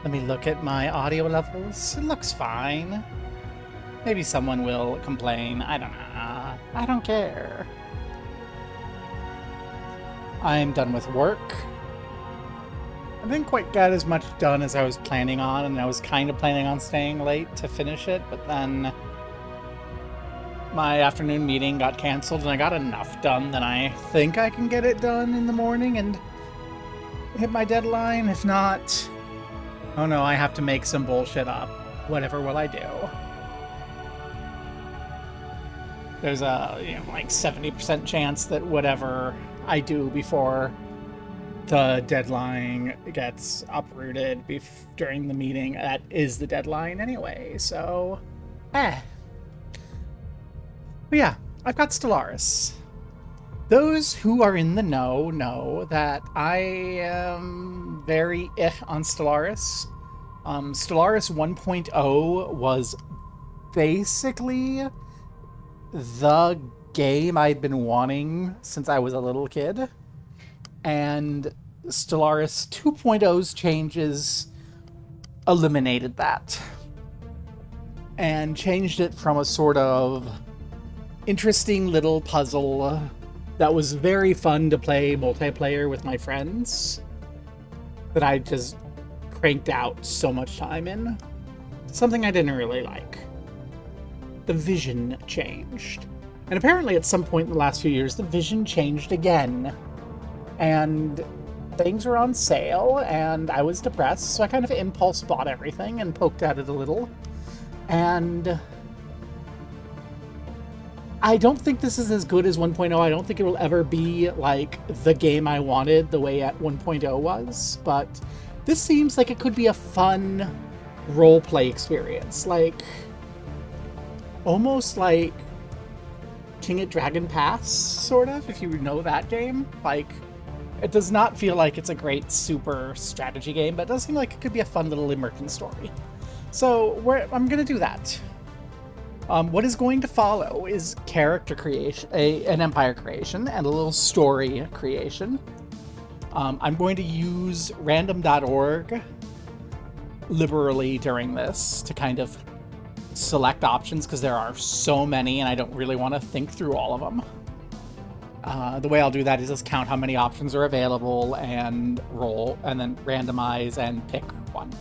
Let me look at my audio levels. It looks fine. Maybe someone will complain. I don't know. I don't care. I'm done with work. I didn't quite get as much done as I was planning on, and I was kind of planning on staying late to finish it, but then my afternoon meeting got canceled, and I got enough done that I think I can get it done in the morning and hit my deadline. If not, oh no, I have to make some bullshit up. Whatever will I do? There's a, like 70% chance that whatever I do before the deadline gets uprooted during the meeting, that is the deadline anyway, so But yeah, I've got Stellaris. Those who are in the know that I am very on Stellaris. Stellaris 1.0 was basically the game I'd been wanting since I was a little kid. And Stellaris 2.0's changes eliminated that. And changed it from a sort of interesting little puzzle that was very fun to play multiplayer with my friends, that I just cranked out so much time in. Something I didn't really like. The vision changed. And apparently at some point in the last few years, the vision changed again. And things were on sale, and I was depressed, so I kind of impulse bought everything and poked at it a little. And I don't think this is as good as 1.0. I don't think it will ever be like the game I wanted the way at 1.0 was, but this seems like it could be a fun roleplay experience. Like, almost like King of Dragon Pass, sort of, if you know that game. Like, it does not feel like it's a great super strategy game, but it does seem like it could be a fun little immersion story. So I'm going to do that. What is going to follow is character creation, an empire creation, and a little story creation. I'm going to use random.org liberally during this to kind of select options, because there are so many and I don't really want to think through all of them. The way I'll do that is just count how many options are available and roll, and then randomize and pick one.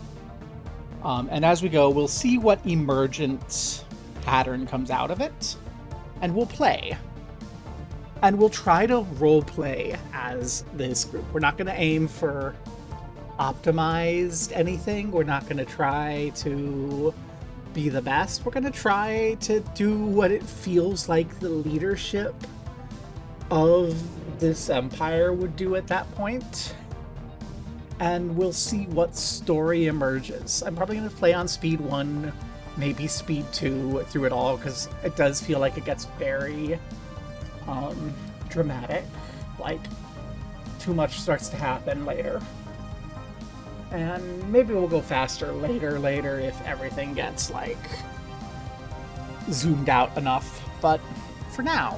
And as we go, we'll see what emergent pattern comes out of it, and we'll play. And we'll try to role play as this group. We're not going to aim for optimized anything. We're not going to try to be the best. We're going to try to do what it feels like the leadership of this empire would do at that point. And we'll see what story emerges. I'm probably going to play on speed 1, maybe speed 2 through it all, because it does feel like it gets very dramatic. Like, too much starts to happen later. And maybe we'll go faster later if everything gets, like, zoomed out enough. But for now,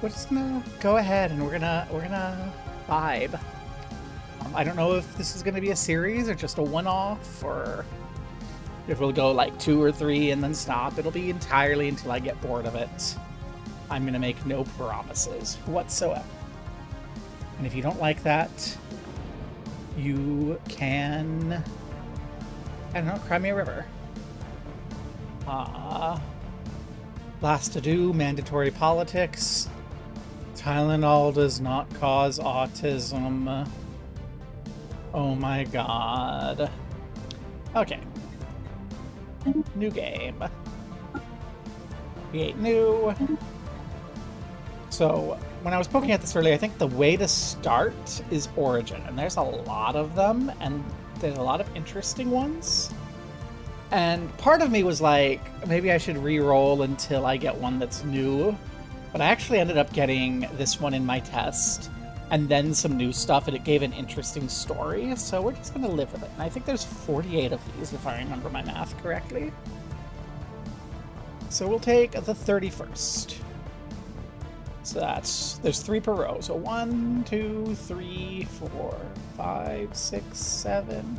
we're just gonna go ahead and we're gonna vibe. I don't know if this is gonna be a series or just a one-off, or if we'll go like 2 or 3 and then stop. It'll be entirely until I get bored of it. I'm gonna make no promises whatsoever. And if you don't like that, you can, I don't know, cry me a river. Last to do, mandatory politics. Tylenol does not cause autism. Oh my god. Okay. New game. Create new. So, when I was poking at this earlier, I think the way to start is Origin. And there's a lot of them, and there's a lot of interesting ones. And part of me was like, maybe I should re-roll until I get one that's new. But I actually ended up getting this one in my test, and then some new stuff, and it gave an interesting story. So we're just going to live with it. And I think there's 48 of these, if I remember my math correctly. So we'll take the 31st. So there's 3 per row. So 1, 2, 3, 4, 5, 6, 7,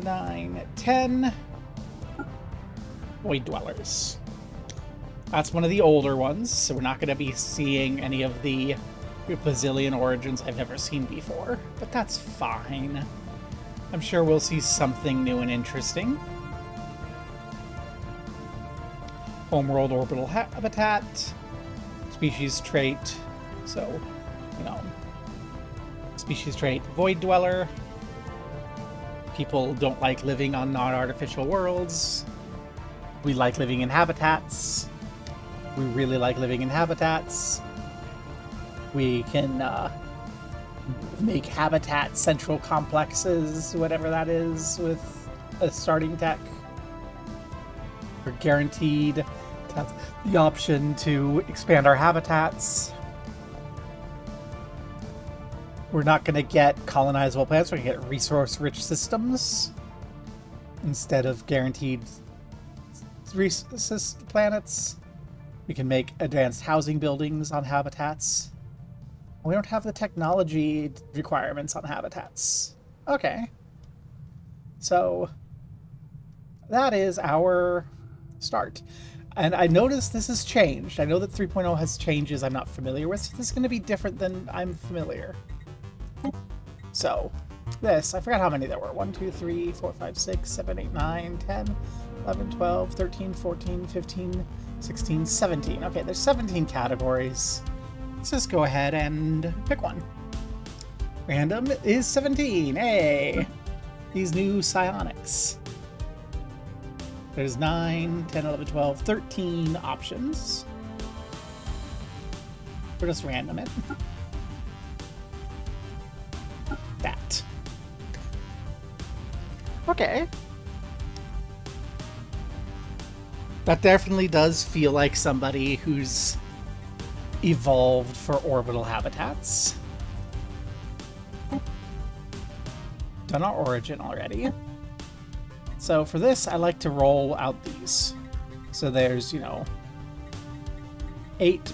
9, 10 void dwellers. That's one of the older ones, so we're not going to be seeing any of the bazillion origins I've never seen before, but that's fine. I'm sure we'll see something new and interesting. Homeworld orbital habitat, species trait, so, you know, species trait void dweller. People don't like living on non-artificial worlds. We like living in habitats. We really like living in habitats. We can make habitat central complexes, whatever that is, with a starting tech. We're guaranteed to have the option to expand our habitats. We're not going to get colonizable planets, we're going to get resource-rich systems instead of guaranteed planets. We can make advanced housing buildings on habitats. We don't have the technology requirements on habitats. Okay. So that is our start. And I noticed this has changed. I know that 3.0 has changes I'm not familiar with, so this is going to be different than I'm familiar. So this, I forgot how many there were. 1, 2, 3, 4, 5, 6, 7, 8, 9, 10, 11, 12, 13, 14, 15, 16, 17. Okay, there's 17 categories. Let's just go ahead and pick one. Random is 17. Hey! These new psionics. There's 9, 10, 11, 12, 13 options. We'll just random it. That. Okay. That definitely does feel like somebody who's evolved for orbital habitats. Done our origin already. So for this, I like to roll out these. So there's, you know, 8,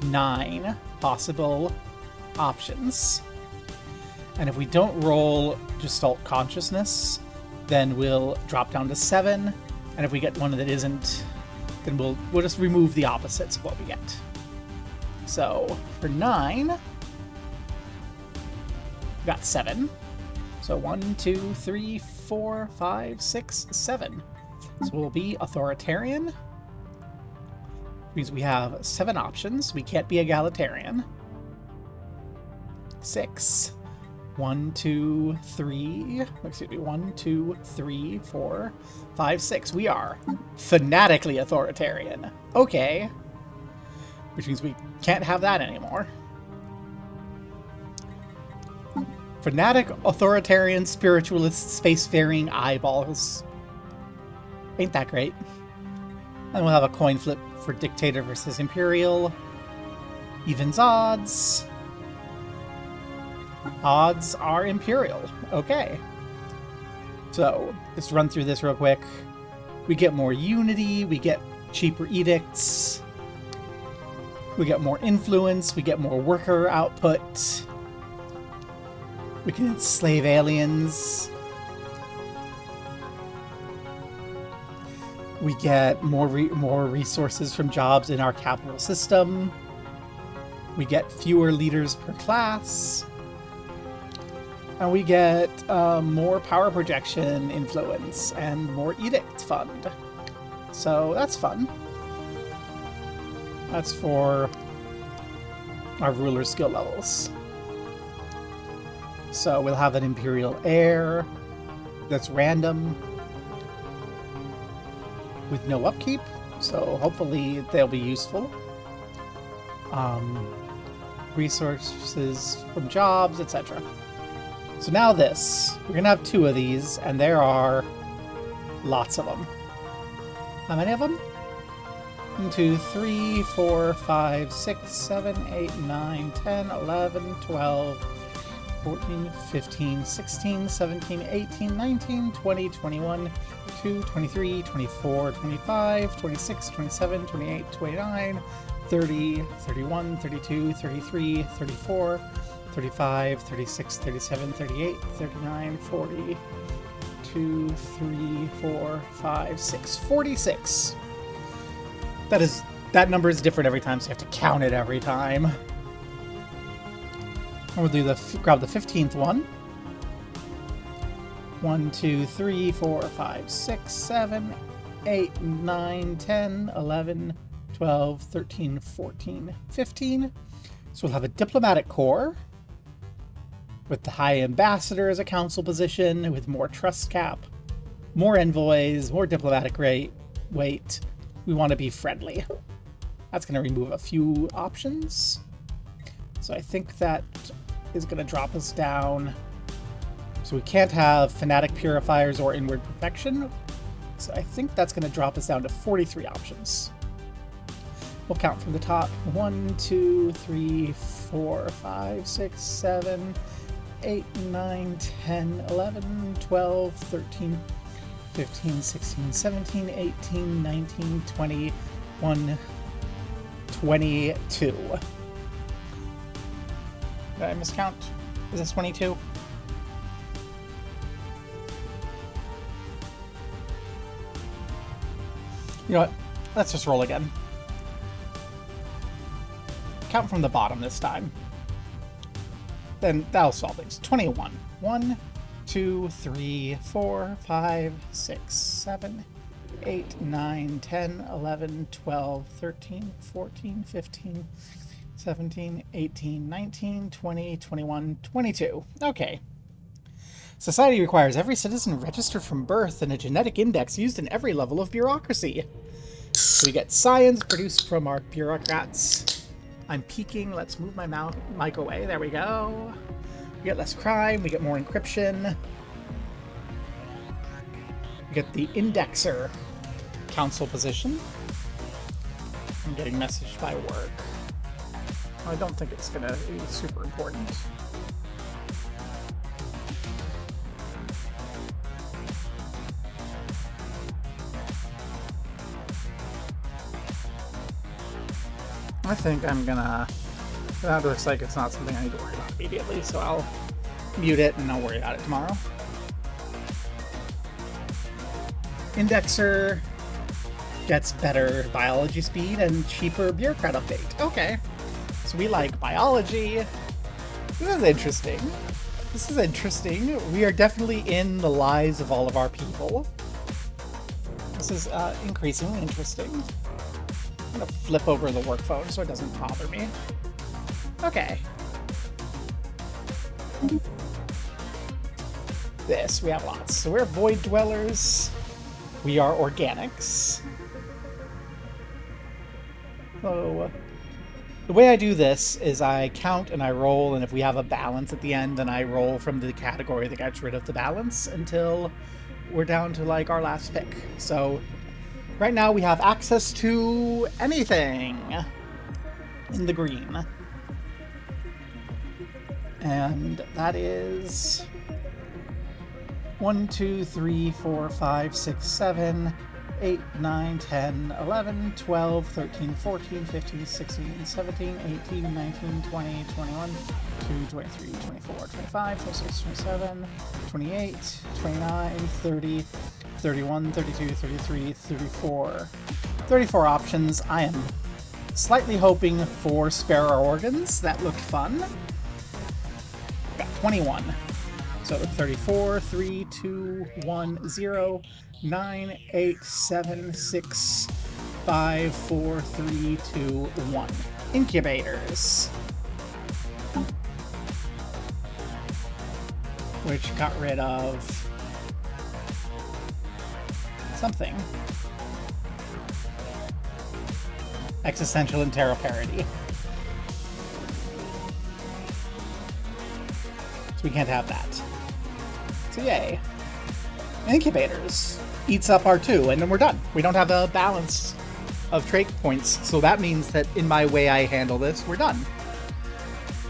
9 possible options. And if we don't roll Gestalt Consciousness, then we'll drop down to 7. And if we get one that isn't, then we'll just remove the opposites of what we get. So for 9, we got 7. So 1, 2, 3, 4, 5, 6, 7. So we'll be authoritarian. Means we have 7 options. We can't be egalitarian. 6. 1, 2, 3. Excuse me. 1, 2, 3, 4, 5, 6. We are fanatically authoritarian. Okay. Which means we can't have that anymore. Fanatic, authoritarian, spiritualist, spacefaring eyeballs. Ain't that great? And we'll have a coin flip for dictator versus imperial. Evens odds. Odds are imperial. Okay. So, let's run through this real quick. We get more unity, we get cheaper edicts, we get more influence, we get more worker output. We can enslave aliens. We get more resources from jobs in our capital system. We get fewer leaders per class. And we get more power projection influence and more edict fund. So that's fun. That's for our ruler skill levels. So we'll have an Imperial Heir that's random with no upkeep, so hopefully they'll be useful. Resources from jobs, etc. So now this. We're going to have 2 of these, and there are lots of them. How many of them? 1, 2, 3, 4, 5, 6, 7, 8, 9, 10, 11, 12, 14, 15, 16, 17, 18, 19, 20, 21, 22, 23, 24, 25, 26, 27, 28, 29, 30, 31, 32, 33, 34, 35, 36, 37, 38, 39, 40, 2, 3, 4, 5, 6, 46. That number is different every time, so you have to count it every time. And we'll do grab the 15th one. 1, 2, 3, 4, 5, 6, 7, 8, 9, 10, 11, 12, 13, 14, 15. So we'll have a diplomatic corps with the High Ambassador as a council position, with more trust cap, more envoys, more diplomatic weight. We want to be friendly. That's going to remove a few options. So I think that is going to drop us down. So we can't have Fanatic Purifiers or Inward Perfection. So I think that's going to drop us down to 43 options. We'll count from the top. 1, 2, 3, 4, 5, 6, 7, 8, 9, 10, 11, 12, 13, 15, 16, 17, 18, 19, 20, 21, 22. Did I miscount? Is this 22? You know what? Let's just roll again. Count from the bottom this time. Then that'll solve things. 21. 1, 2, 3, 4, 5, 6, 7, 8, 9, 10, 11, 12, 13, 14, 15, 17, 18, 19, 20, 21, 22. Okay. Society requires every citizen registered from birth in a genetic index used in every level of bureaucracy. So we get science produced from our bureaucrats. I'm peeking. Let's move my mic away. There we go. We get less crime. We get more encryption. We get the indexer council position. I'm getting messaged by work. I don't think it's going to be super important. I think I'm gonna... That looks like it's not something I need to worry about immediately, so I'll mute it and I'll worry about it tomorrow. Indexer gets better biology speed and cheaper bureaucrat update. Okay. So we like biology. This is interesting. This is interesting. We are definitely in the lives of all of our people. This is increasingly interesting. I'm gonna flip over the work phone so it doesn't bother me. Okay. This, we have lots. So we're void dwellers. We are organics. So the way I do this is I count and I roll, and if we have a balance at the end, then I roll from the category that gets rid of the balance until we're down to like our last pick. So right now we have access to anything in the green. And that is 1, 2, 3, 4, 5, 6, 7, 8, 9, 10, 11, 12, 13, 14, 15, 16, 17, 18, 19, 20, 21, 22, 23, 24, 25, 26, 27, 28, 29, 30, 31, 32, 33, 34. 34 options. I am slightly hoping for spare our organs. That looked fun. Got 21. So 34, 3, 2, 1, 0, 9, 8, 7, 6, 5, 4, 3, 2, 1. Incubators. Which got rid of something. Existential and Terra parity. So we can't have that. So yay. Incubators eats up our 2, and then we're done. We don't have a balance of trait points, so that means that in my way I handle this, we're done.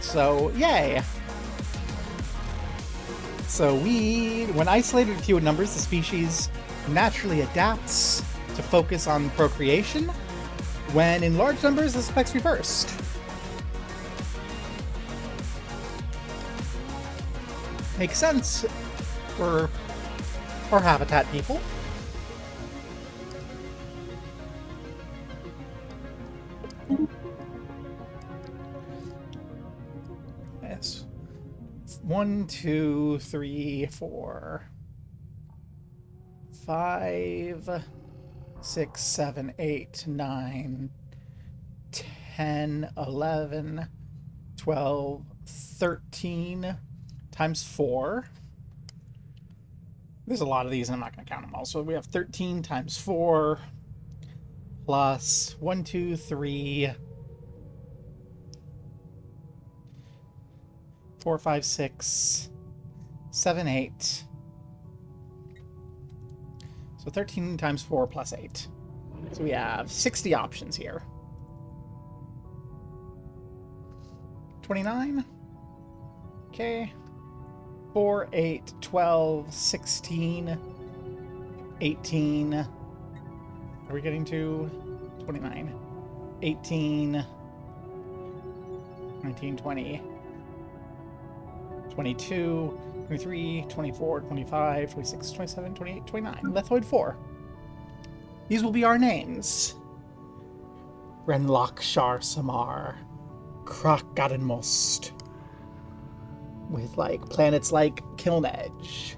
So yay. So when isolated with fewer numbers, the species naturally adapts to focus on procreation. When in large numbers, this effect's reversed. Makes sense for our habitat people. Yes. 1, 2, 3, 4, 5, 6, 7, 8, 9, 10, 11, 12, 13 times 4. There's a lot of these, and I'm not going to count them all. So we have 13 times 4 plus 1, 2, 3, 4, 5, 6, 7, 8. So 13 times 4 plus 8. So we have 60 options here. 29. Okay. 4, 8, 12, 16, 18. Are we getting to 29? 18, 19, 20, 22, 23, 24, 25, 26, 27, 28, 29. Lethoid 4. These will be our names. Renlok Shar Samar. Krak Gadenmost. With, like, planets like Kehnes,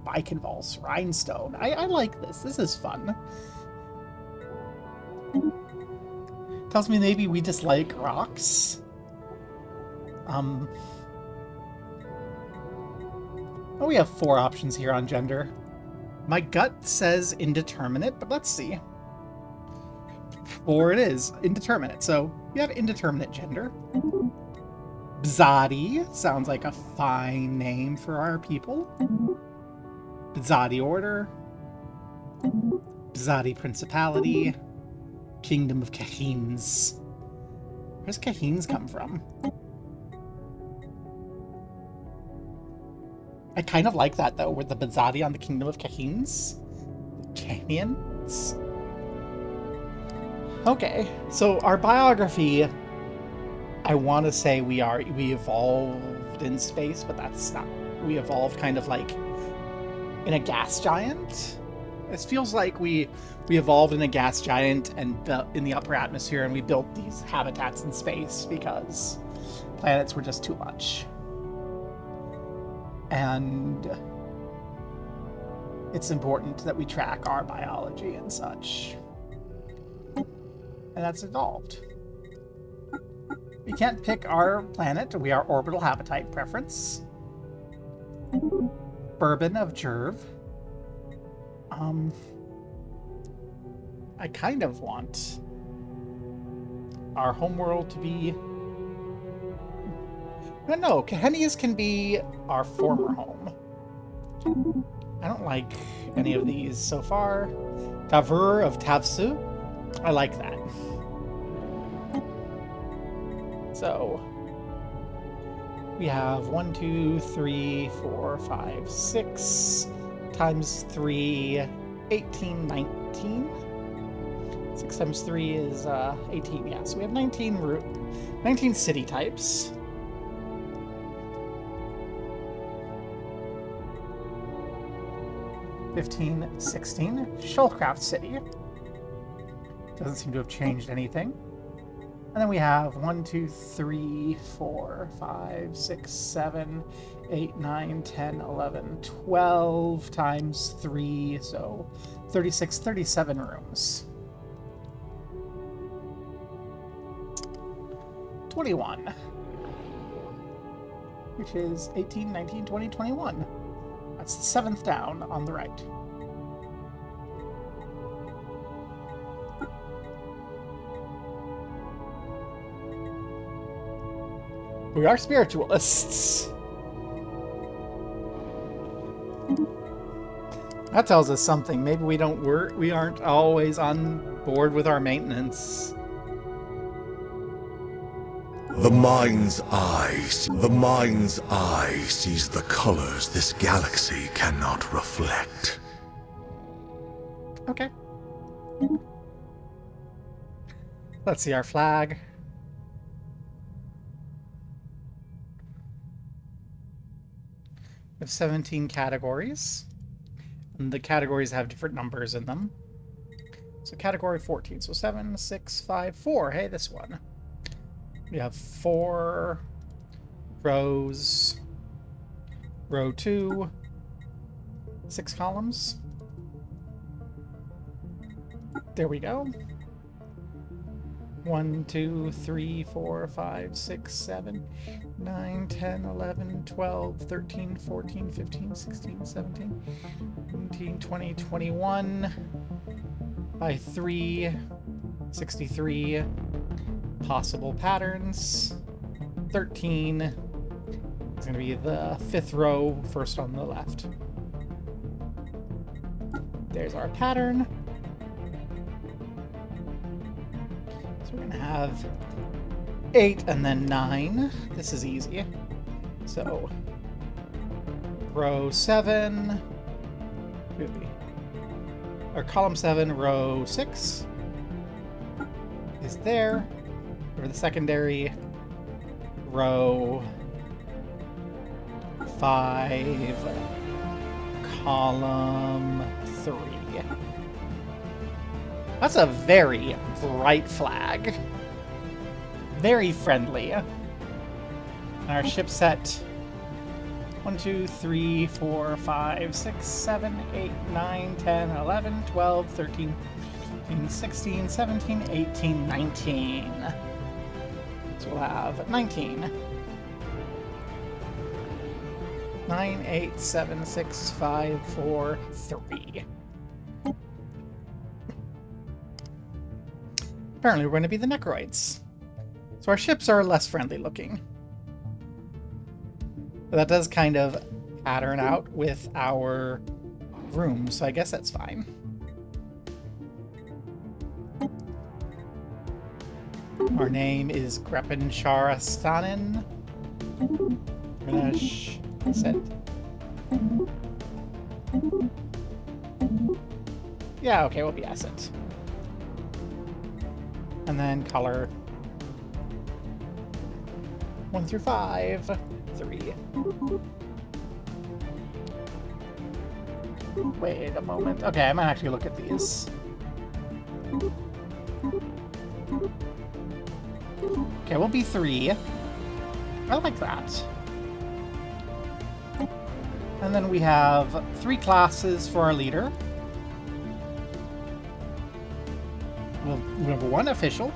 Baikonvals, Rhinestone. I like this. This is fun. Tells me maybe we just like rocks. Oh, we have 4 options here on gender. My gut says indeterminate, but let's see. 4 it is. Indeterminate. So we have indeterminate gender. Bzadi sounds like a fine name for our people. Bzadi Order. Bzadi Principality. Kingdom of Kehnes. Where's Kehnes come from? I kind of like that, though, with the Bzadi on the Kingdom of Kehnes. Canyons. Okay, so our biography, I want to say we evolved in space, but that's not. We evolved kind of like in a gas giant. It feels like we evolved in a gas giant and in the upper atmosphere, and we built these habitats in space because planets were just too much. And it's important that we track our biology and such. And that's evolved. We can't pick our planet. We are orbital habitat preference. Bourbon of Jerv. I kind of want our homeworld to be... No, Kehnes can be our former home. I don't like any of these so far. Tavur of Tavsu. I like that. So we have 1, 2, 3, 4, 5, 6 times 3, 18, 19. 6 times 3 is 18, yeah. So we have 19 city types. $15, $16. Shellcraft City. Doesn't seem to have changed anything. And then we have 1, 2, 3, 4, 5, 6, 7, 8, 9, 10, 11, 12 times 3, so 36, 37 rooms. 21, which is 18, 19, 20, 21. That's the 7th down on the right. We are spiritualists. That tells us something. Maybe we aren't always on board with our maintenance. The mind's eye sees the colors this galaxy cannot reflect. Okay. Let's see our flag. We have 17 categories. And the categories have different numbers in them. So category 14. So 7, 6, 5, 4. Hey, this one. We have 4 rows. Row 2. 6 columns. There we go. 1, 2, 3, 4, 5, 6, 7, 9, 10, 11, 12, 13, 14, 15, 16, 17, 19, 20, 21. By 3, 63 possible patterns. 13 is going to be the 5th row, first on the left. There's our pattern. So we're going to have 8 and then 9. This is easy. So row 7, or column 7, row 6 is there. For the secondary, row 5, column 3. That's a very bright flag. Very friendly. And our ship set 1, 2, 3, 4, 5, 6, 7, 8, 9, 10, 11, 12, 13, 15, 16, 17, 18, 19. So we'll have 19. 9, 8, 7, 6, 5, 4, 3. Apparently we're going to be the Necroids. So our ships are less friendly looking. But that does kind of pattern out with our room, so I guess that's fine. Our name is Greppen Sharastanin. We're gonna set. Yeah, okay, we'll be Ascent. And then color 1 through 5, 3. Wait a moment. Okay, I might actually look at these. Okay, we'll be 3. I like that. And then we have 3 classes for our leader. Well, we have 1 official.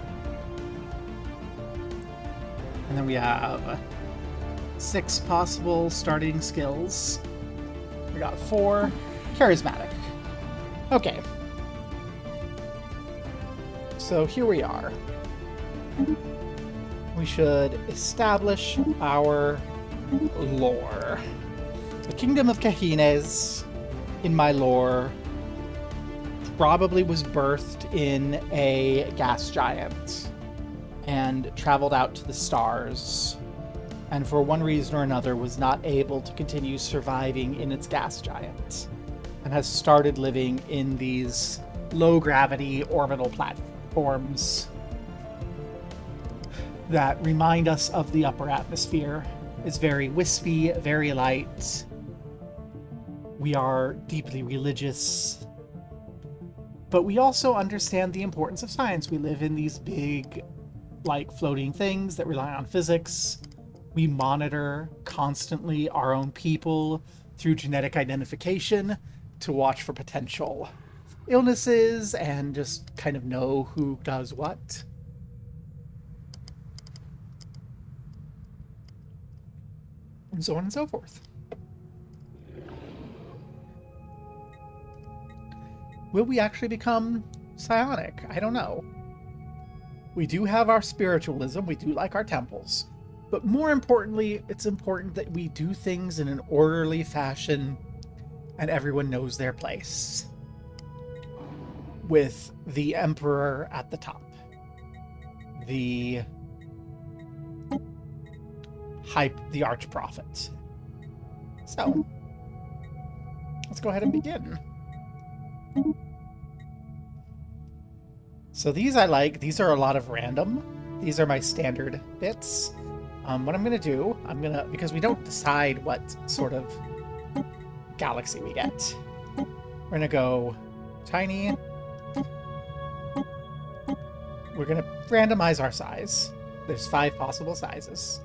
And then we have 6 possible starting skills. We got 4 charismatic. Okay. So here we are. We should establish our lore. The Kingdom of Kehnes, in my lore, probably was birthed in a gas giant and traveled out to the stars, and for one reason or another was not able to continue surviving in its gas giant, and has started living in these low-gravity orbital platforms that remind us of the upper atmosphere. It's very wispy, very light. We are deeply religious, but we also understand the importance of science. We live in these big, like, floating things that rely on physics. We monitor constantly our own people through genetic identification to watch for potential illnesses and just kind of know who does what. And so on and so forth. Will we actually become psionic? I don't know. We do have our spiritualism, we do like our temples, but more importantly, it's important that we do things in an orderly fashion and everyone knows their place. With the Emperor at the top. The Archprophet. So, let's go ahead and begin. So these I like. These are a lot of random. These are my standard bits. What I'm going to do, because we don't decide what sort of galaxy we get. We're going to go tiny. We're going to randomize our size. There's 5 possible sizes.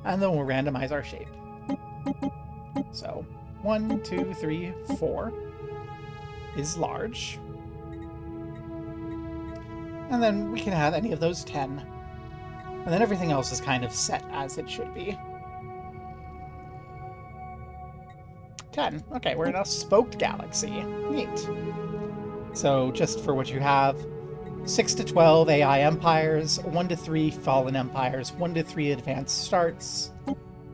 And then we'll randomize our shape. So 1, 2, 3, 4 is large. And then we can have any of those 10. And then everything else is kind of set as it should be. 10. Okay, we're in a spoked galaxy. Neat. So just for what you have, 6 to 12 AI empires, 1 to 3 fallen empires, 1 to 3 advanced starts,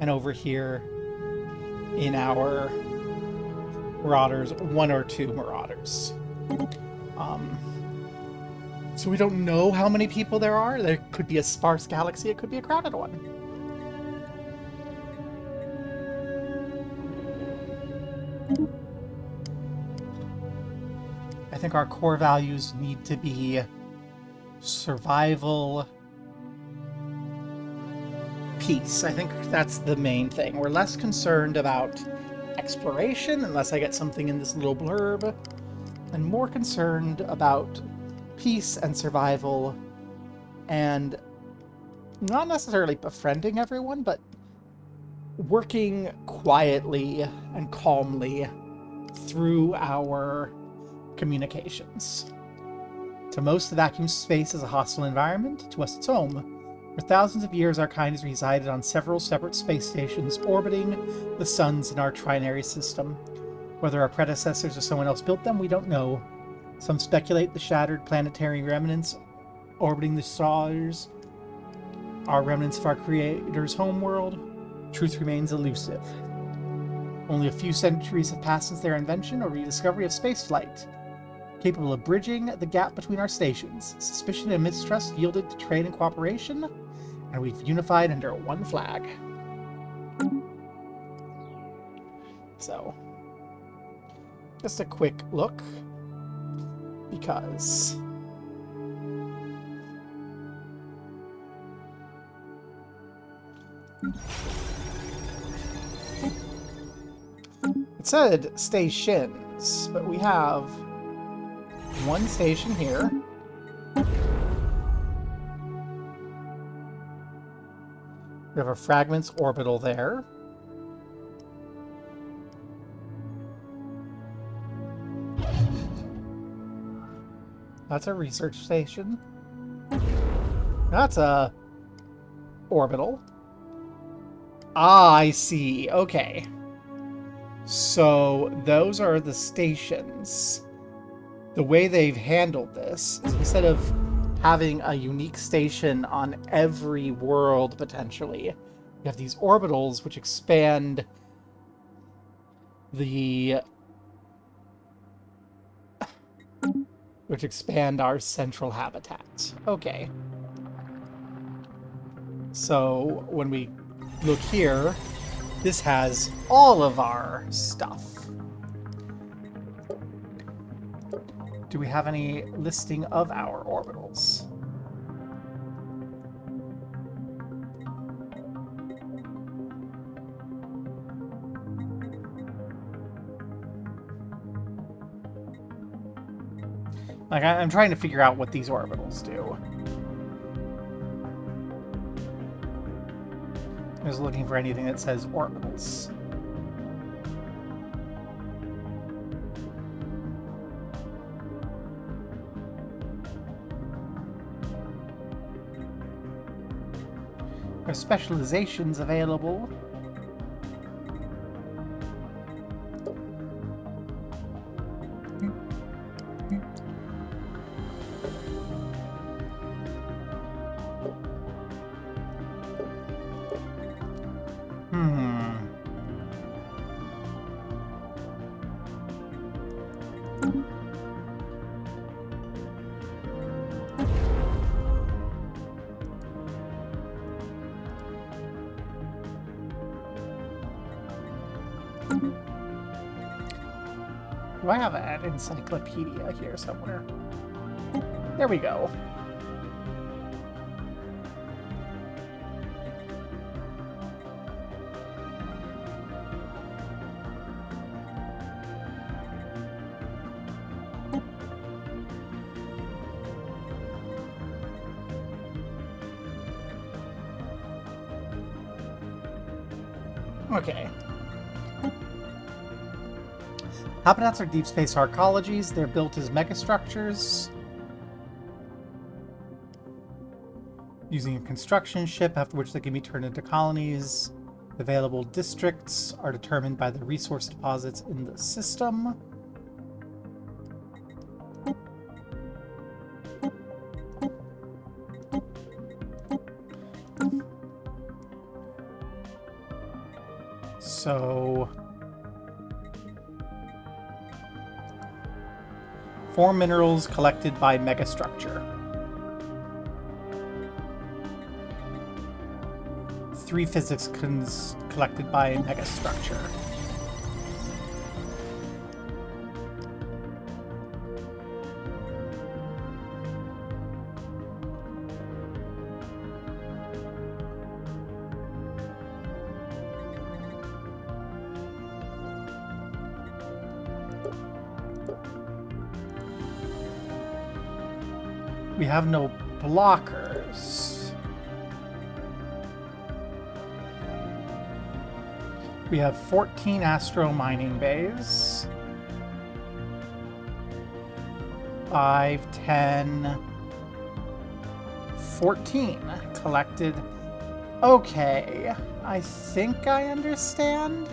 and over here in our marauders, 1 or 2 marauders. So we don't know how many people there are. There could be a sparse galaxy, it could be a crowded one. I think our core values need to be survival, peace. I think that's the main thing. We're less concerned about exploration, unless I get something in this little blurb, and more concerned about peace and survival, and not necessarily befriending everyone, but working quietly and calmly through our communications. To most, the vacuum space is a hostile environment. To us, it's home. For thousands of years, our kind has resided on several separate space stations orbiting the suns in our trinary system. Whether our predecessors or someone else built them, we don't know. Some speculate the shattered planetary remnants orbiting the stars are remnants of our creator's homeworld. Truth remains elusive. Only a few centuries have passed since their invention or rediscovery of spaceflight, capable of bridging the gap between our stations. Suspicion and mistrust yielded to trade and cooperation, and we've unified under one flag. So, just a quick look, because it said stations, but we have one station here. We have a fragments orbital there. That's a research station. That's a orbital. Ah, I see. Okay. So those are the stations. The way they've handled this is instead of having a unique station on every world, potentially, you have these orbitals which expand our central habitat. Okay. So when we look here, this has all of our stuff. Do we have any listing of our orbitals? Like, I'm trying to figure out what these orbitals do. I was looking for anything that says orbitals. Are specializations available? Do I have an encyclopedia here somewhere? There we go. Okay. Habitats are deep space arcologies. They're built as megastructures using a construction ship, after which they can be turned into colonies. Available districts are determined by the resource deposits in the system. So 4 minerals collected by megastructure. 3 physics collected by megastructure. We have no blockers. We have 14 astro mining bays. 5, 10, 14 collected. Okay, I think I understand.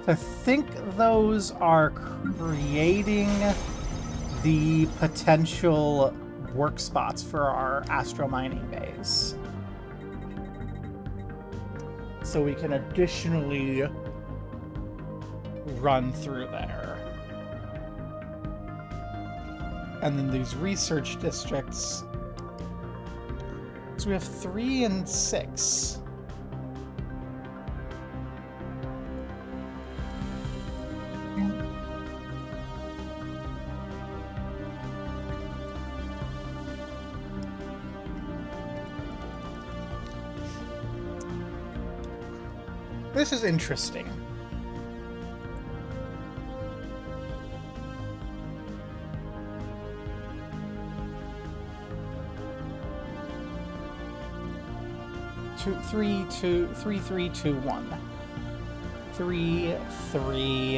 I think those are creating the potential work spots for our astro mining bays. So we can additionally run through there. And then these research districts. So we have 3 and 6. This is interesting. Three, 3, 2, 1. 3, 3.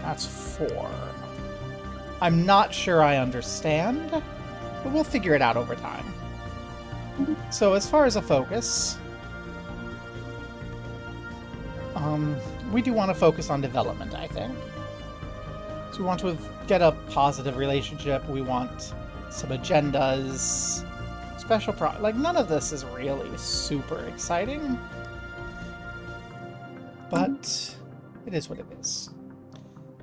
That's 4. I'm not sure I understand, but we'll figure it out over time. So as far as a focus, we do want to focus on development, I think. So we want to get a positive relationship. We want some agendas. Special like, none of this is really super exciting. But it is what it is.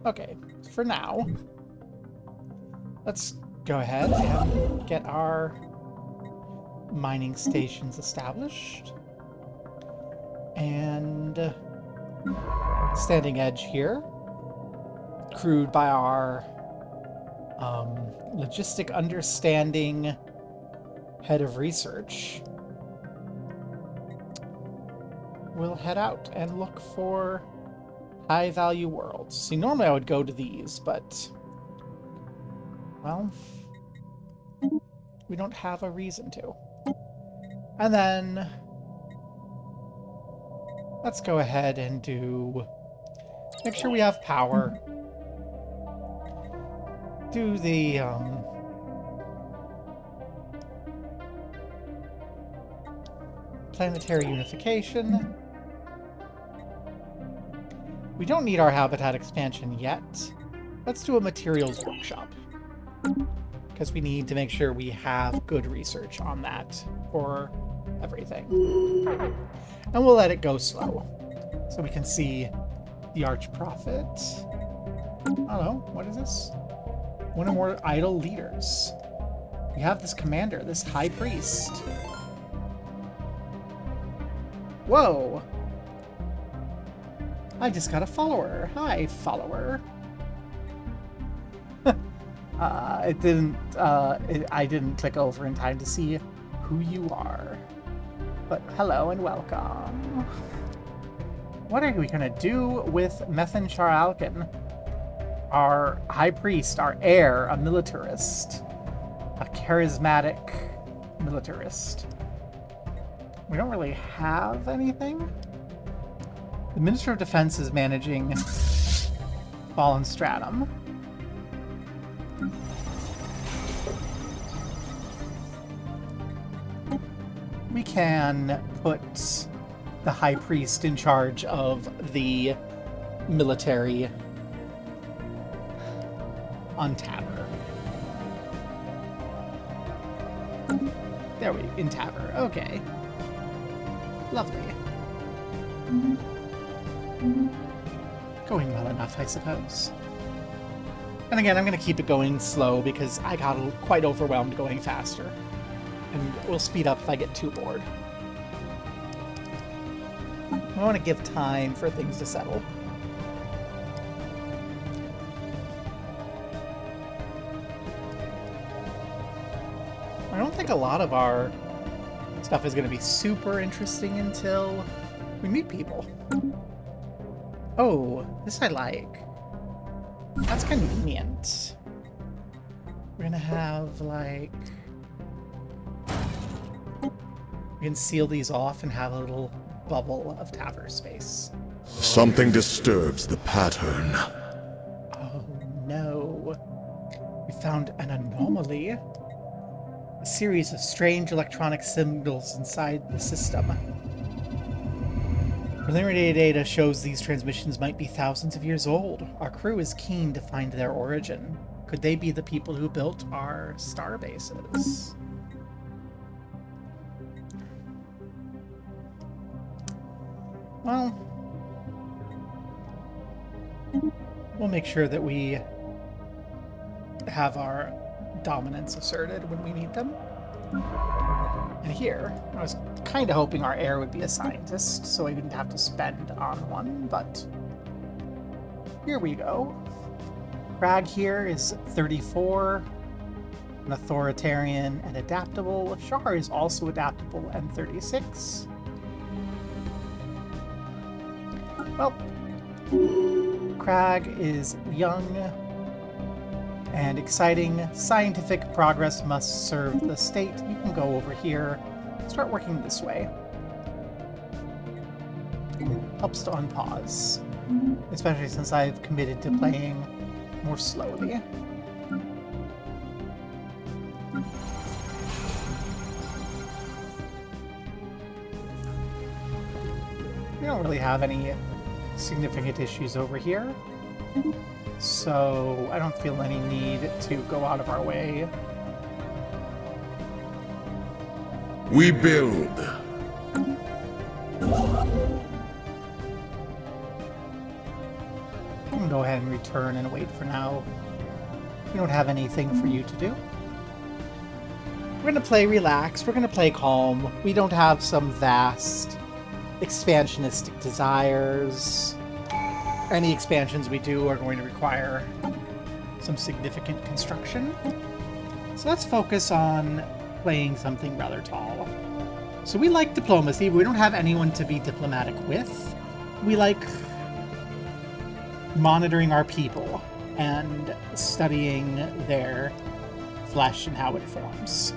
Okay, for now, let's go ahead and get our mining stations established. And standing edge here, crewed by our logistic understanding head of research. We'll head out and look for high-value worlds. See, normally I would go to these, but, well, we don't have a reason to. And then let's go ahead and make sure we have power. Do the, planetary unification. We don't need our habitat expansion yet. Let's do a materials workshop, because we need to make sure we have good research on that for everything. And we'll let it go slow, so we can see the Archprophet. I don't know, what is this? One or more idle leaders. We have this commander, this high priest. Whoa! I just got a follower. Hi, follower. I didn't click over in time to see who you are. But hello and welcome. What are we gonna do with Methan Alkin? Our high priest, our heir, a militarist. A charismatic militarist. We don't really have anything. The Minister of Defense is managing Fallen Stratum. We can put the High Priest in charge of the military on Taver. There we in Taver. Okay. Lovely. Going well enough, I suppose. And again, I'm going to keep it going slow because I got quite overwhelmed going faster. And we'll speed up if I get too bored. I want to give time for things to settle. I don't think a lot of our stuff is going to be super interesting until we meet people. Oh, this I like. That's convenient. We're gonna have, like... We can seal these off and have a little bubble of Taver space. Something disturbs the pattern. Oh, no. We found an anomaly. A series of strange electronic symbols inside the system. Preliminary data shows these transmissions might be thousands of years old. Our crew is keen to find their origin. Could they be the people who built our star bases? Well, we'll make sure that we have our dominance asserted when we need them. And here, I was kind of hoping our heir would be a scientist, so I didn't have to spend on one, but here we go. Crag here is 34, an authoritarian and adaptable. Shar is also adaptable and 36. Well, Crag is young and exciting. Scientific progress must serve the state. You can go over here. Start working this way. Helps to unpause. Especially since I've committed to playing more slowly. We don't really have any significant issues over here. So I don't feel any need to go out of our way. We build. We can go ahead and return and wait for now. We don't have anything for you to do. We're going to play relaxed. We're going to play calm. We don't have some vast expansionistic desires. Any expansions we do are going to require some significant construction. So let's focus on playing something rather tall. So we like diplomacy, but we don't have anyone to be diplomatic with. We like monitoring our people and studying their flesh and how it forms.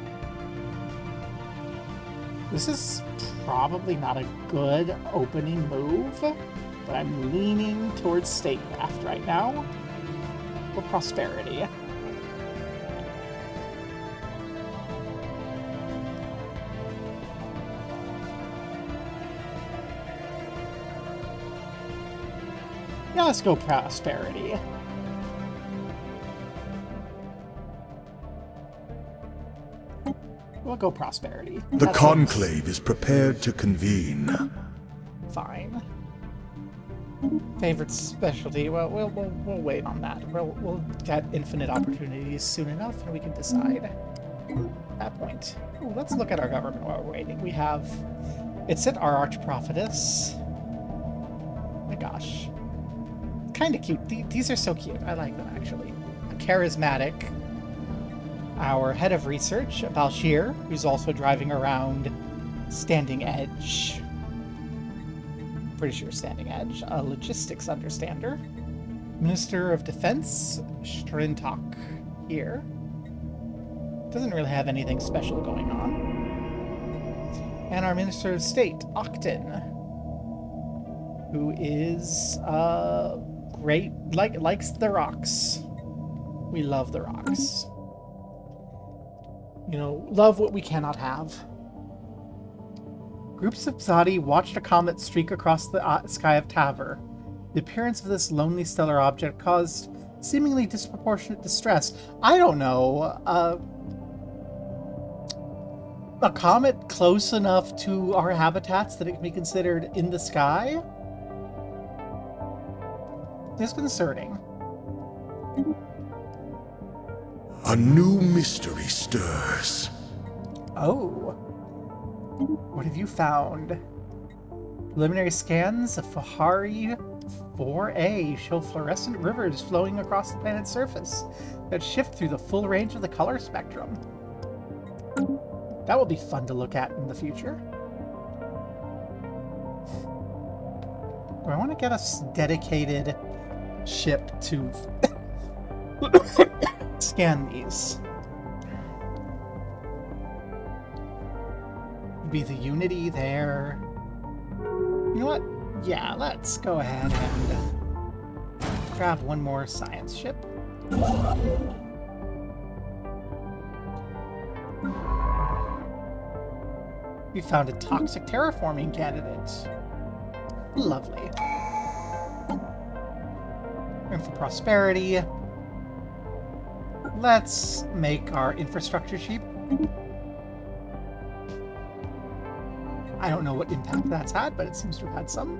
This is probably not a good opening move, but I'm leaning towards statecraft right now, or prosperity. Yeah, let's go prosperity. We'll go prosperity. The That conclave works. is prepared to convene. Fine. Favorite specialty? Well, we'll wait on that. We'll get infinite opportunities soon enough, and we can decide at that point. Ooh, let's look at our government while we're waiting. We have... It's at our Archprophetess. my gosh. Kind of cute. These are so cute. I like them, actually. Charismatic. Our head of research, Balshir, who's also driving around Standing Edge. Pretty sure Standing Edge. A logistics understander. Minister of Defense, Strintok, here. Doesn't really have anything special going on. And our Minister of State, Octon, who is great, likes the rocks. We love the rocks. You know, love what we cannot have. Groups of Zadi watched a comet streak across the sky of Taver. The appearance of this lonely stellar object caused seemingly disproportionate distress. I don't know. A comet close enough to our habitats that it can be considered in the sky? Disconcerting. A new mystery stirs. Oh. What have you found? Preliminary scans of Fahari 4A show fluorescent rivers flowing across the planet's surface that shift through the full range of the color spectrum. That will be fun to look at in the future. Do I want to get a dedicated ship to scan these? Be the Unity there. You know what? Yeah, let's go ahead and grab one more science ship. We found a toxic terraforming candidate. Lovely. And for prosperity, let's make our infrastructure cheap. I don't know what impact that's had, but it seems to have had some.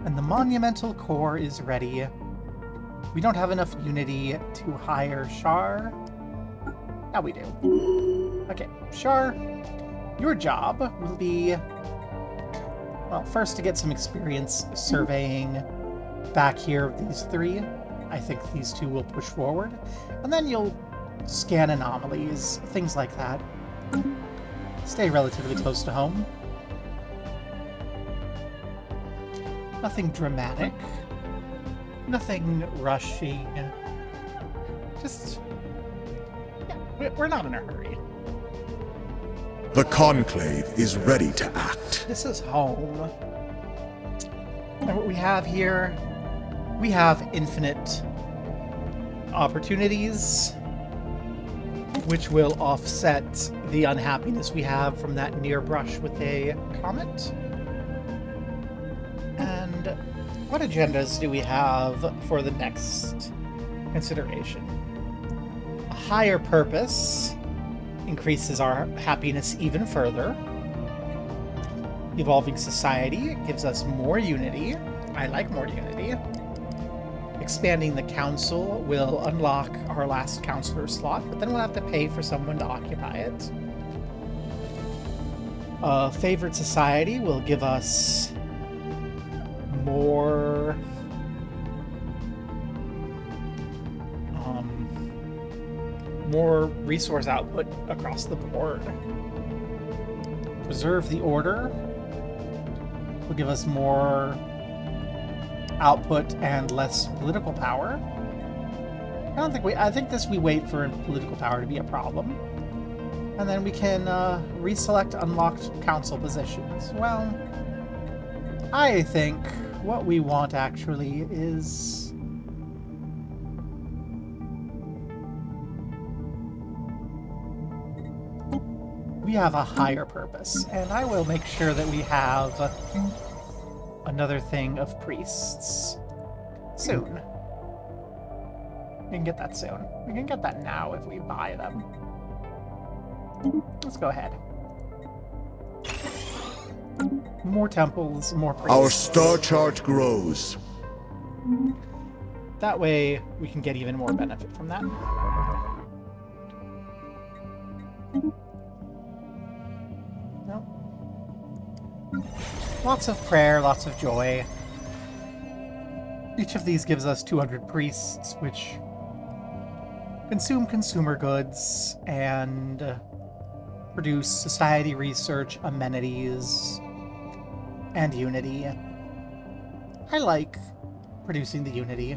And the monumental core is ready. We don't have enough Unity to hire Shar. Now we do. Okay, Shar, your job will be, well, first to get some experience surveying back here of these three. I think these two will push forward. And then you'll scan anomalies, things like that. Stay relatively close to home. Nothing dramatic. Nothing rushing. Just... we're not in a hurry. The Conclave is ready to act. This is home. And what we have here, we have infinite opportunities, which will offset the unhappiness we have from that near brush with a comet. And what agendas do we have for the next consideration? A higher purpose increases our happiness even further. Evolving society gives us more unity. I like more unity. Expanding the council will unlock our last counselor slot, but then we'll have to pay for someone to occupy it. Favored society will give us more more resource output across the board. Preserve the order will give us more output and less political power. I think we wait for political power to be a problem. And then we can reselect unlocked council positions. Well, I think what we want actually is... we have a higher purpose, and I will make sure that we have another thing of priests soon. We can get that soon. We can get that now if we buy them. Let's go ahead. More temples, more priests. Our star chart grows. That way we can get even more benefit from that. Nope. Lots of prayer, lots of joy. Each of these gives us 200 priests, which consume consumer goods and produce society research, amenities, and unity. I like producing the unity.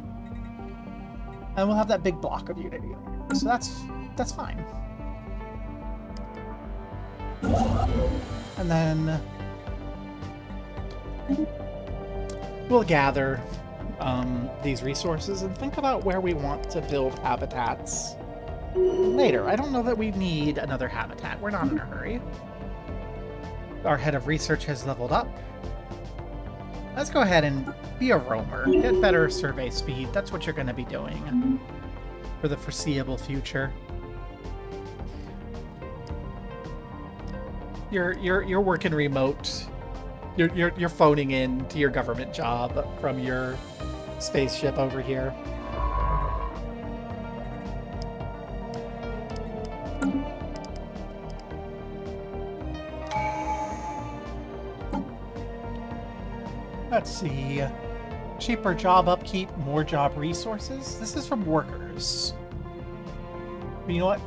And we'll have that big block of unity. So that's fine. And then we'll gather these resources and think about where we want to build habitats later. I don't know that we need another habitat. We're not in a hurry. Our head of research has leveled up. Let's go ahead and be a roamer. Get better survey speed. That's what you're going to be doing for the foreseeable future. You're working remote. You're phoning in to your government job from your spaceship over here. Let's see. Cheaper job upkeep, more job resources. This is from workers. But you know what?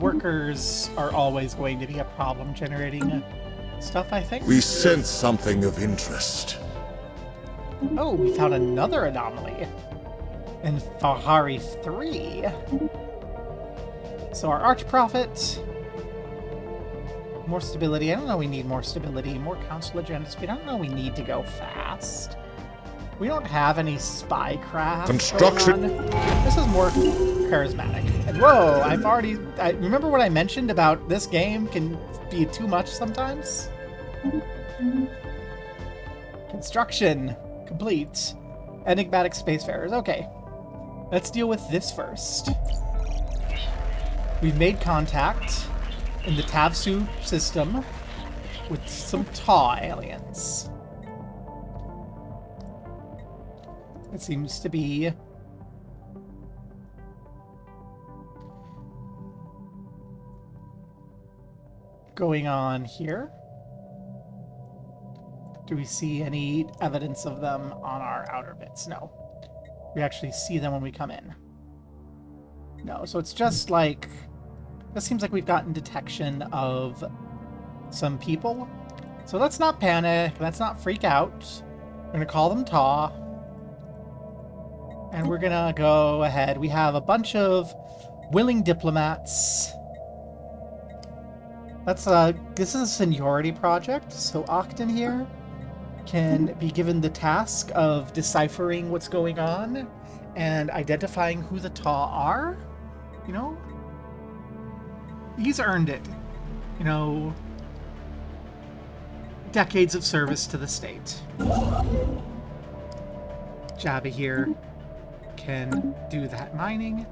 Workers are always going to be a problem generating stuff, I think. We sense something of interest. Oh, we found another anomaly in Fahari 3. So our Archprophet, more stability. I don't know we need more stability. More council agenda speed. I don't know we need to go fast. We don't have any spycraft. Construction. This is more charismatic. And whoa, I remember what I mentioned about this game can be too much sometimes? Construction complete. Enigmatic spacefarers. Okay. Let's deal with this first. We've made contact in the Tavsu system with some Taw aliens. It seems to be going on here. Do we see any evidence of them on our outer bits? No. We actually see them when we come in. No, so it's just like... It seems like we've gotten detection of some people. So let's not panic. Let's not freak out. We're going to call them Taw. And we're going to go ahead. We have a bunch of willing diplomats. This is a seniority project. So Octon here can be given the task of deciphering what's going on and identifying who the Taw are. You know? He's earned it. You know, decades of service to the state. Jabba here can do that mining.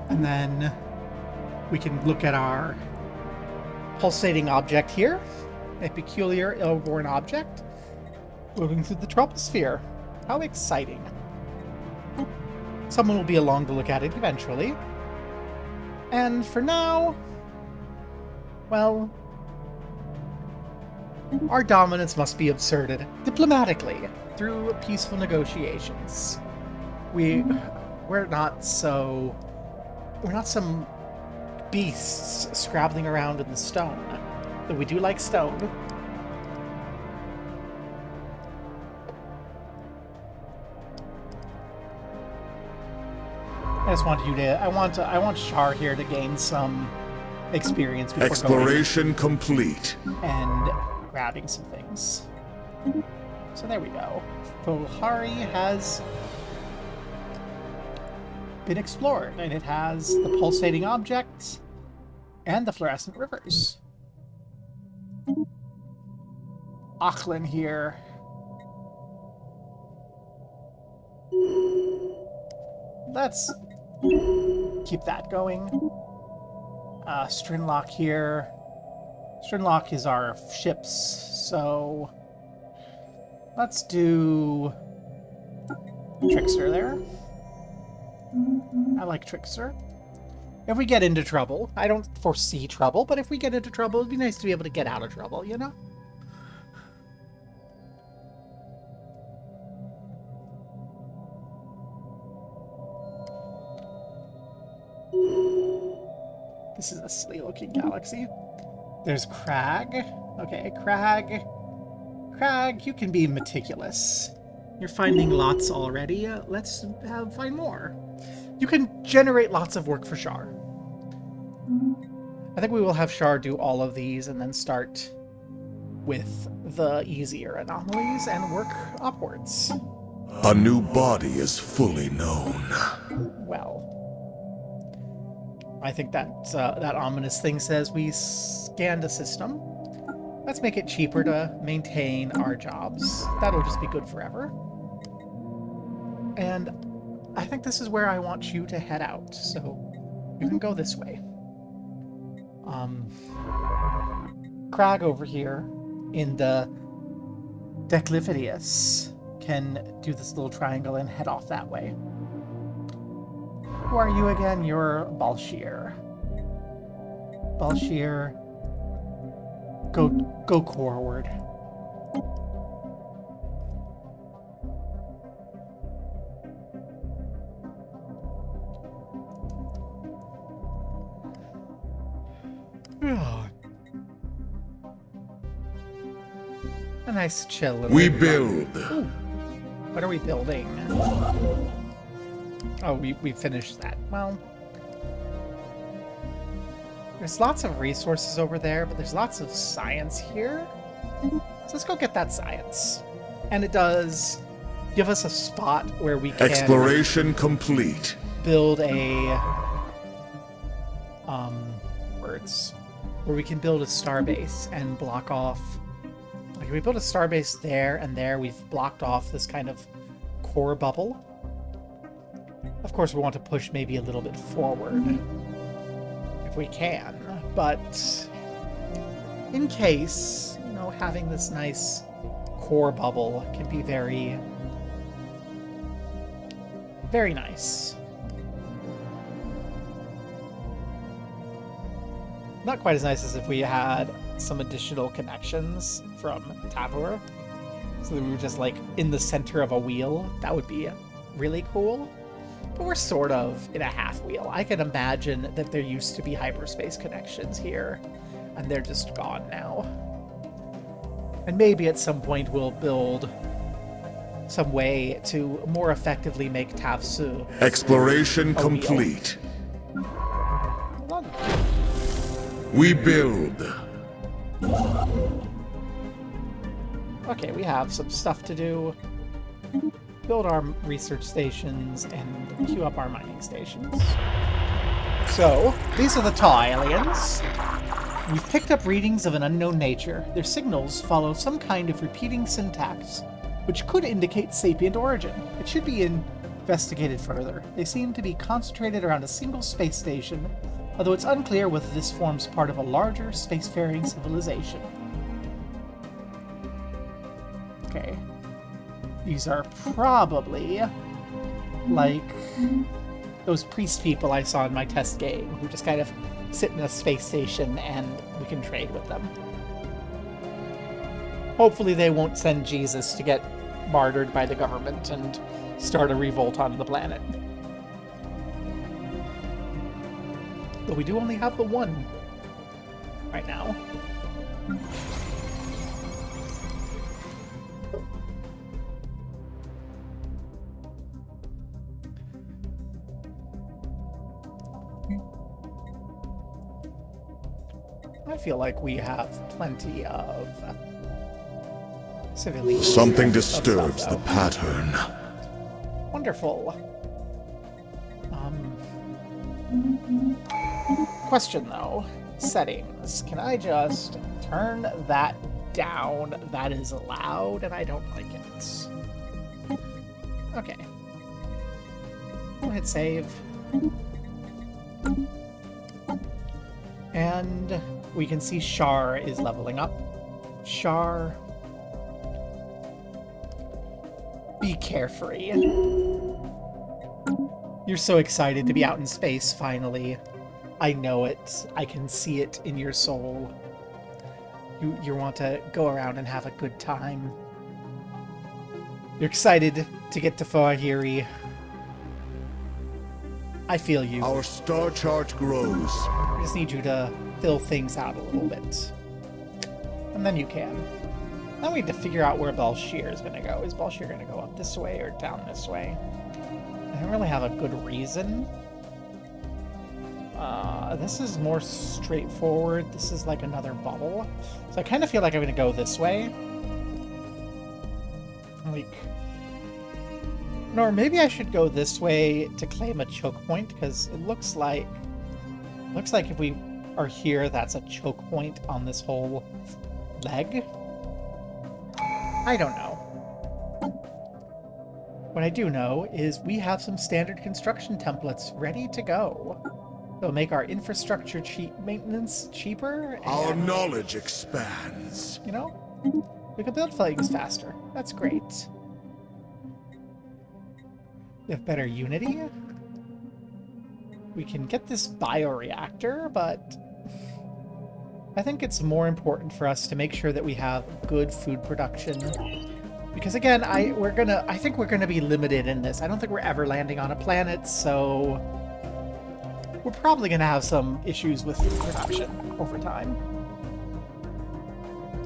And then we can look at our pulsating object here. A peculiar airborne object floating through the troposphere. How exciting. Someone will be along to look at it eventually. And for now, well, our dominance must be asserted diplomatically through peaceful negotiations. We're not some beasts scrabbling around in the stone, though we do like stone. I just want you to. I want Shar here to gain some experience before Exploration complete. And grabbing some things. So there we go. Fahari has been explored, and it has the pulsating object and the fluorescent rivers. Auckland here. Let's keep that going. Strinlock here. Strinlock is our ships, so let's do Trickster there. I like Trickster. If we get into trouble, I don't foresee trouble, but if we get into trouble, it'd be nice to be able to get out of trouble, you know? This is a silly-looking galaxy. There's Crag. Okay, Crag. Crag, you can be meticulous. You're finding lots already. Let's find more. You can generate lots of work for Shar. I think we will have Shar do all of these and then start with the easier anomalies and work upwards. A new body is fully known. Well, I think that that ominous thing says we scanned a system. Let's make it cheaper to maintain our jobs. That'll just be good forever. And I think this is where I want you to head out, so you can go this way. Crag over here in the Declividius can do this little triangle and head off that way. Who are you again? You're Balshir. Balshir, go forward. A nice chill. We build. Ooh. What are we building? Oh, we finished that. Well, there's lots of resources over there, but there's lots of science here. So let's go get that science. And it does give us a spot where we can... Exploration complete. Build a... words. Where we can build a starbase and block off... Like, we build a starbase there and there. We've blocked off this kind of core bubble. Of course, we want to push maybe a little bit forward. If we can. But... in case, you know, having this nice core bubble can be very... very nice. Not quite as nice as if we had some additional connections from Tavor. So that we were just like in the center of a wheel. That would be really cool. But we're sort of in a half wheel. I can imagine that there used to be hyperspace connections here, and they're just gone now. And maybe at some point we'll build some way to more effectively make Tavsu Exploration complete. Hold on. We build. Okay, we have some stuff to do. Build our research stations and queue up our mining stations. So, these are the Taw aliens. We've picked up readings of an unknown nature. Their signals follow some kind of repeating syntax, which could indicate sapient origin. It should be investigated further. They seem to be concentrated around a single space station, although it's unclear whether this forms part of a larger spacefaring civilization. Okay. These are probably like those priest people I saw in my test game who just kind of sit in a space station and we can trade with them. Hopefully they won't send Jesus to get martyred by the government and start a revolt on the planet. But we do only have the one right now. I feel like we have plenty of civilians. Something disturbs the pattern. Wonderful. Question though. Settings. Can I just turn that down? That is allowed and I don't like it. Okay. Go ahead, save. And we can see Shar is leveling up. Shar, be carefree. You're so excited to be out in space, finally. I know it. I can see it in your soul. You want to go around and have a good time. You're excited to get to Fahiri. I feel you. Our star chart grows. I just need you to fill things out a little bit. And then you can. Now we need to figure out where Balshir is going to go. Is Balshir going to go up this way or down this way? I don't really have a good reason. This is more straightforward. This is like another bubble. So I kind of feel like I'm going to go this way. Like... Or maybe I should go this way to claim a choke point, because it looks like if we are here, that's a choke point on this whole leg. I don't know. What I do know is we have some standard construction templates ready to go. They'll make our infrastructure maintenance cheaper. And, our knowledge expands. You know, we can build things faster. That's great. We have better Unity. We can get this bioreactor, but I think it's more important for us to make sure that we have good food production. Because again, I think we're gonna be limited in this. I don't think we're ever landing on a planet, so we're probably gonna have some issues with food production over time.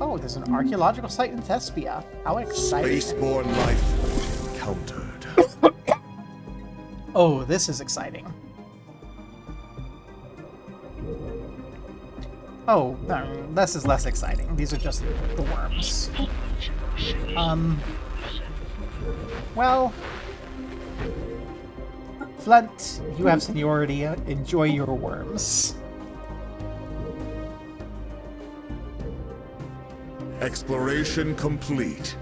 Oh, there's an archaeological site in Thespia. How exciting. Spaceborne life encountered. Oh, this is exciting. Oh, no, this is less exciting. These are just the worms. Well... Flint, you have seniority. Enjoy your worms. Exploration complete.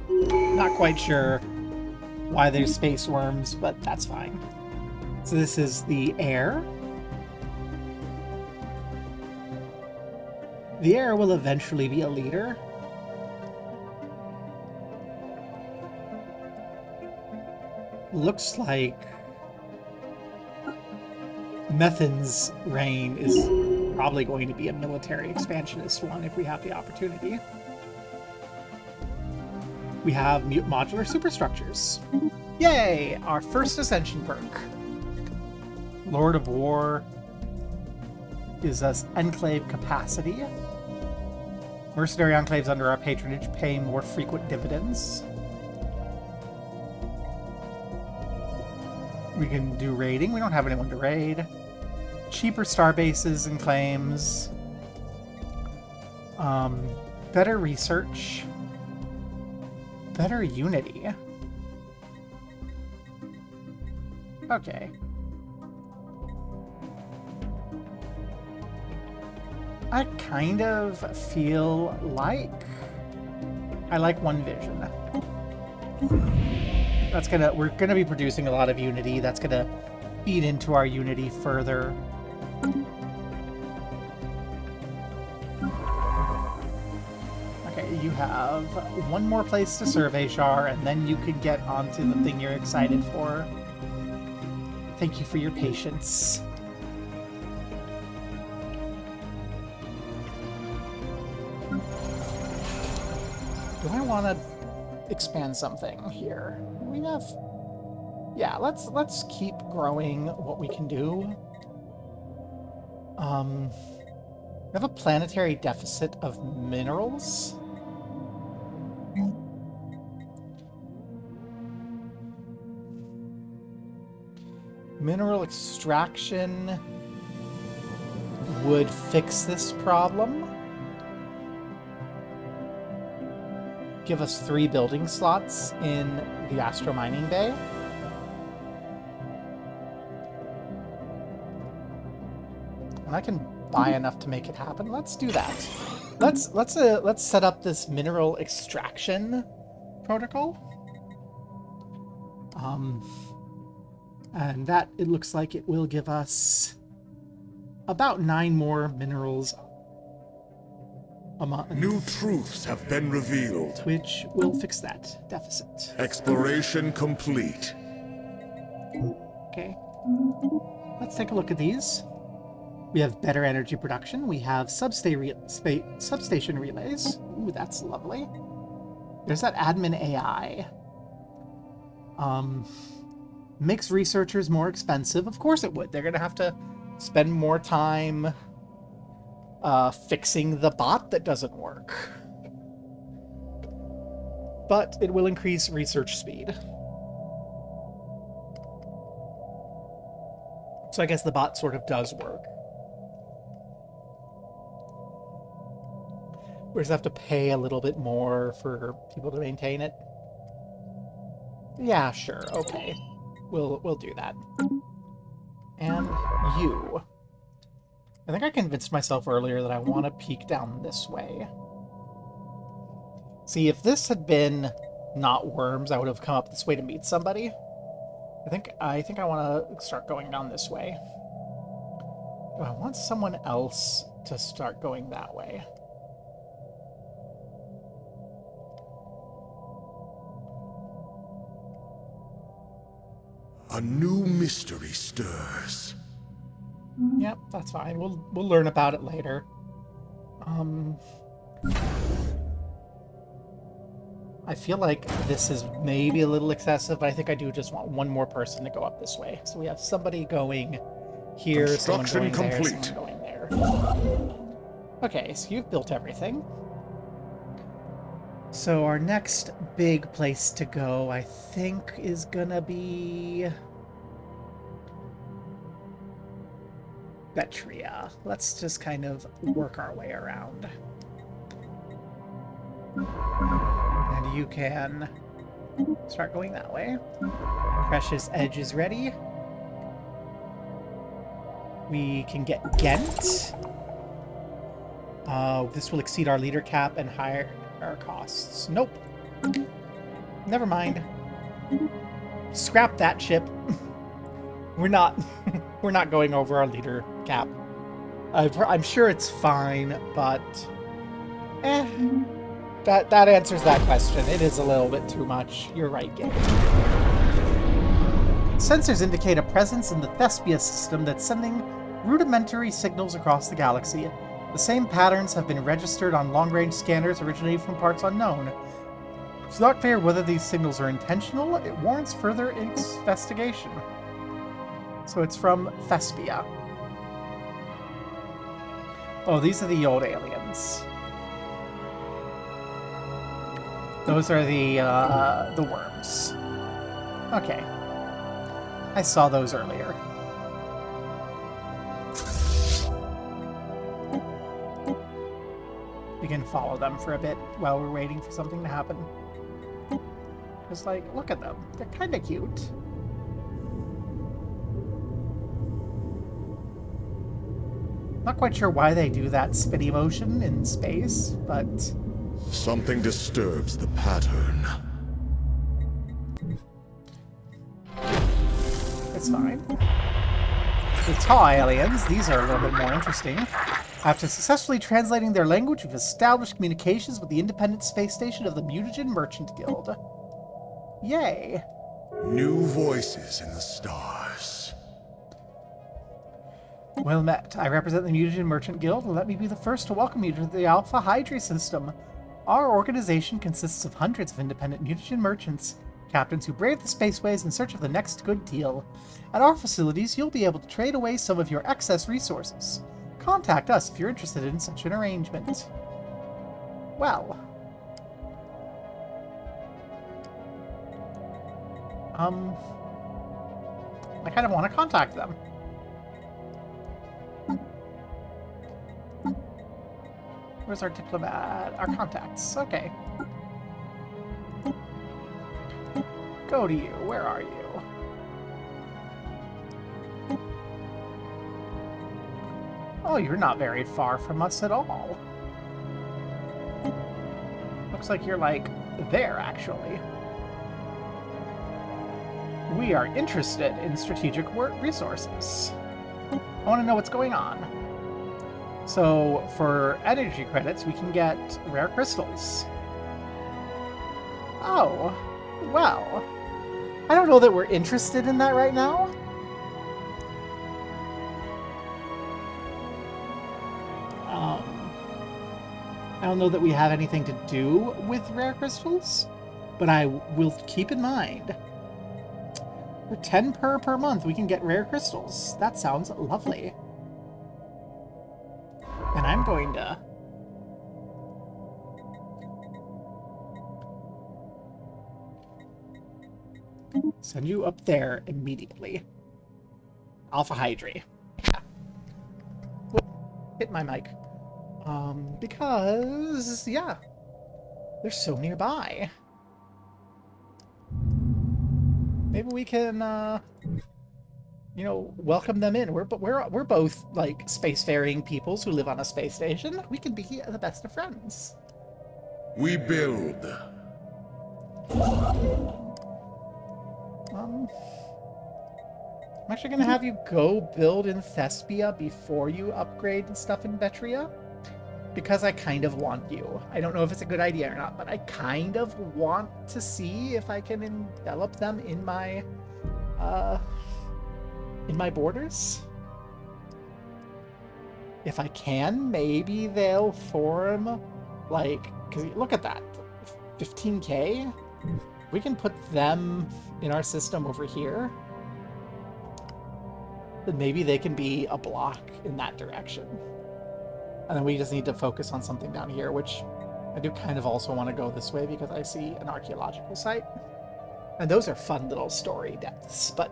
Not quite sure why there's space worms, but that's fine. So this is the air. The air will eventually be a leader. Looks like Methan's reign is probably going to be a military expansionist one if we have the opportunity. We have modular superstructures. Yay! Our first ascension perk. Lord of War gives us enclave capacity. Mercenary enclaves under our patronage pay more frequent dividends. We can do raiding. We don't have anyone to raid. Cheaper star bases and claims. Better research. Better Unity. Okay. I kind of feel like I like one vision. We're gonna be producing a lot of Unity. That's gonna feed into our Unity further. Okay, you have one more place to survey, Shar, and then you can get onto the thing you're excited for. Thank you for your patience. Do I want to expand something here? We have... Yeah, let's keep growing what we can do. We have a planetary deficit of minerals. Mineral extraction would fix this problem. Give us 3 building slots in the Astro Mining Bay. And I can buy enough to make it happen. Let's do that. Let's set up this mineral extraction protocol. And that, it looks like it will give us about 9 more minerals a month. New truths have been revealed. Which will fix that deficit. Exploration complete. Okay. Let's take a look at these. We have better energy production. We have substation relays. Ooh, that's lovely. There's that admin AI. Makes researchers more expensive. Of course it would. They're going to have to spend more time fixing the bot that doesn't work. But it will increase research speed. So I guess the bot sort of does work. We just have to pay a little bit more for people to maintain it. Yeah, sure. Okay. We'll do that. And you. I think I convinced myself earlier that I want to peek down this way. See, if this had been not worms, I would have come up this way to meet somebody. I think I want to start going down this way. Do I want someone else to start going that way? A new mystery stirs. Yep, that's fine. We'll learn about it later. I feel like this is maybe a little excessive, but I think I do just want one more person to go up this way. So we have somebody going here, someone going there, someone going there. Okay, so you've built everything. So our next big place to go, I think, is gonna be Betria. Let's just kind of work our way around. And you can start going that way. Precious Edge is ready. We can get Ghent. This will exceed our leader cap and higher our costs. Nope. Never mind. Scrap that ship. We're not going over our leader cap. I'm sure it's fine, but that answers that question. It is a little bit too much. You're right, Gabe. Sensors indicate a presence in the Thespia system that's sending rudimentary signals across the galaxy. The same patterns have been registered on long-range scanners originating from parts unknown. It's not clear whether these signals are intentional. It warrants further investigation. So it's from Thespia. Oh, these are the old aliens. Those are the worms. Okay. I saw those earlier. We can follow them for a bit while we're waiting for something to happen. Just like, look at them. They're kind of cute. Not quite sure why they do that spinny motion in space, but... Something disturbs the pattern. It's fine. The Taw aliens, these are a little bit more interesting. After successfully translating their language, we've established communications with the independent space station of the Mutagen Merchant Guild. Yay! New voices in the stars. Well met. I represent the Mutagen Merchant Guild, and let me be the first to welcome you to the Alpha Hydra system. Our organization consists of hundreds of independent mutagen merchants, captains who brave the spaceways in search of the next good deal. At our facilities, you'll be able to trade away some of your excess resources. Contact us if you're interested in such an arrangement. Well. I kind of want to contact them. Where's our diplomat? Our contacts. Okay. Go to you. Where are you? Oh, you're not very far from us at all. Looks like you're, like, there, actually. We are interested in strategic resources. I want to know what's going on. So, for energy credits, we can get rare crystals. Oh, well. I don't know that we're interested in that right now. I don't know that we have anything to do with rare crystals, but I will keep in mind. For 10 per month, we can get rare crystals. That sounds lovely. And I'm going to... send you up there immediately. Alpha Hydri. Yeah. Whoop, hit my mic. Because, yeah, they're so nearby. Maybe we can, you know, welcome them in. We're both like spacefaring peoples who live on a space station. We can be the best of friends. We build. I'm actually gonna have you go build in Thespia before you upgrade and stuff in Vetria, because I kind of want you. I don't know if it's a good idea or not, but I kind of want to see if I can envelop them in my borders. If I can, maybe they'll form, like, because look at that, 15k. We can put them in our system over here. Then maybe they can be a block in that direction. And then we just need to focus on something down here, which I do kind of also want to go this way because I see an archaeological site. And those are fun little story depths, but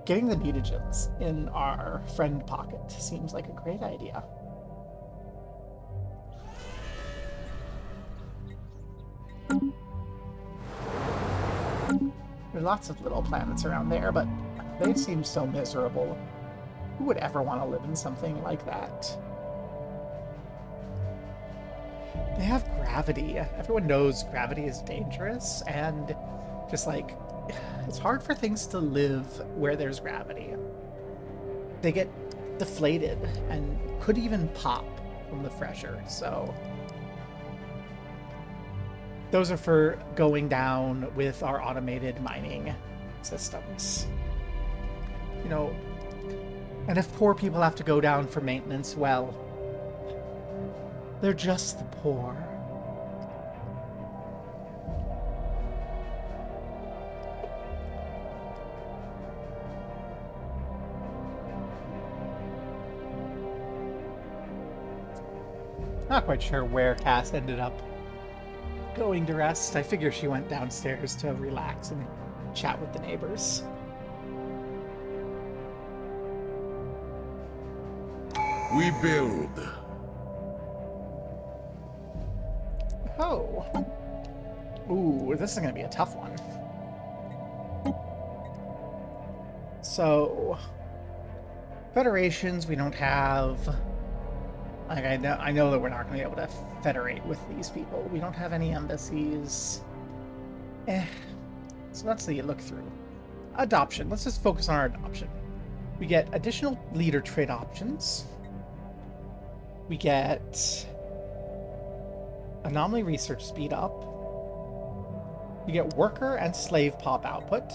getting the mutagens in our friend pocket seems like a great idea. There's lots of little planets around there, but they seem so miserable. Who would ever want to live in something like that? They have gravity. Everyone knows gravity is dangerous, and just like, it's hard for things to live where there's gravity. They get deflated and could even pop from the pressure, so... those are for going down with our automated mining systems. You know, and if poor people have to go down for maintenance, well, they're just the poor. Not quite sure where Cass ended up going to rest. I figure she went downstairs to relax and chat with the neighbors. We build. Oh. Ooh, this is going to be a tough one. So, federations we don't have. Like, I know that we're not going to be able to federate with these people. We don't have any embassies. So let's see, look through. Adoption. Let's just focus on our adoption. We get additional leader trait options. We get anomaly research speed up. We get worker and slave pop output.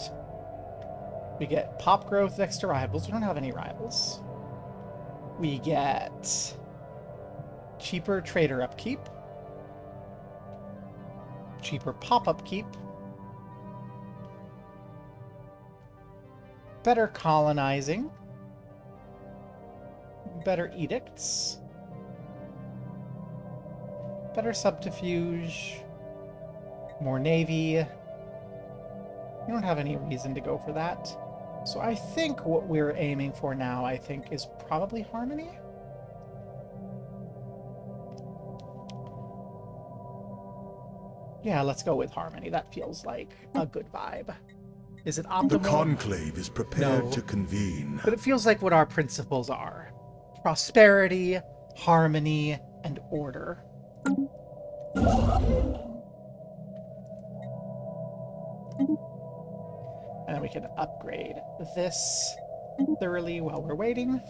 We get pop growth next to rivals. We don't have any rivals. We get cheaper trader upkeep. Cheaper pop upkeep. Better colonizing. Better edicts. Better subterfuge. More navy. We don't have any reason to go for that. So I think what we're aiming for now, I think, is probably harmony. Yeah, let's go with harmony. That feels like a good vibe. Is it optimal? The conclave is prepared No. to convene. But it feels like what our principles are. Prosperity, harmony, and order. And then we can upgrade this thoroughly while we're waiting.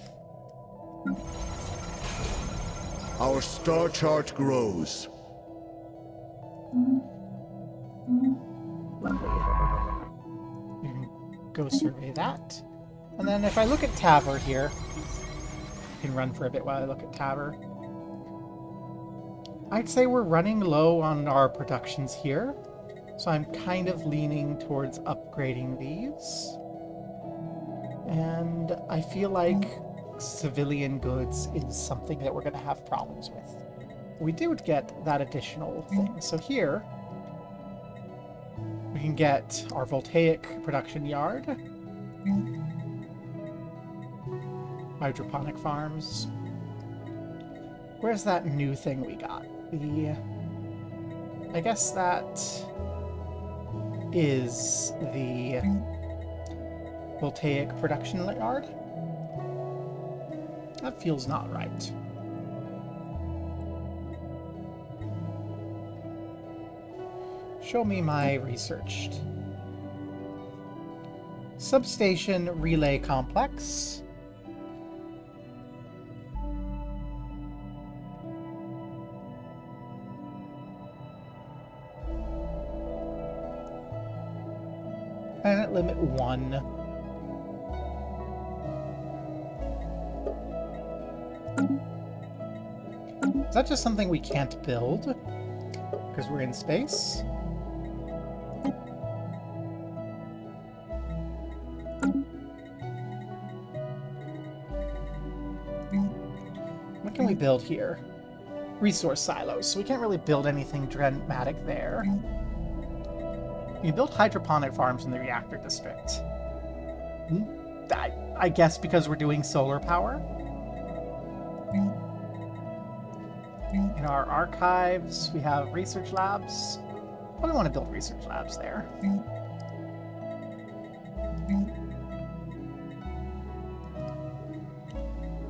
Our star chart grows. Lovely. You can go survey that. And then if I look at Taver here, I can run for a bit while I look at Taver. I'd say we're running low on our productions here. So I'm kind of leaning towards upgrading these. And I feel like civilian goods is something that we're going to have problems with. We did get that additional thing. So here, we can get our voltaic production yard, hydroponic farms. Where's that new thing we got? I guess that is the voltaic production yard. That feels not right. Show me my researched. Substation relay complex. Planet limit 1. Is that just something we can't build? Because we're in space? What can we build here? Resource silos, so we can't really build anything dramatic there. You build hydroponic farms in the reactor district. I guess because we're doing solar power. In our archives, we have research labs. Well, we want to build research labs there.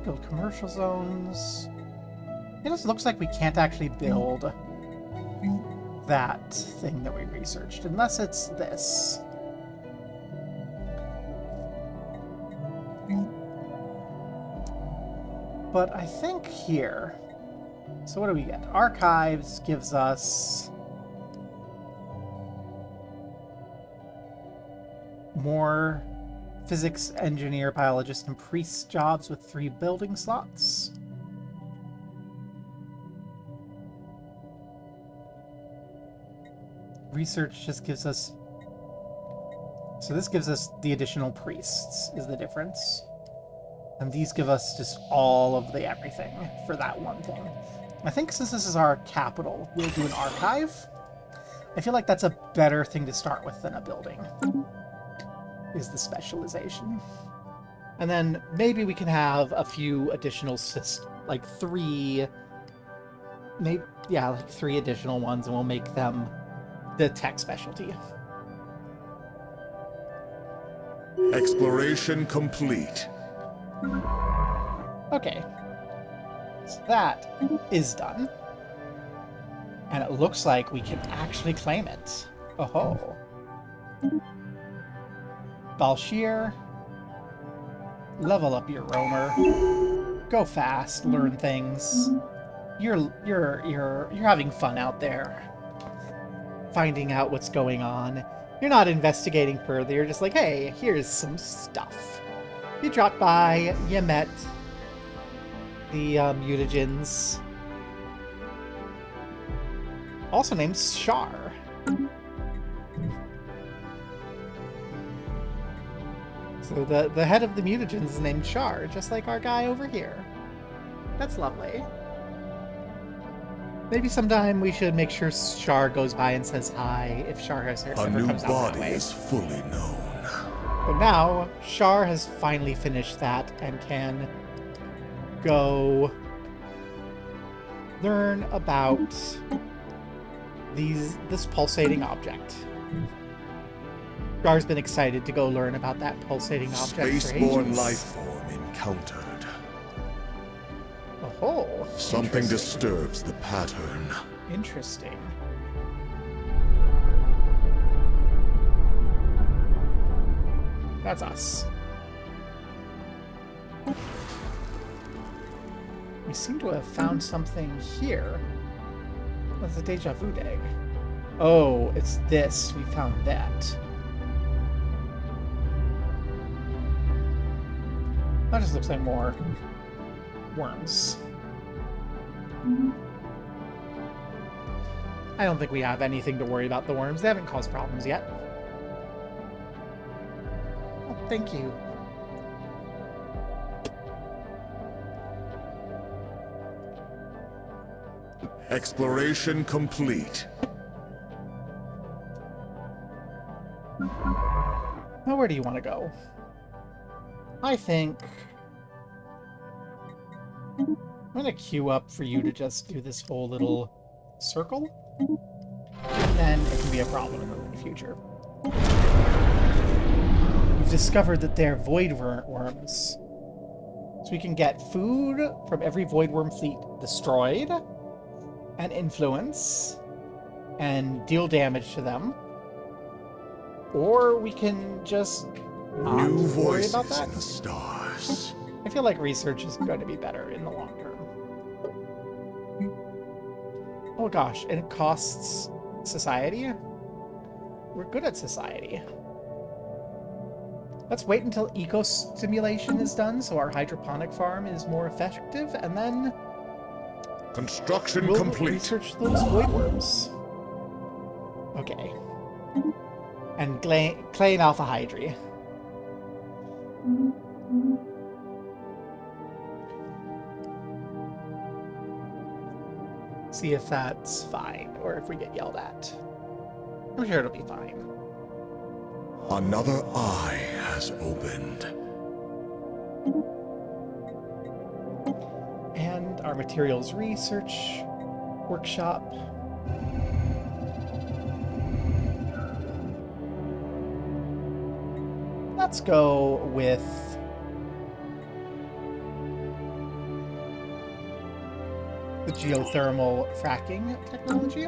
Build commercial zones. It just looks like we can't actually build that thing that we researched, unless it's this. But I think here... So what do we get? Archives gives us more physics, engineer, biologist, and priest jobs with 3 building slots. Research just gives us... So this gives us the additional priests, is the difference. And these give us just all of the everything for that one thing. I think since this is our capital, we'll do an archive. I feel like that's a better thing to start with than a building, is the specialization. And then maybe we can have a few additional like 3... Maybe, yeah, like 3 additional ones, and we'll make them the tech specialty. Exploration complete. Okay. So that is done. And it looks like we can actually claim it. Oh-ho. Balshir. Level up your roamer. Go fast, learn things. You're having fun out there. Finding out what's going on. You're not investigating further, you're just like, hey, here's some stuff. You dropped by, you met the mutagens. Also named Shar. So the head of the mutagens is named Shar, just like our guy over here. That's lovely. Maybe sometime we should make sure Shar goes by and says hi if Shar has ever comes out that way. A new body is fully known. But now, Shar has finally finished that and can go learn about this pulsating object. Shar's been excited to go learn about that pulsating object for Spaceborne ages. life form encountered. Oh, Something disturbs the pattern. Interesting. That's us. We seem to have found something here. That's a deja vu egg. Oh, it's this. We found that. That just looks like more worms. I don't think we have anything to worry about the worms. They haven't caused problems yet. Oh, thank you. Exploration complete. Now, where do you want to go? I think I'm going to queue up for you to just do this whole little circle, and then it can be a problem in the future. We've discovered that they're void worms. So we can get food from every void worm fleet destroyed, and influence, and deal damage to them. Or we can just not New worry voices about that. in the stars. I feel like research is going to be better in the long term. Oh gosh, and it costs society? We're good at society. Let's wait until eco-stimulation is done so our hydroponic farm is more effective, and then Construction we'll complete. research those void worms. Okay. And clay and alpha hydri. See if that's fine, or if we get yelled at. I'm sure it'll be fine. Another eye has opened. And our materials research workshop. Let's go with the geothermal fracking technology.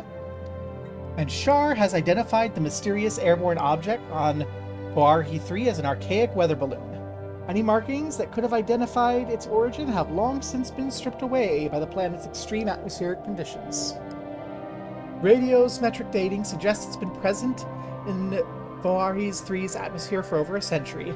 And Shar has identified the mysterious airborne object on Boarhi 3 as an archaic weather balloon. Any markings that could have identified its origin have long since been stripped away by the planet's extreme atmospheric conditions. Radiometric dating suggests it's been present in Boarhi 3's atmosphere for over a century,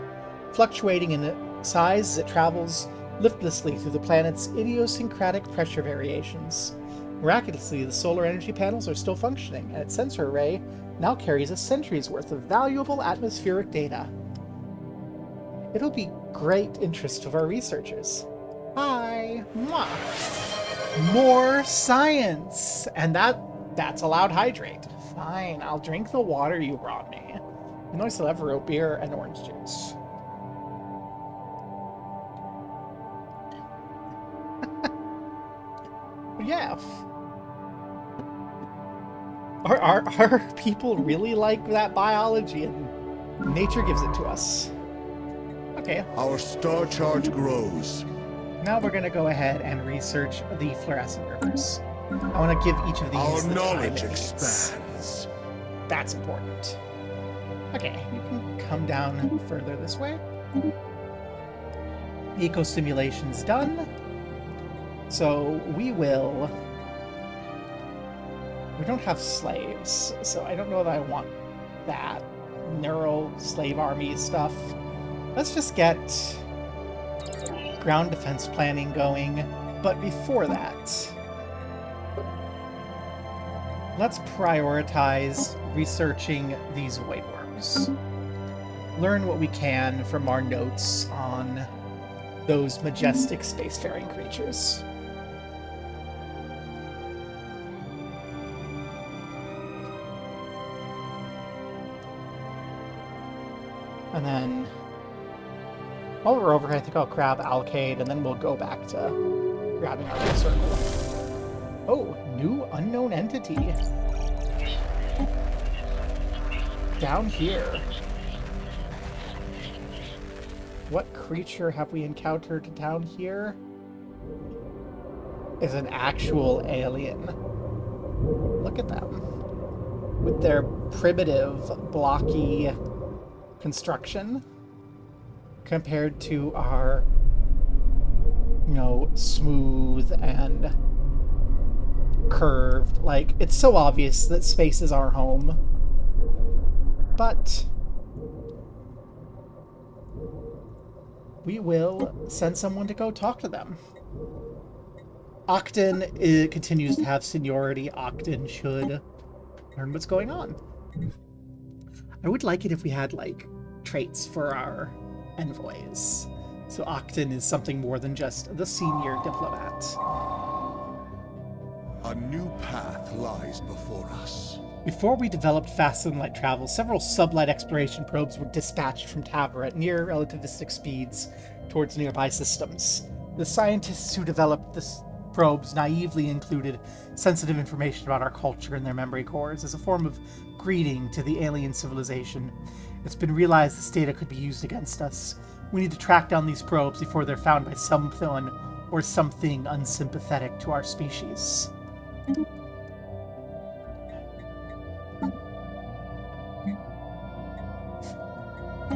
fluctuating in size as it travels liftlessly through the planet's idiosyncratic pressure variations. Miraculously, the solar energy panels are still functioning, and its sensor array now carries a century's worth of valuable atmospheric data. It'll be great interest to our researchers. Hi! Mwah. More science! And that's allowed hydrate. Fine, I'll drink the water you brought me. You know I still have root beer and orange juice. Yeah. Our people really like that biology, and nature gives it to us. Okay. Our star charge grows. Now we're going to go ahead and research the fluorescent rivers. I want to give each of these Our the knowledge time it needs. expands. That's important. Okay, you can come down further this way. Eco-stimulation's done. So we will... We don't have slaves, so I don't know that I want that neural slave army stuff. Let's just get ground defense planning going. But before that, let's prioritize researching these void worms. Learn what we can from our notes on those majestic spacefaring creatures. And then, while we're over here, I think I'll grab Alcade, and then we'll go back to grabbing our circle. Oh, new unknown entity. Down here. What creature have we encountered down here? Is an actual alien. Look at them. With their primitive, blocky construction compared to our, you know, smooth and curved. Like, it's so obvious that space is our home. But we will send someone to go talk to them. Octon continues to have seniority. Octon should learn what's going on. I would like it if we had, like, traits for our envoys. So Octon is something more than just the senior diplomat. A new path lies before us. Before we developed fast sunlight travel, several sublight exploration probes were dispatched from Tavra at near relativistic speeds towards nearby systems. The scientists who developed the probes naively included sensitive information about our culture in their memory cores as a form of greeting to the alien civilization. It's been realized this data could be used against us. We need to track down these probes before they're found by someone or something unsympathetic to our species.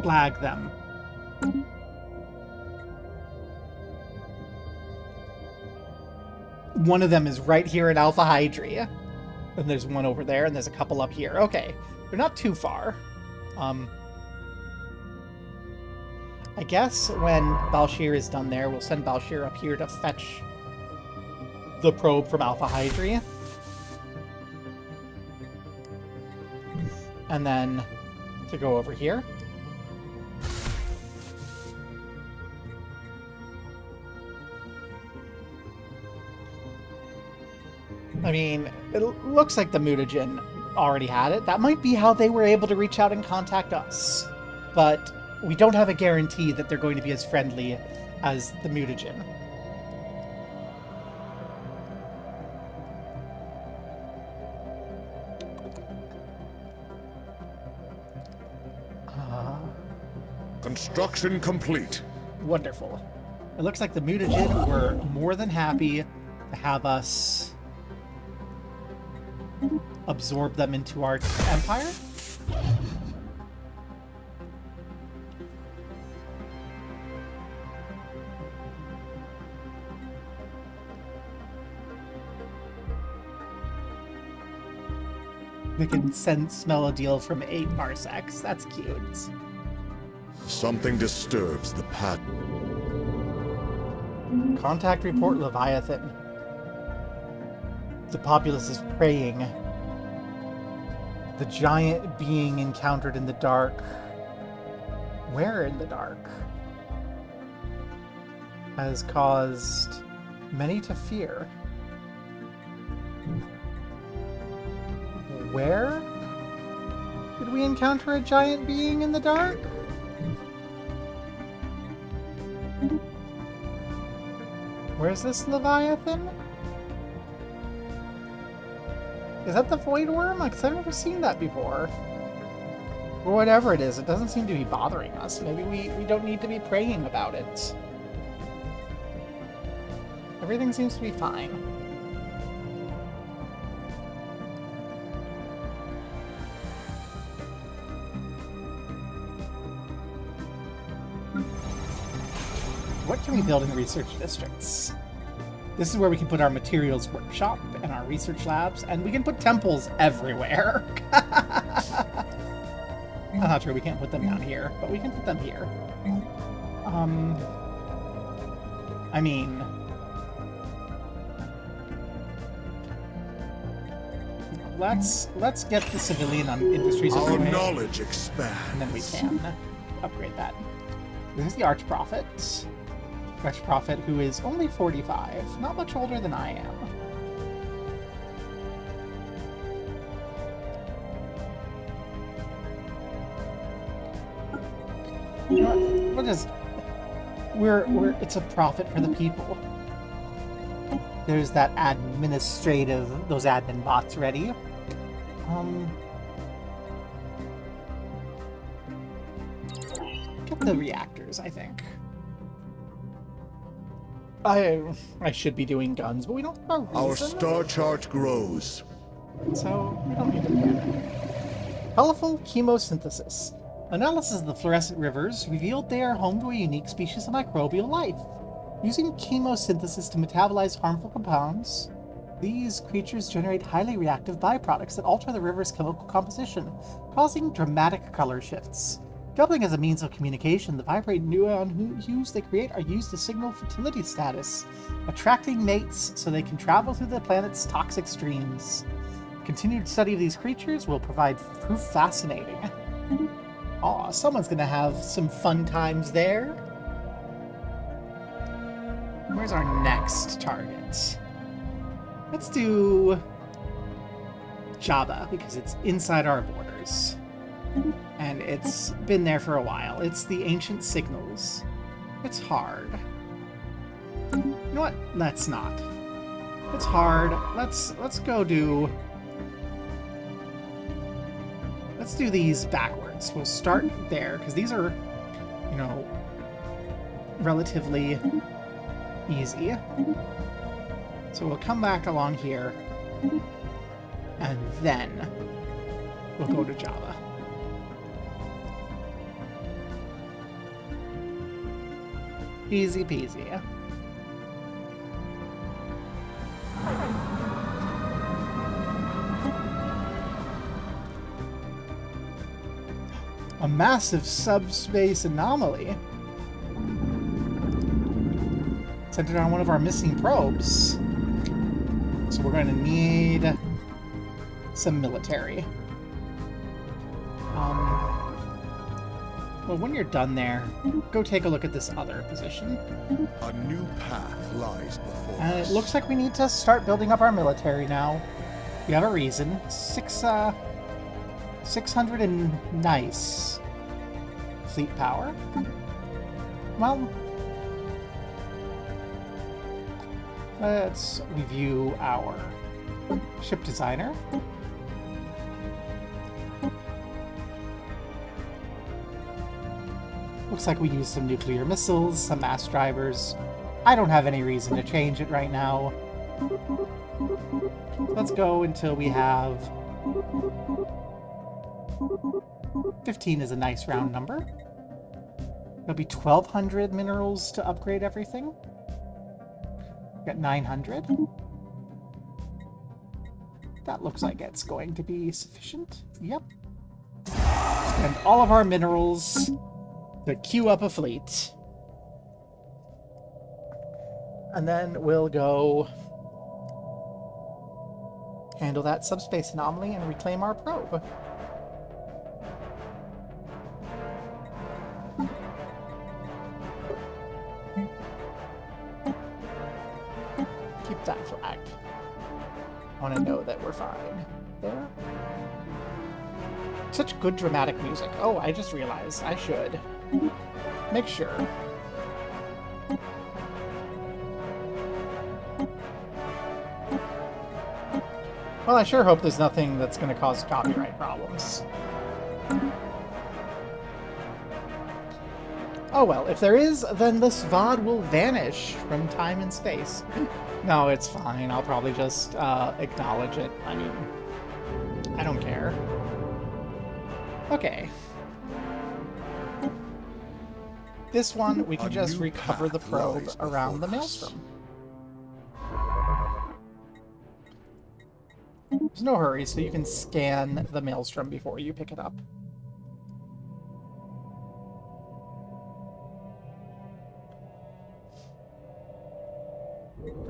Flag them. One of them is right here at Alpha Hydria. And there's one over there, and there's a couple up here. Okay, they're not too far. I guess when Balshir is done there, we'll send Balshir up here to fetch the probe from Alpha Hydria. And then to go over here. I mean, it looks like the mutagen already had it. That might be how they were able to reach out and contact us. But we don't have a guarantee that they're going to be as friendly as the mutagen. Construction complete. Wonderful. It looks like the mutagen were more than happy to have us absorb them into our empire. We can smell a deal from 8 parsecs. That's cute. Something disturbs the pattern. Contact report Leviathan. The populace is praying. The giant being encountered in the dark. Where in the dark? Has caused many to fear. Where did we encounter a giant being in the dark? Where's this Leviathan? Is that the Void Worm? Because I've never seen that before. Or whatever it is, it doesn't seem to be bothering us. Maybe we don't need to be praying about it. Everything seems to be fine. What can we build in the research districts? This is where we can put our materials workshop and our research labs, and we can put temples everywhere. I'm not sure we can't put them down here, but we can put them here. I mean, let's get the civilian industries Our underway, knowledge expands. and then we can upgrade that. This is the Archprophet. Archprophet, who is only 45, not much older than I am. You know what? It's a prophet for the people. There's that those admin bots ready. Get the reactors, I think. I should be doing guns, but we don't have a reason. Our star chart grows. So we don't need to do that. Colorful chemosynthesis. Analysis of the fluorescent rivers revealed they are home to a unique species of microbial life. Using chemosynthesis to metabolize harmful compounds, these creatures generate highly reactive byproducts that alter the river's chemical composition, causing dramatic color shifts. Doubling as a means of communication, the vibrate neuron hues they create are used to signal fertility status, attracting mates so they can travel through the planet's toxic streams. continued study of these creatures will provide proof fascinating. Aw, someone's gonna have some fun times there. Where's our next target? Let's do Java, because it's inside our borders. And it's been there for a while. It's the Ancient Signals. It's hard. You know what? Let's not. It's hard. Let's go do... Let's do these backwards. We'll start there, because these are, you know, relatively easy. So we'll come back along here, and then we'll go to Java. Easy peasy. A massive subspace anomaly centered on one of our missing probes. So we're going to need some military. Well, when you're done there, go take a look at this other position. A new path lies before And us. it looks like we need to start building up our military now. We have a reason. 600 and nice fleet power. Well, let's review our ship designer. Looks like we use some nuclear missiles, some mass drivers. I don't have any reason to change it right now. Let's go until we have 15 is a nice round number. It'll be 1,200 minerals to upgrade everything. Got 900. That looks like it's going to be sufficient. Yep. Spend all of our minerals to queue up a fleet. And then we'll go handle that subspace anomaly and reclaim our probe. Keep that flagged. I want to know that we're fine. There. Such good dramatic music. Oh, I just realized I should make sure. Well, I sure hope there's nothing that's going to cause copyright problems. Oh well, if there is, then this VOD will vanish from time and space. No, it's fine. I'll probably just acknowledge it. I mean, I don't care. Okay. This one, we can just recover the probe around the maelstrom. There's no hurry, so you can scan the maelstrom before you pick it up.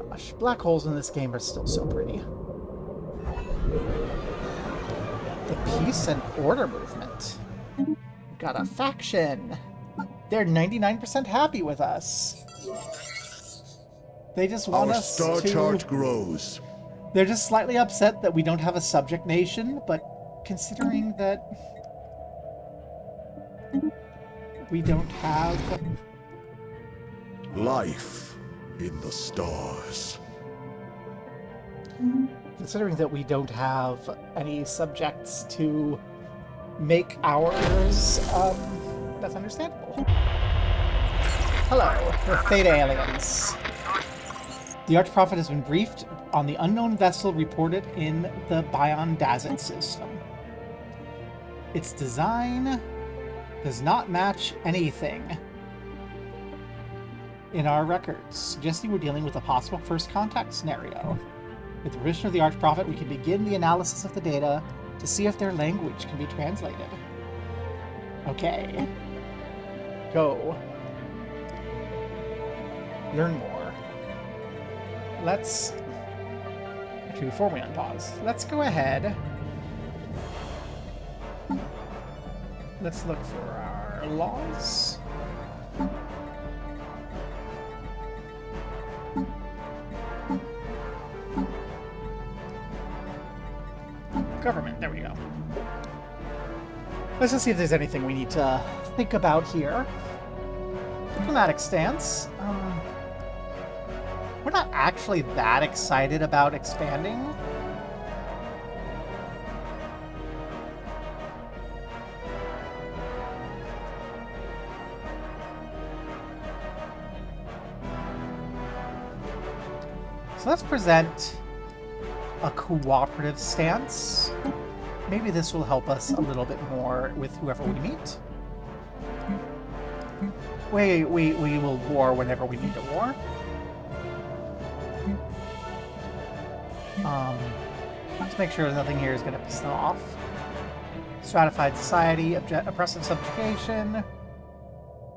Gosh, black holes in this game are still so pretty. The peace and order movement. We've got a faction. They're 99% happy with us. They just want Our us star to... chart grows. They're just slightly upset that we don't have a subject nation, but considering that we don't have... Life in the stars. Considering that we don't have any subjects to make ours, that's understandable. Hello, we're Theta aliens. The Archprophet has been briefed on the unknown vessel reported in the Bion Dazit system. Its design does not match anything in our records, suggesting we're dealing with a possible first contact scenario. With the permission of the Archprophet, we can begin the analysis of the data to see if their language can be translated. Okay. Go. Learn more. Let's Actually, before we unpause, let's go ahead. Let's look for our laws. Government, there we go. Let's just see if there's anything we need to think about here. Diplomatic stance. We're not actually that excited about expanding. So let's present a cooperative stance. Maybe this will help us a little bit more with whoever we meet. We will war whenever we need to war. Let's make sure nothing here is going to piss them off. Stratified society, oppressive subjugation.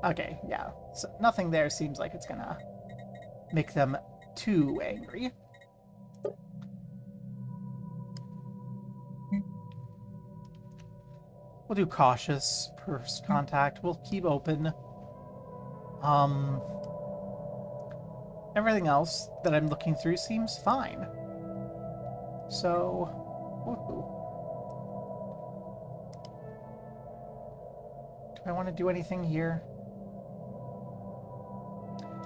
Okay, yeah. So nothing there seems like it's going to make them too angry. We'll do cautious first contact. We'll keep open. Everything else that I'm looking through seems fine. So, woohoo. Do I want to do anything here?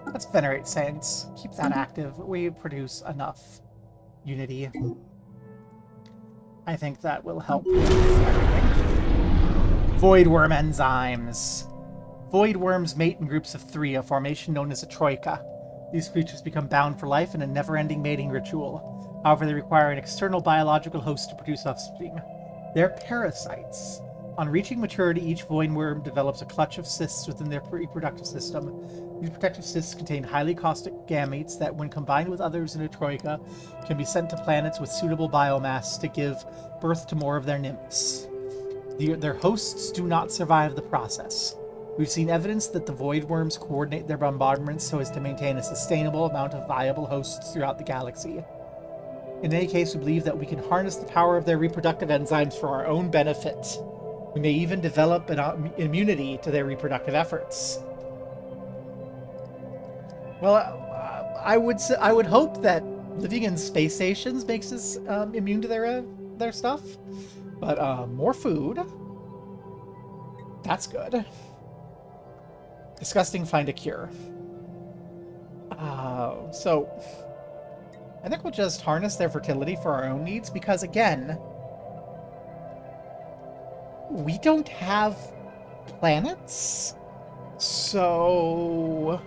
Let's venerate saints. Keep that active. We produce enough unity. I think that will help with everything. Void worm enzymes. Void worms mate in groups of 3, a formation known as a troika. These creatures become bound for life in a never-ending mating ritual. However, they require an external biological host to produce offspring. They're parasites. On reaching maturity, each void worm develops a clutch of cysts within their reproductive system. These protective cysts contain highly caustic gametes that, when combined with others in a troika, can be sent to planets with suitable biomass to give birth to more of their nymphs. Their hosts do not survive the process. We've seen evidence that the void worms coordinate their bombardments so as to maintain a sustainable amount of viable hosts throughout the galaxy. In any case, we believe that we can harness the power of their reproductive enzymes for our own benefit. We may even develop an immunity to their reproductive efforts. Well, I would hope that living in space stations makes us immune to their stuff. But more food. That's good. Disgusting, find a cure. So I think we'll just harness their fertility for our own needs because, again, we don't have planets. So,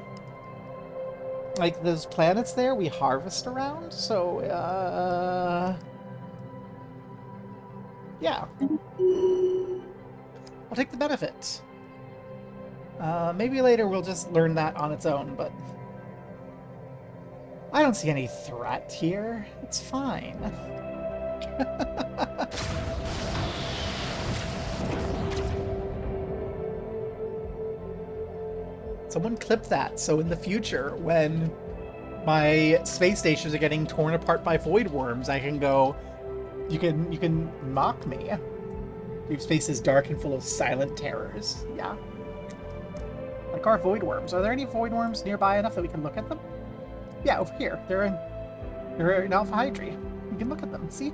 like, those planets there we harvest around. So, yeah. I'll take the benefit. Maybe later we'll just learn that on its own, but I don't see any threat here. It's fine. Someone clip that, so in the future, when my space stations are getting torn apart by void worms, I can go, you can mock me. Deep space is dark and full of silent terrors. Yeah. Like our void worms. Are there any void worms nearby enough that we can look at them? Yeah, over here. They're in Alpha Hydri. You can look at them. See?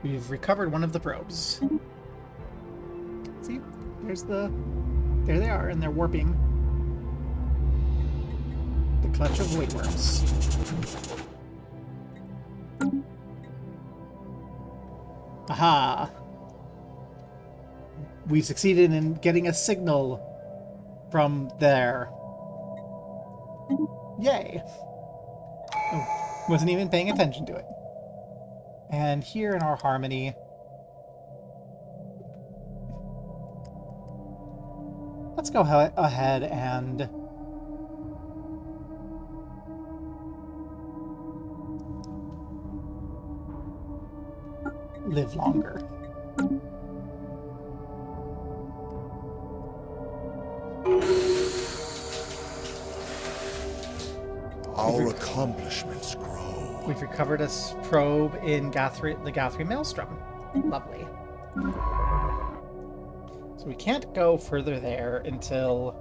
We've recovered one of the probes. See? There they are, and they're warping. The clutch of void worms. Aha! We succeeded in getting a signal from there. Yay! Oh, wasn't even paying attention to it. And here in our harmony, let's go ahead and live longer. Our accomplishments grow. We've recovered a probe in the Guthrie Maelstrom. Lovely. So we can't go further there until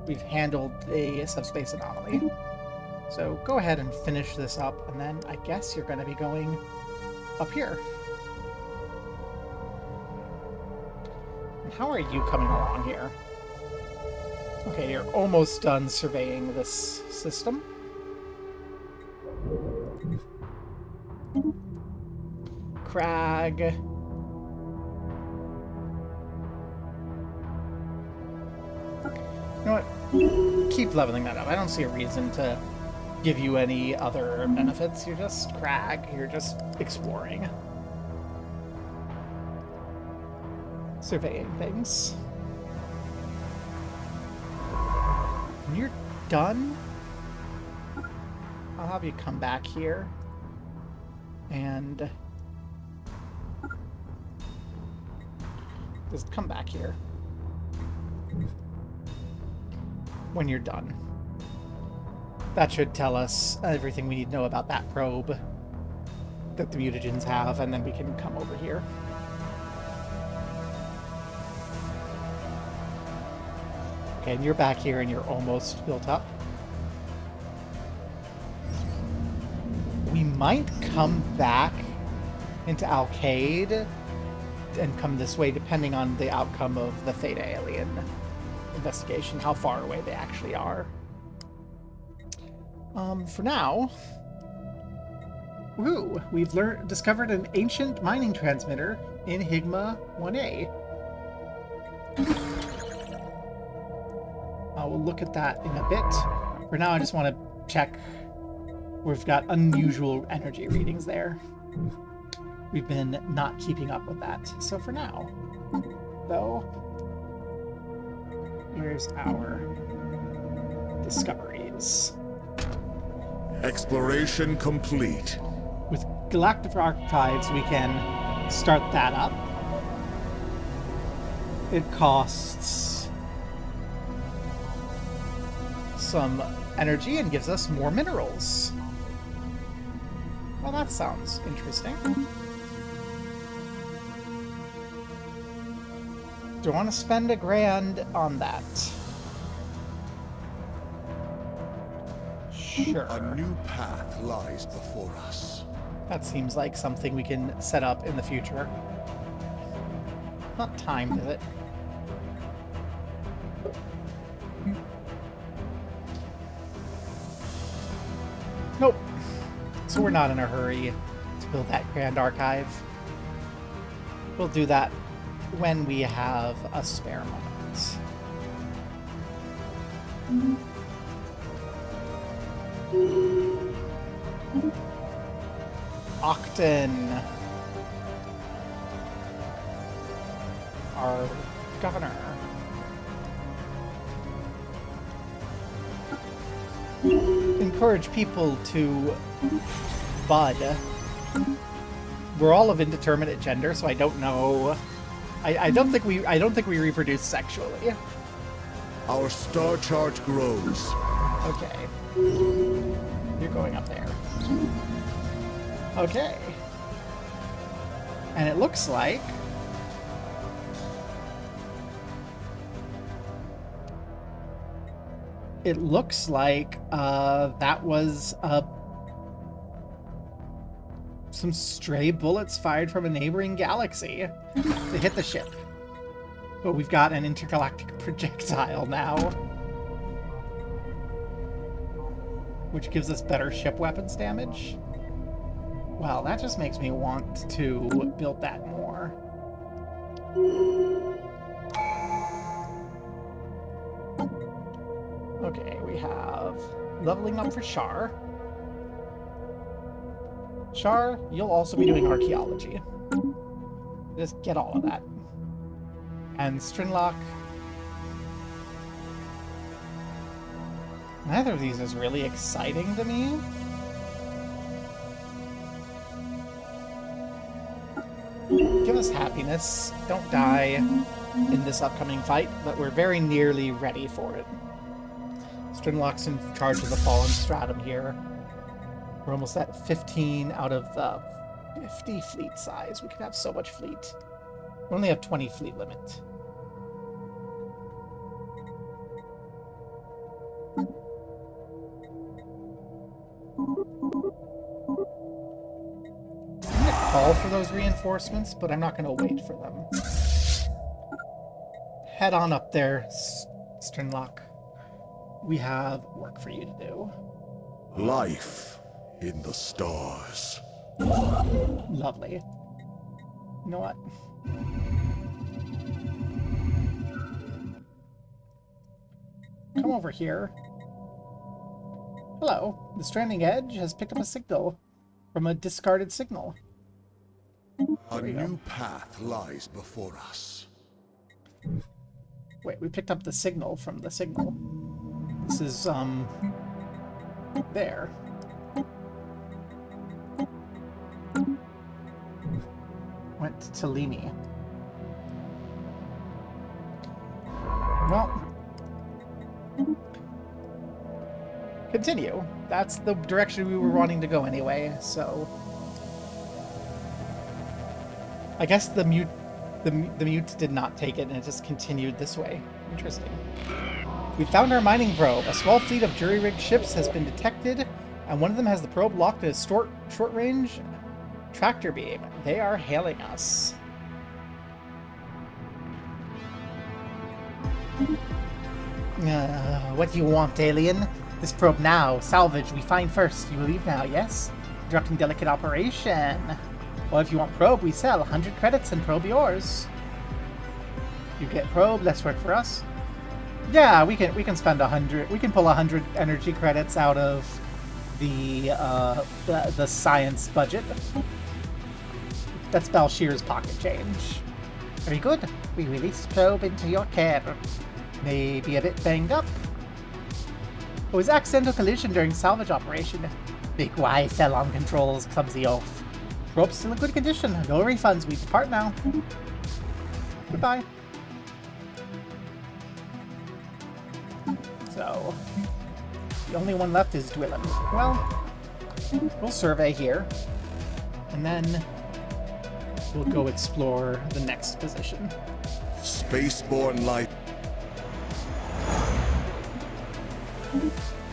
we've handled the subspace anomaly. So go ahead and finish this up, and then I guess you're going to be going up here. And how are you coming along here? Okay, you're almost done surveying this system. Crag. You know what? Keep leveling that up. I don't see a reason to give you any other benefits. You're just Crag. You're just exploring. Surveying things. When you're done, I'll have you come back here and just come back here when you're done. That should tell us everything we need to know about that probe that the mutagens have, and then we can come over here. Okay, and you're back here and you're almost built up. We might come back into Alcade and come this way, depending on the outcome of the Theta alien investigation, how far away they actually are. For now, we've discovered an ancient mining transmitter in Higma 1A. We'll look at that in a bit. For now, I just want to check. We've got unusual energy readings there. We've been not keeping up with that. So for now, though, here's our discoveries. Exploration complete. With Galactic Archives, we can start that up. It costs some energy and gives us more minerals. Well, that sounds interesting. Do I want to spend $1,000 on that? Sure. A new path lies before us. That seems like something we can set up in the future. Not timed, is it? Nope. So we're not in a hurry to build that Grand Archive. We'll do that when we have a spare moment. Octon, our governor. Encourage people to bud. We're all of indeterminate gender, so I don't know. I don't think we reproduce sexually. Our star chart grows. Okay. You're going up there. Okay. And it looks like that was some stray bullets fired from a neighboring galaxy. They hit the ship. But we've got an intergalactic projectile now, which gives us better ship weapons damage. Well, that just makes me want to build that more. Okay, we have leveling up for Shar. Shar, you'll also be doing archaeology. Just get all of that. And Strinlock. Neither of these is really exciting to me. Give us happiness. Don't die in this upcoming fight, but we're very nearly ready for it. Sternlock's in charge of the Fallen Stratum here. We're almost at 15 out of the 50 fleet size. We could have so much fleet. We only have 20 fleet limit. I'm going to call for those reinforcements, but I'm not going to wait for them. Head on up there, Sternlock. We have work for you to do. Life in the stars. Lovely. You know what? Come over here. Hello. The stranding edge has picked up a signal from a discarded signal. A new path lies before us. Wait, we picked up the signal from the signal. This is, there. Went to Lini. Well, continue. That's the direction we were wanting to go anyway, so... I guess the mute did not take it, and it just continued this way. Interesting. We found our mining probe. A small fleet of jury-rigged ships has been detected, and one of them has the probe locked to a short-range tractor beam. They are hailing us. What do you want, alien? This probe now. Salvage. We find first. You leave now, yes? Conducting delicate operation. Well, if you want probe, we sell. 100 credits and probe yours. You get probe, less work for us. Yeah, we can spend 100. We can pull 100 energy credits out of the science budget. That's Balshir's pocket change. Very good. We release probe into your care. Maybe a bit banged up. It was accidental collision during salvage operation. Big Y cell on controls, clumsy oaf. Probe's still in good condition. No refunds. We depart now. Goodbye. So, the only one left is Dwillin. Well, we'll survey here, and then we'll go explore the next position. Spaceborne life.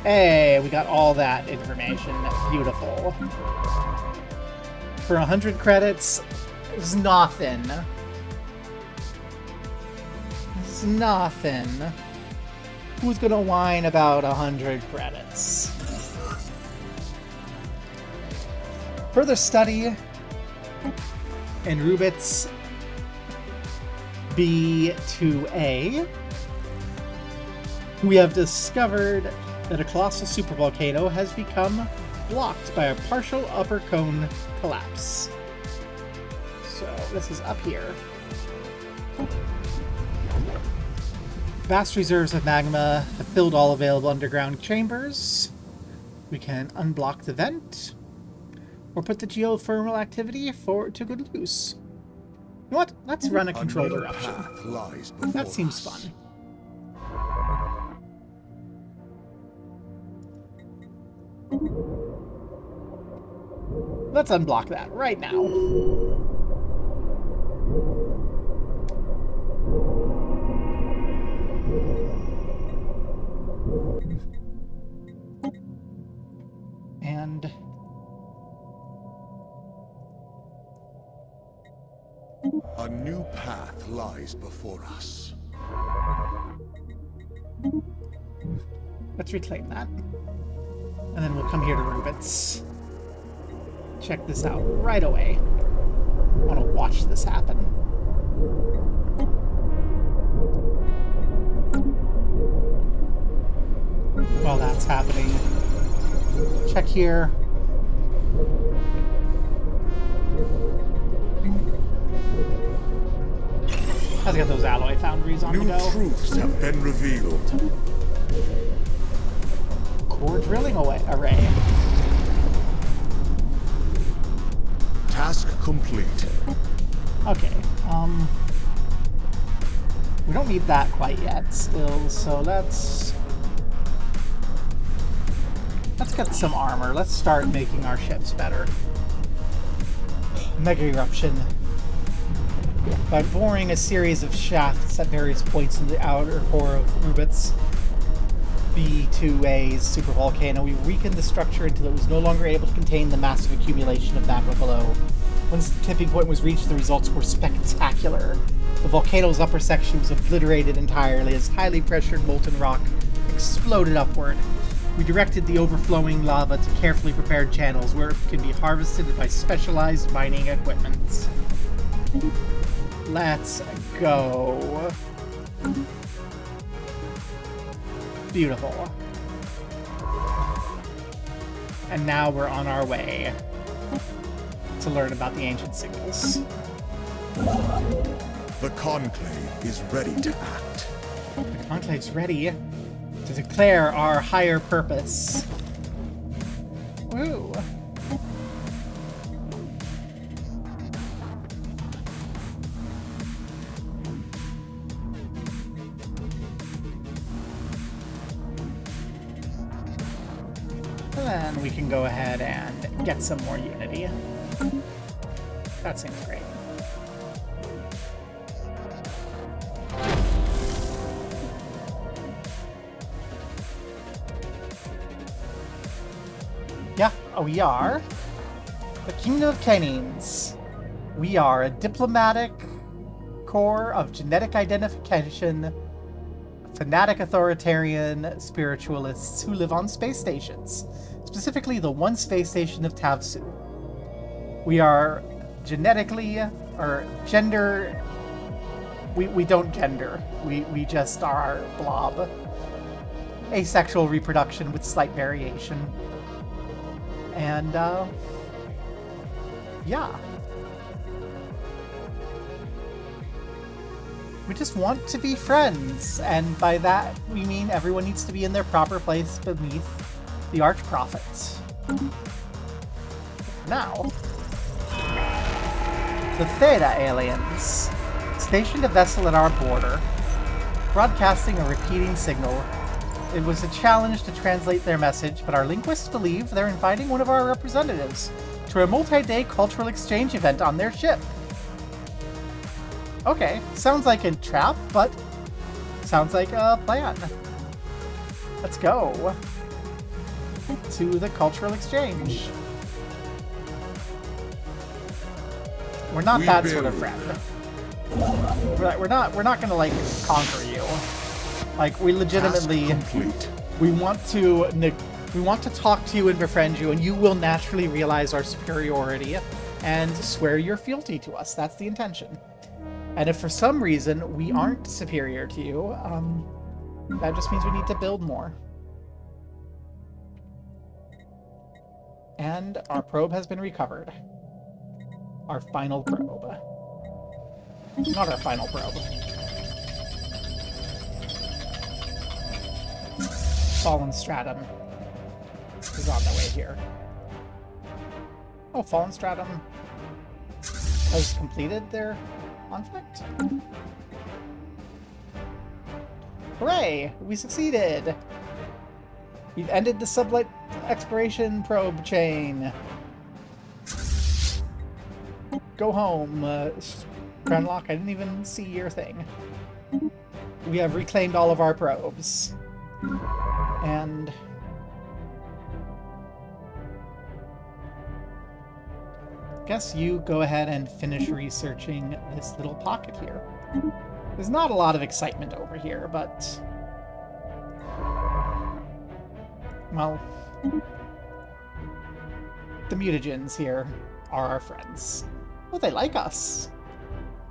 Hey, we got all that information. Beautiful. For 100 credits, it's nothing. It's nothing. Who's gonna whine about 100 credits? Further study in Rubit's B2A, we have discovered that a colossal supervolcano has become blocked by a partial upper cone collapse. So this is up here. Vast reserves of magma have filled all available underground chambers. We can unblock the vent, or put the geothermal activity to good use. You know what? Let's run a controlled eruption. That seems fun. Let's unblock that right now. And a new path lies before us. Let's reclaim that. And then we'll come here to Rubit's. Check this out right away. I want to watch this happen. While that's happening, check here. Let's get those alloy foundries on the New go. truths have been revealed. Core drilling array. Task complete. Okay, we don't need that quite yet still, so let's get some armor. Let's start making our ships better. Mega Eruption. By boring a series of shafts at various points in the outer core of Rubit's B2A's supervolcano, we weakened the structure until it was no longer able to contain the massive accumulation of magma below. Once the tipping point was reached, the results were spectacular. The volcano's upper section was obliterated entirely as highly pressured molten rock exploded upward. We directed the overflowing lava to carefully prepared channels where it can be harvested by specialized mining equipment. Let's go. Beautiful. And now we're on our way to learn about the ancient signals. The Conclave is ready to act. The Conclave's ready to declare our higher purpose. Woo! And then we can go ahead and get some more unity. That seems great. Yeah, we are the Kingdom of Kehnes. We are a diplomatic corps of genetic identification, fanatic authoritarian spiritualists who live on space stations, specifically the one space station of Tavsu. We are genetically, or gender, we don't gender, we just are blob. Asexual reproduction with slight variation. And, yeah. We just want to be friends, and by that we mean everyone needs to be in their proper place beneath the Archprophet. Now, the Theta aliens stationed a vessel at our border, broadcasting a repeating signal. It was a challenge to translate their message, but our linguists believe they're inviting one of our representatives to a multi-day cultural exchange event on their ship. Okay, sounds like a trap, but sounds like a plan. Let's go to the cultural exchange. We're not that sort of friend. We're not gonna like conquer you. Like, we legitimately, we want to talk to you and befriend you, and you will naturally realize our superiority and swear your fealty to us. That's the intention. And if for some reason we aren't superior to you, that just means we need to build more. And our probe has been recovered. Our final probe. Not our final probe. Fallen Stratum is on the way here. Oh, Fallen Stratum has completed their conflict? Hooray! We succeeded! We've ended the sublight exploration probe chain. Go home, Cranlock. I didn't even see your thing. We have reclaimed all of our probes. And guess you go ahead and finish researching this little pocket here. There's not a lot of excitement over here, but well, the mutagens here are our friends. Well, they like us.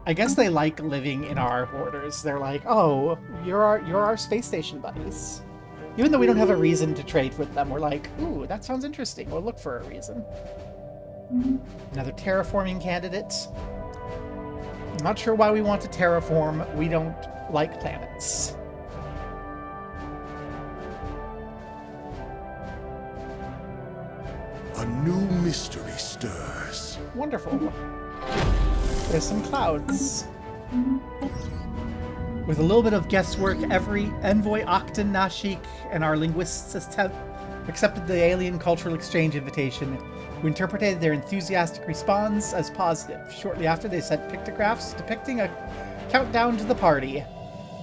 I guess they like living in our borders. They're like, oh, you're our space station buddies. Even though we don't have a reason to trade with them, we're like, ooh, that sounds interesting. We'll look for a reason. Another terraforming candidate. I'm not sure why we want to terraform. We don't like planets. A new mystery stirs. Wonderful. There's some clouds. With a little bit of guesswork, every envoy Octan Nashik and our linguists accepted the alien cultural exchange invitation. We interpreted their enthusiastic response as positive. Shortly after, they sent pictographs depicting a countdown to the party.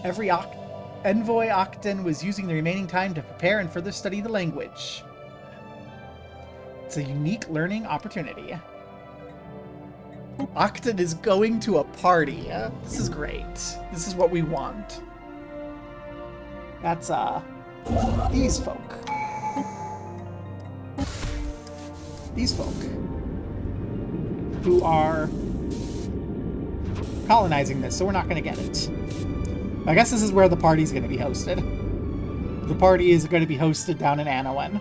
Every envoy Octon was using the remaining time to prepare and further study the language. It's a unique learning opportunity. Octon is going to a party. This is great. This is what we want. That's, these folk. These folk. Who are colonizing this, so we're not going to get it. I guess this is where the party's going to be hosted. The party is going to be hosted down in Anowen.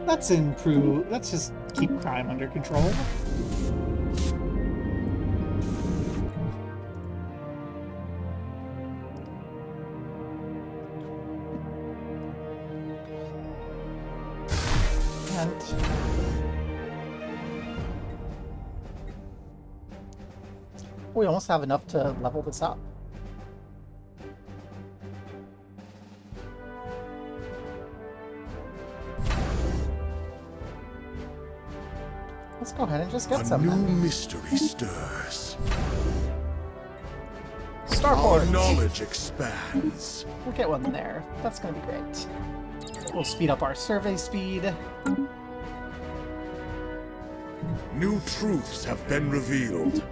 Let's improve. Let's just keep crime under control. And we almost have enough to level this up. Let's go ahead and just get some. A new mystery stirs. Starport! Our knowledge expands. We'll get one there. That's going to be great. We'll speed up our survey speed. New truths have been revealed.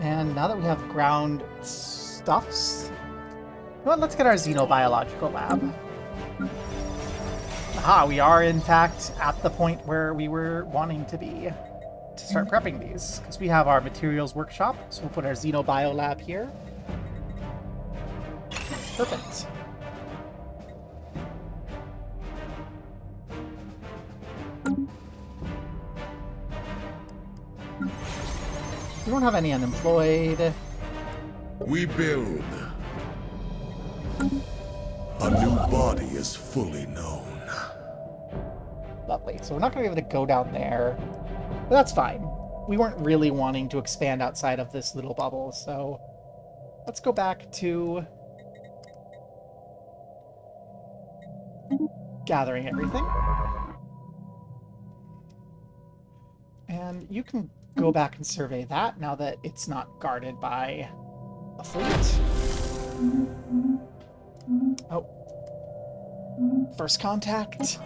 And now that we have ground stuffs, well, let's get our xenobiological lab. Aha, we are in fact at the point where we were wanting to be to start prepping these, because we have our materials workshop, so we'll put our xenobio lab here. Perfect. We don't have any unemployed. We build. A new body is fully known. Lovely. So we're not going to be able to go down there. But that's fine. We weren't really wanting to expand outside of this little bubble, so let's go back to gathering everything. And you can go back and survey that now that it's not guarded by a fleet. Oh. First contact.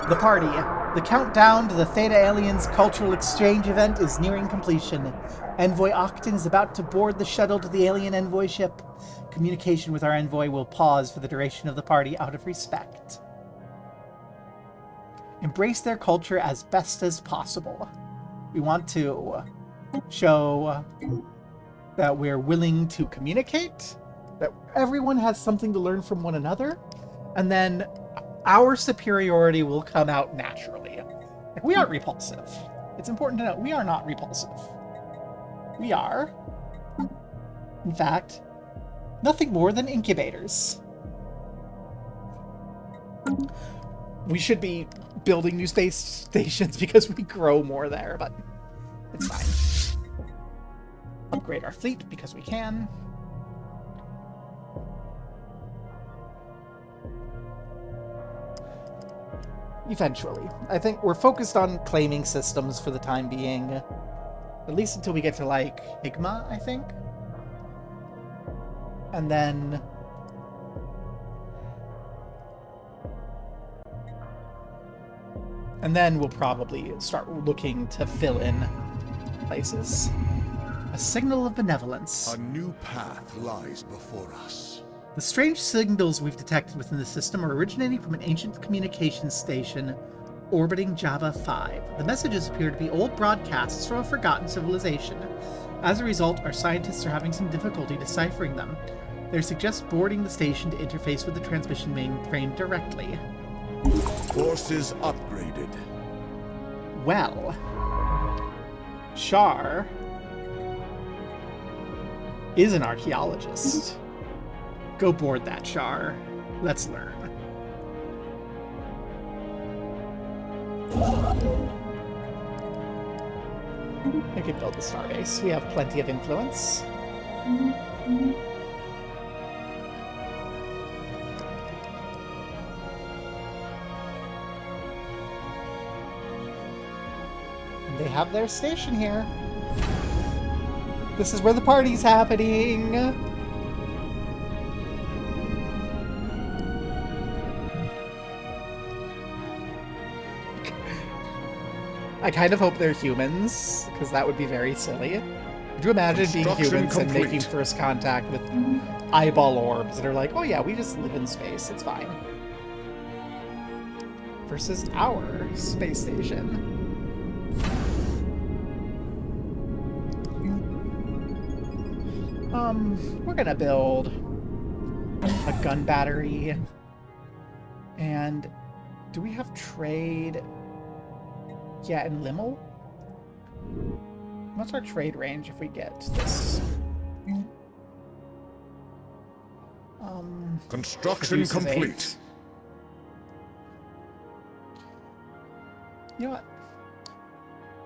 The party. The countdown to the Theta Aliens cultural exchange event is nearing completion. Envoy Octon is about to board the shuttle to the alien envoy ship. Communication with our envoy will pause for the duration of the party out of respect. Embrace their culture as best as possible. We want to show that we're willing to communicate, that everyone has something to learn from one another, and then our superiority will come out naturally. We aren't repulsive. It's important to note, we are not repulsive. We are, in fact, nothing more than incubators. We should be building new space stations because we grow more there, but it's fine. Upgrade our fleet because we can. Eventually. I think we're focused on claiming systems for the time being. At least until we get to, like, Higma, I think. And then we'll probably start looking to fill in places. A signal of benevolence. A new path lies before us. The strange signals we've detected within the system are originating from an ancient communications station orbiting Java 5. The messages appear to be old broadcasts from a forgotten civilization. As a result, our scientists are having some difficulty deciphering them. They suggest boarding the station to interface with the transmission mainframe directly. Forces upgraded. Well, Shar is an archaeologist. Go board that, Shar. Let's learn. We could build the starbase. We have plenty of influence. And they have their station here. This is where the party's happening. I kind of hope they're humans, because that would be very silly. Could you imagine being humans and making first contact with eyeball orbs that are like, oh yeah, we just live in space, it's fine. Versus our space station. We're gonna build a gun battery. And do we have trade? Yeah, in Limmel? What's our trade range if we get this? Construction complete. 8. You know what?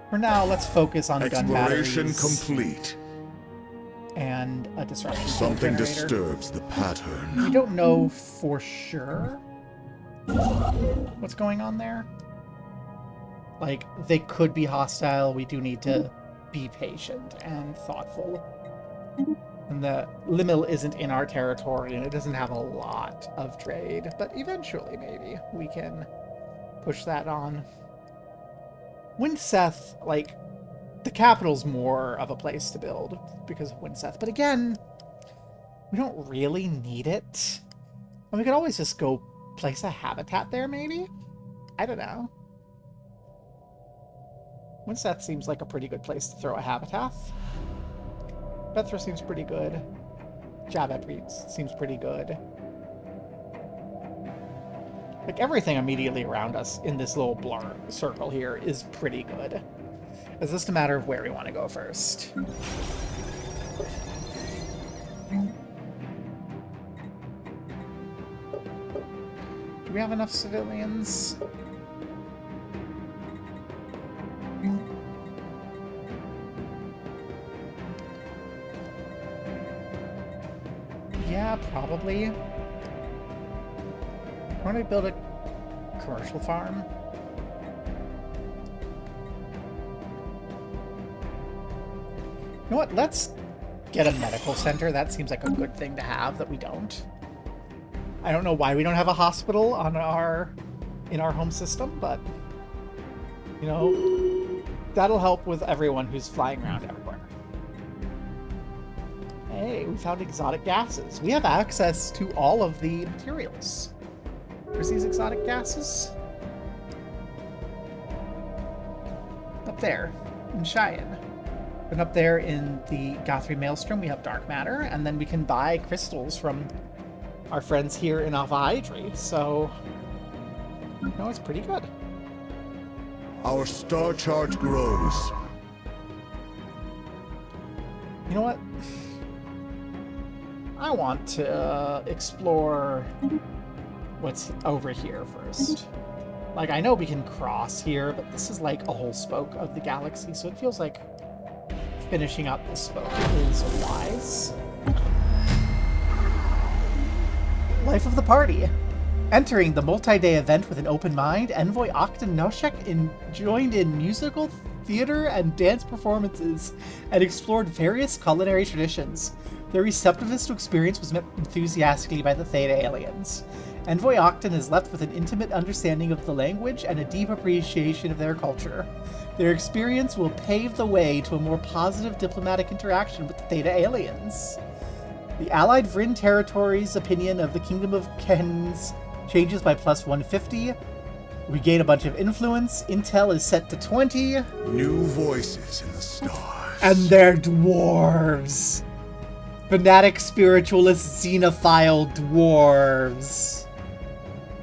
For now, let's focus on gun batteries. Exploration complete. And a disruption Something generator. disturbs the pattern. We don't know for sure what's going on there. Like, they could be hostile. We do need to be patient and thoughtful. And the Limmel isn't in our territory, and it doesn't have a lot of trade. But eventually, maybe, we can push that on. Windseth, like, the capital's more of a place to build because of Windseth. But again, we don't really need it. And we could always just go place a habitat there, maybe? I don't know. Windseth seems like a pretty good place to throw a habitat. Bethra seems pretty good. Jabet seems pretty good. Like, everything immediately around us in this little blur circle here is pretty good. It's just a matter of where we want to go first. Do we have enough civilians? Yeah, probably. Why don't we build a commercial farm? You know what? Let's get a medical center. That seems like a good thing to have that we don't. I don't know why we don't have a hospital on in our home system, but you know, that'll help with everyone who's flying around everywhere. Hey, we found exotic gases. We have access to all of the materials. Where's these exotic gases? Up there, in Cheyenne. And up there in the Guthrie Maelstrom, we have dark matter, and then we can buy crystals from our friends here in Alpha Hydri, so no, it's pretty good. Our star charge grows. You know what? I want to explore what's over here first. Like, I know we can cross here, but this is like a whole spoke of the galaxy, so it feels like finishing up this spoke is wise. Life of the party. Entering the multi-day event with an open mind, Envoy Octan Noshek joined in musical, theater, and dance performances, and explored various culinary traditions. Their receptiveness to experience was met enthusiastically by the Theta aliens. Envoy Octan is left with an intimate understanding of the language and a deep appreciation of their culture. Their experience will pave the way to a more positive diplomatic interaction with the Theta aliens. The Allied Vryn territory's opinion of the Kingdom of Kehnes changes by plus 150. We gain a bunch of influence. Intel is set to 20. New voices in the stars. And they're dwarves. Fanatic spiritualist xenophile dwarves.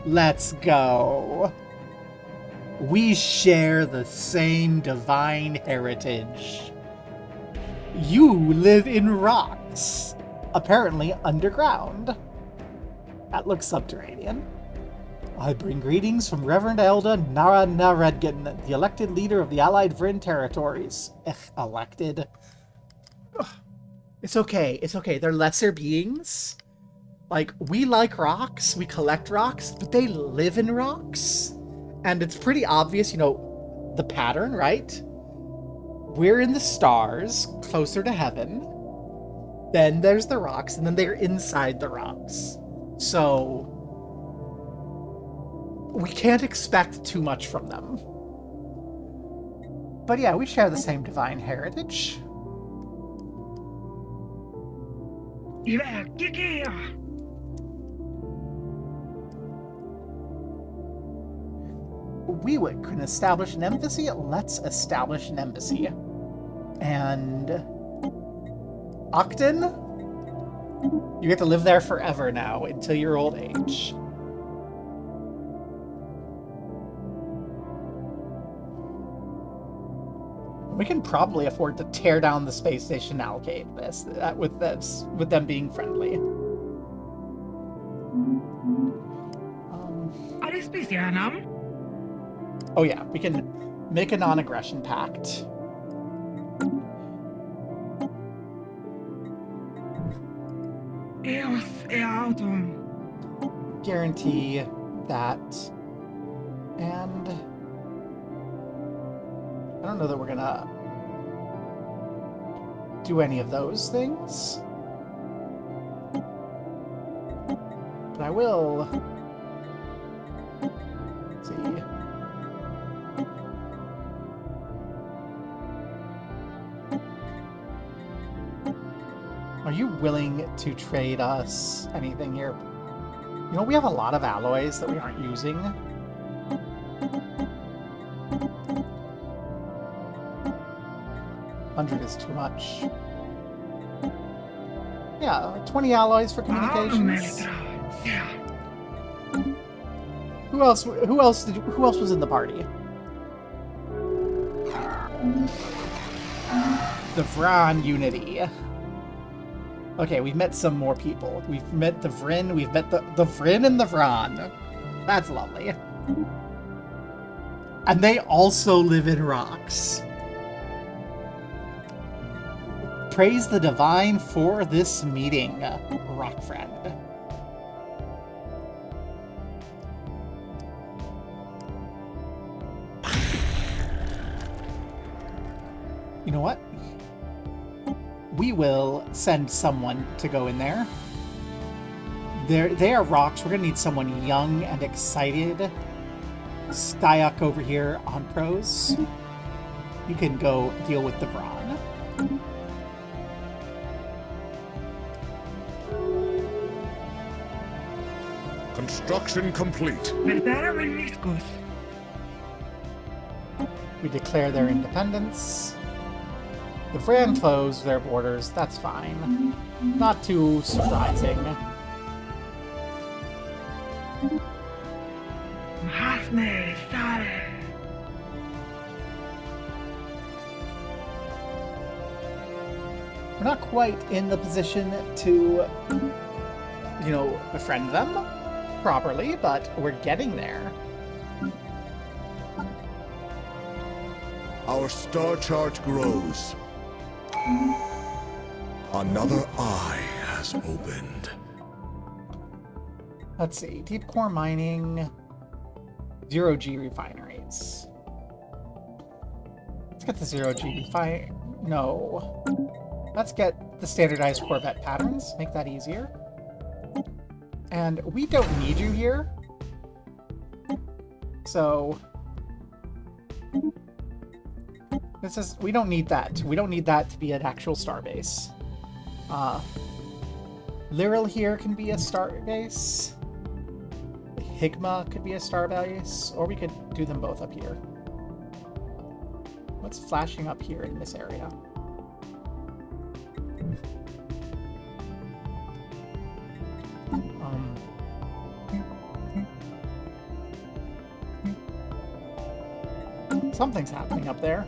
Let's go. We share the same divine heritage. You live in rocks. Apparently underground. That looks subterranean. I bring greetings from Reverend Elda Nara Naredgan, the elected leader of the Allied Vryn territories. Elected. Ugh. It's okay. It's okay. They're lesser beings. Like, we like rocks, we collect rocks, but they live in rocks. And it's pretty obvious, you know, the pattern, right? We're in the stars, closer to heaven. Then there's the rocks, and then they're inside the rocks. So we can't expect too much from them. But yeah, we share the same divine heritage. We can establish an embassy. Let's establish an embassy. And Octon, you get to live there forever now until your old age. We can probably afford to tear down the space station and allocate with them being friendly. Oh yeah, we can make a non-aggression pact. Guarantee that, and I don't know that we're gonna do any of those things, but I will. Let's see. Are you willing to trade us anything here? You know, we have a lot of alloys that we aren't using. 100 is too much. Yeah, like 20 alloys for communications. Who else was in the party? The Vran Unity. Okay, we've met some more people. We've met the Vryn, we've met the Vryn and the Vran. That's lovely. And they also live in rocks. Praise the divine for this meeting, rock friend. You know what? We will send someone to go in there. They are rocks. We're going to need someone young and excited. Styuk over here on pros. You can go deal with the Vran. Construction complete. We declare their independence. The Vran closed their borders. That's fine. Not too surprising. We're not quite in the position to, you know, befriend them properly, but we're getting there. Our star chart grows. Another eye has opened. Let's see. Deep core mining. 0G refineries. Let's get the 0G refine. No. Let's get the standardized Corvette patterns. Make that easier. And we don't need you here. So this is, we don't need that. We don't need that to be an actual starbase. Lyral here can be a starbase. Higma could be a starbase, or we could do them both up here. What's flashing up here in this area? Something's happening up there.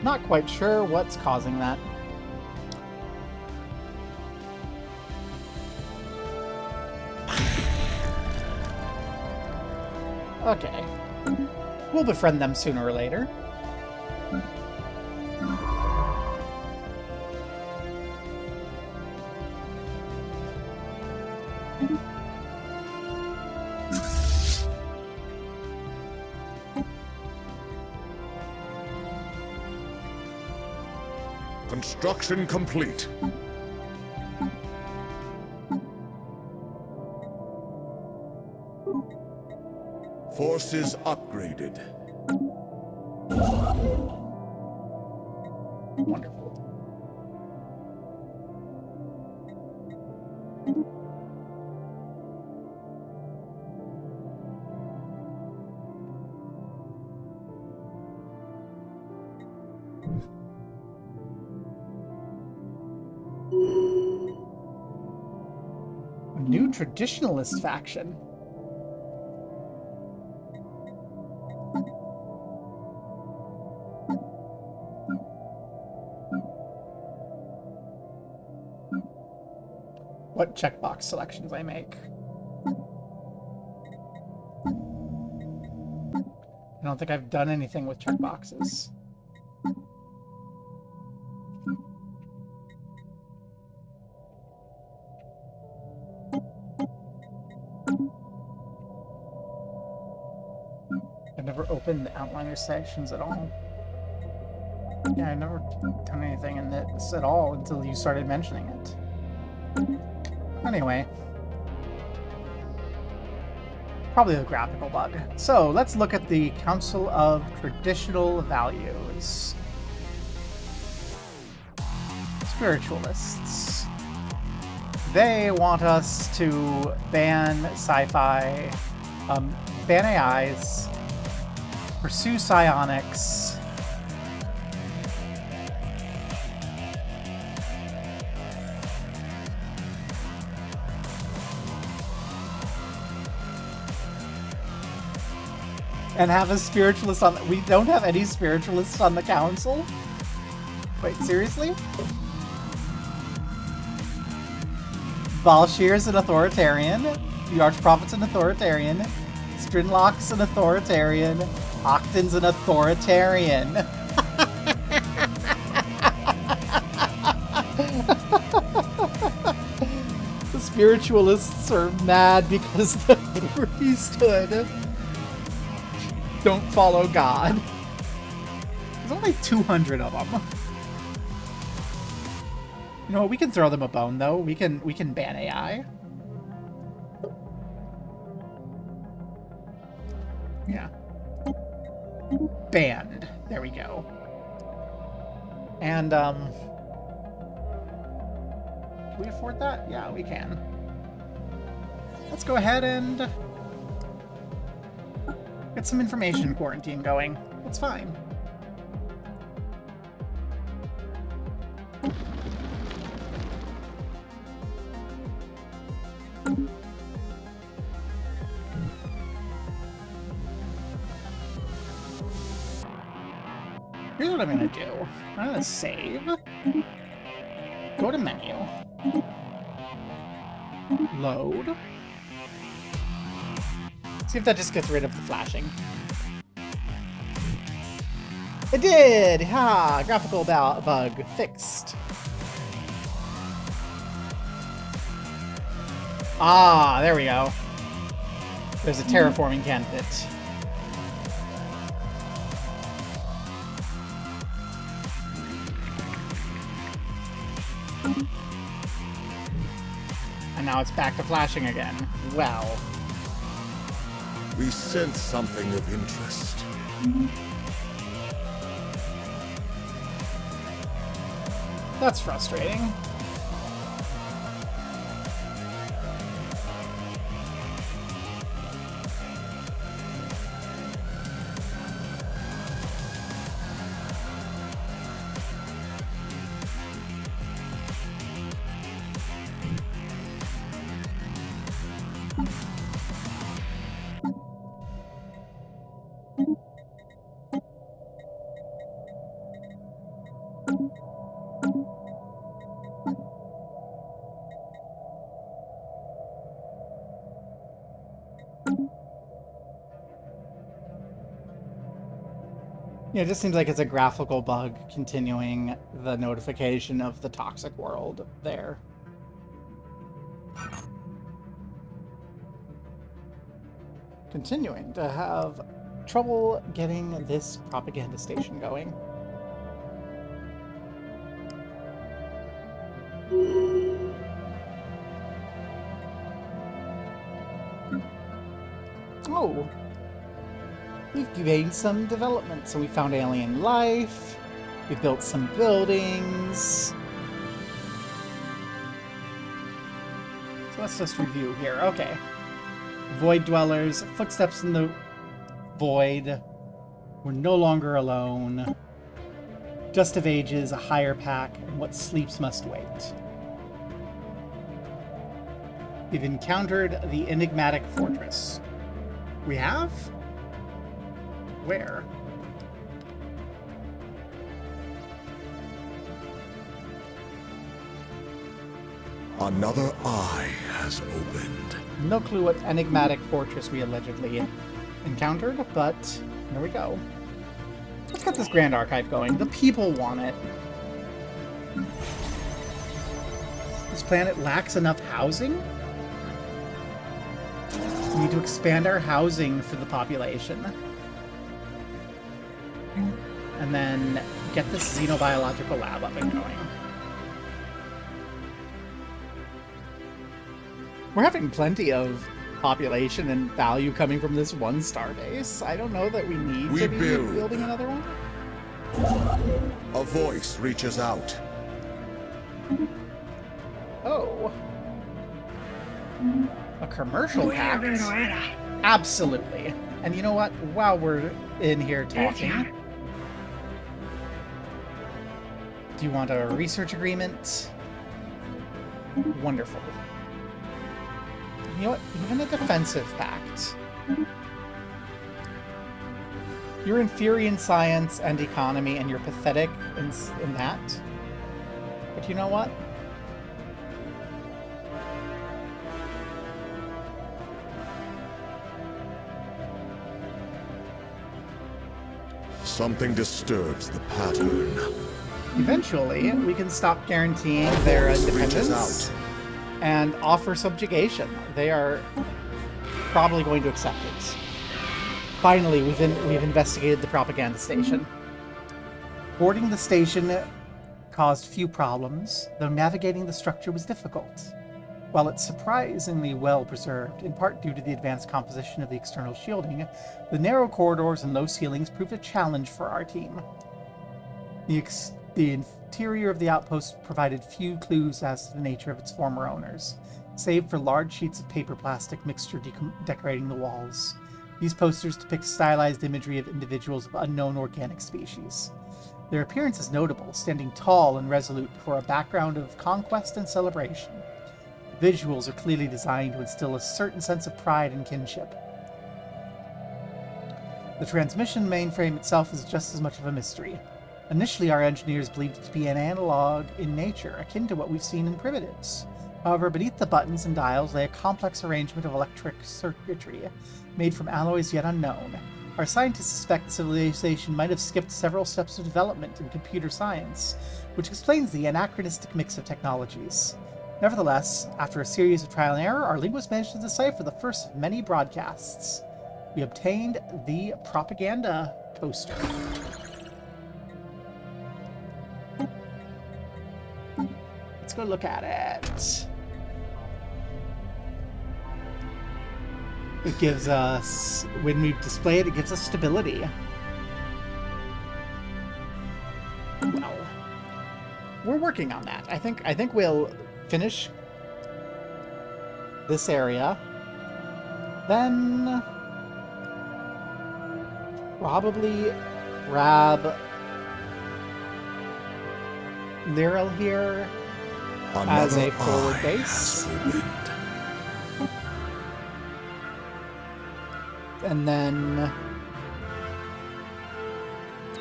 Not quite sure what's causing that. Okay. We'll befriend them sooner or later. Construction complete. Forces upgraded. Wonderful. A new traditionalist faction. What checkbox selections I make. I don't think I've done anything with checkboxes. I've never opened the outliner sections at all. Yeah, I've never done anything in this at all until you started mentioning it. Anyway. Probably a graphical bug. So, let's look at the Council of Traditional Values. Spiritualists. They want us to ban sci-fi, ban AIs, pursue psionics, and have a spiritualist on... We don't have any spiritualists on the council? Wait, seriously? Balshir's an authoritarian. The Archprophet's an authoritarian. Strinlock's an authoritarian. Octan's an authoritarian. The spiritualists are mad because the priesthood don't follow God. There's only 200 of them. You know what? We can throw them a bone, though. We can ban AI. Yeah. Banned. There we go. And, can we afford that? Yeah, we can. Let's go ahead and get some information quarantine going. It's fine. Here's what I'm gonna do. I'm gonna save. Go to menu. Load. See if that just gets rid of the flashing. It did! Ha! Graphical bug fixed. Ah, there we go. There's a terraforming candidate. And now it's back to flashing again. Well. We sense something of interest. That's frustrating. Yeah, it just seems like it's a graphical bug continuing the notification of the toxic world there. Continuing to have trouble getting this propaganda station going. Oh, we've gained some developments, and we found alien life. We built some buildings. So let's just review here. Okay. Void dwellers, footsteps in the void. We're no longer alone. Just of ages, a higher pack, and what sleeps must wait. We've encountered the enigmatic fortress. We have? Where? Another eye has opened. No clue what enigmatic fortress we allegedly encountered, but there we go. Let's get this Grand Archive going. The people want it. This planet lacks enough housing? We need to expand our housing for the population. And then get this xenobiological lab up and going. We're having plenty of population and value coming from this one starbase. I don't know that we need to be building another one. A voice reaches out. Oh. A commercial pact? Absolutely. And you know what? While we're in here talking, do you want a research agreement? Wonderful. You know what? Even a defensive pact. You're inferior in science and economy, and you're pathetic in that. But you know what? Something disturbs the pattern. Eventually, we can stop guaranteeing their independence and offer subjugation. They are probably going to accept it. Finally, we've investigated the propaganda station. Boarding the station caused few problems, though navigating the structure was difficult. While it's surprisingly well preserved, in part due to the advanced composition of the external shielding, the narrow corridors and low ceilings proved a challenge for our team. The interior of the outpost provided few clues as to the nature of its former owners, save for large sheets of paper plastic mixture decorating the walls. These posters depict stylized imagery of individuals of unknown organic species. Their appearance is notable, standing tall and resolute before a background of conquest and celebration. Visuals are clearly designed to instill a certain sense of pride and kinship. The transmission mainframe itself is just as much of a mystery. Initially, our engineers believed it to be an analog in nature, akin to what we've seen in primitives. However, beneath the buttons and dials lay a complex arrangement of electric circuitry, made from alloys yet unknown. Our scientists suspect civilization might have skipped several steps of development in computer science, which explains the anachronistic mix of technologies. Nevertheless, after a series of trial and error, our linguists managed to decipher the first of many broadcasts. We obtained the propaganda poster. Let's go look at it. It gives us, when we display it, it gives us stability. Well, we're working on that. I think we'll finish this area, then probably grab Lyral here as a forward base. And then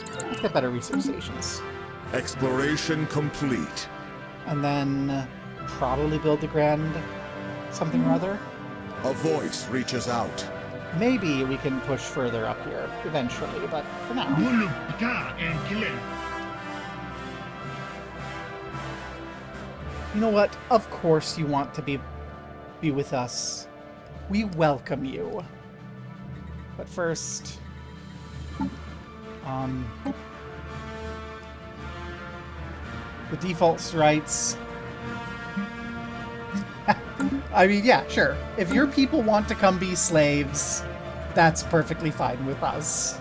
let's get better research stations. Exploration complete. And then probably build the grand something or other. A voice reaches out. Maybe we can push further up here eventually, but for now. You know what? Of course you want to be with us. We welcome you. But first, the default rights. I mean, yeah, sure. If your people want to come be slaves, that's perfectly fine with us.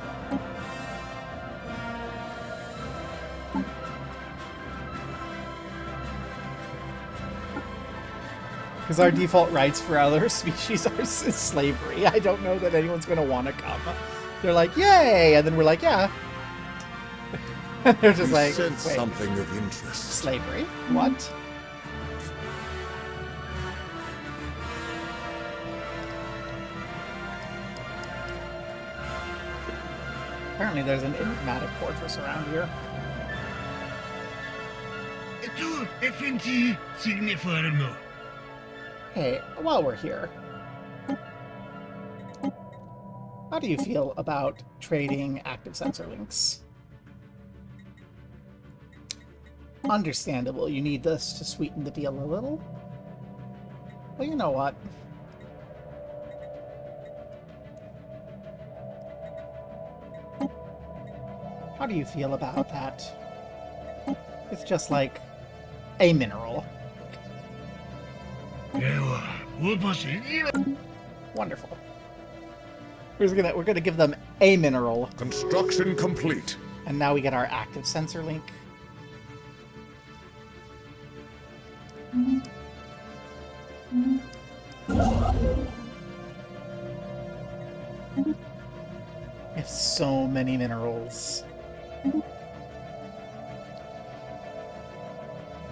Because our default rights for other species are slavery. I don't know that anyone's going to want to come. They're like, yay! And then we're like, yeah. And they're just like, said wait, something of interest. slavery? What? Apparently there's an enigmatic fortress around here. Hey, while we're here, how do you feel about trading active sensor links? Understandable, you need this to sweeten the deal a little. Well, you know what? How do you feel about that? It's just like a mineral. Wonderful. We're gonna give them a mineral. Construction complete. And now we get our active sensor link. We have so many minerals.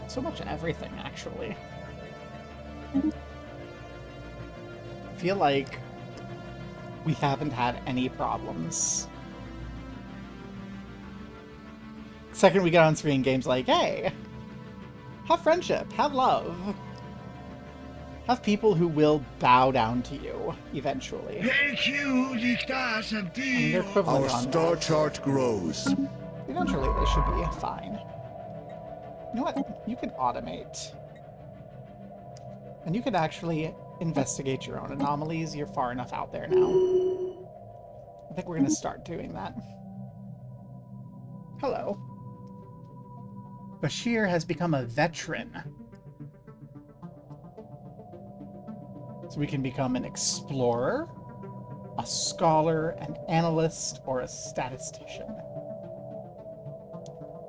So much everything, actually. I feel like we haven't had any problems. Second we get on screen, games like, hey, have friendship, have love. Have people who will bow down to you, eventually. And they're equivalent Our on star that. chart grows. Eventually they should be fine. You know what? You can automate. And you can actually investigate your own anomalies. You're far enough out there now. I think we're going to start doing that. Hello. Bashir has become a veteran. So we can become an explorer, a scholar, an analyst, or a statistician.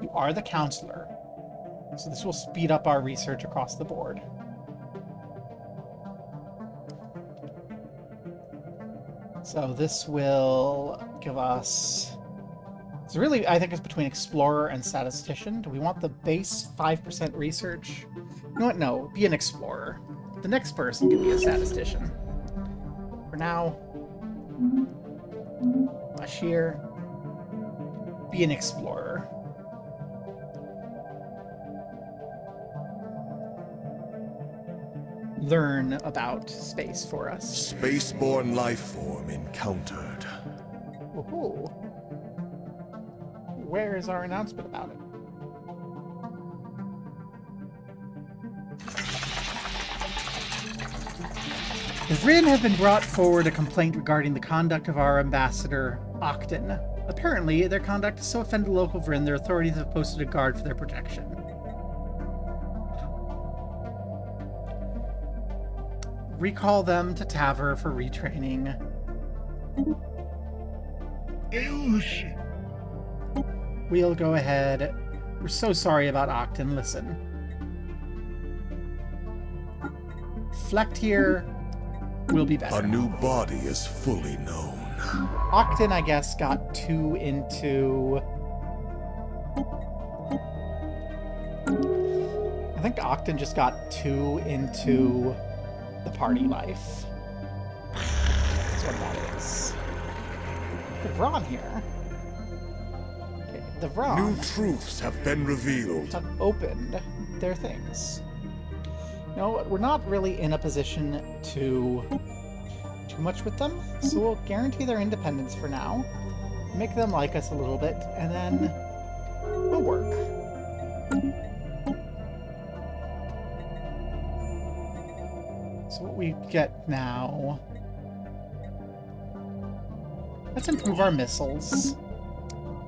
You are the counselor. So this will speed up our research across the board. So this will give us... So really, I think it's between explorer and statistician. Do we want the base 5% research? You know what? No, be an explorer. The next person can be a statistician. For now, Bashir, be an explorer. Learn about space for us. Spaceborne life form encountered. Woohoo. Where is our announcement about it? The Vryn have been brought forward a complaint regarding the conduct of our ambassador, Octon. Apparently, their conduct has so offended the local Vryn, their authorities have posted a guard for their protection. Recall them to Taver for retraining. We'll go ahead. We're so sorry about Octon. Listen. Flecht here will be better. A new body is fully known. Octon, I guess, got too into... I think Octon just got too into the party life. That's what that is. The Vron here. Okay, the Vron New truths have been revealed. have opened their things. No, we're not really in a position to too much with them, so we'll guarantee their independence for now, make them like us a little bit, and then we'll work. So what we get now... Let's improve our missiles.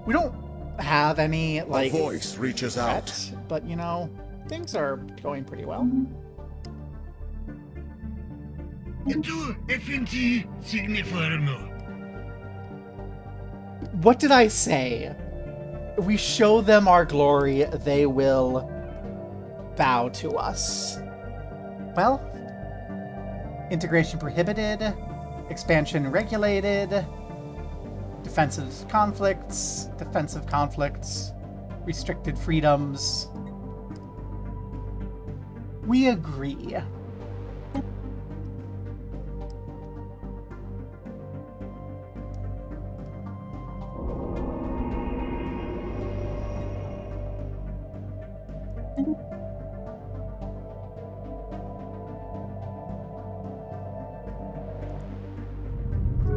We don't have any, like... A voice reaches out. But, you know, things are going pretty well. What did I say? If we show them our glory, they will bow to us. Well, integration prohibited, expansion regulated, defensive conflicts, restricted freedoms. We agree.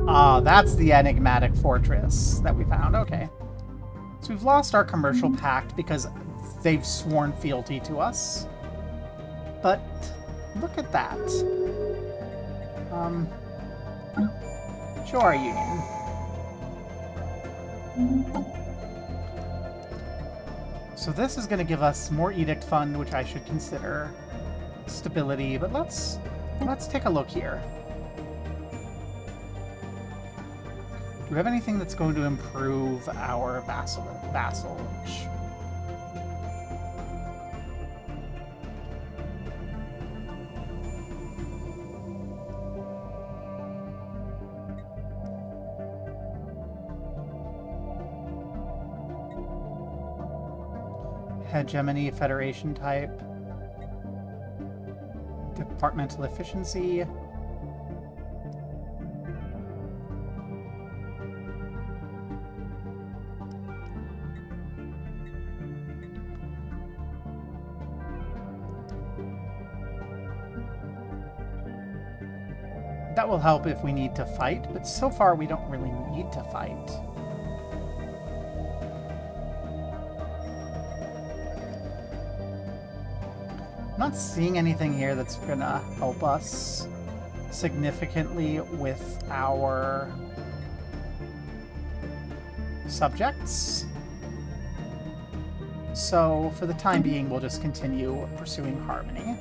Ah, that's the enigmatic fortress that we found. Okay. So we've lost our commercial pact because they've sworn fealty to us. But look at that. Show our union. So this is going to give us more edict fund, which I should consider stability. But let's take a look here. Do we have anything that's going to improve our vassalage? Hegemony, Federation type. Departmental efficiency. That will help if we need to fight, but so far we don't really need to fight. I'm not seeing anything here that's gonna help us significantly with our subjects. So for the time being, we'll just continue pursuing harmony.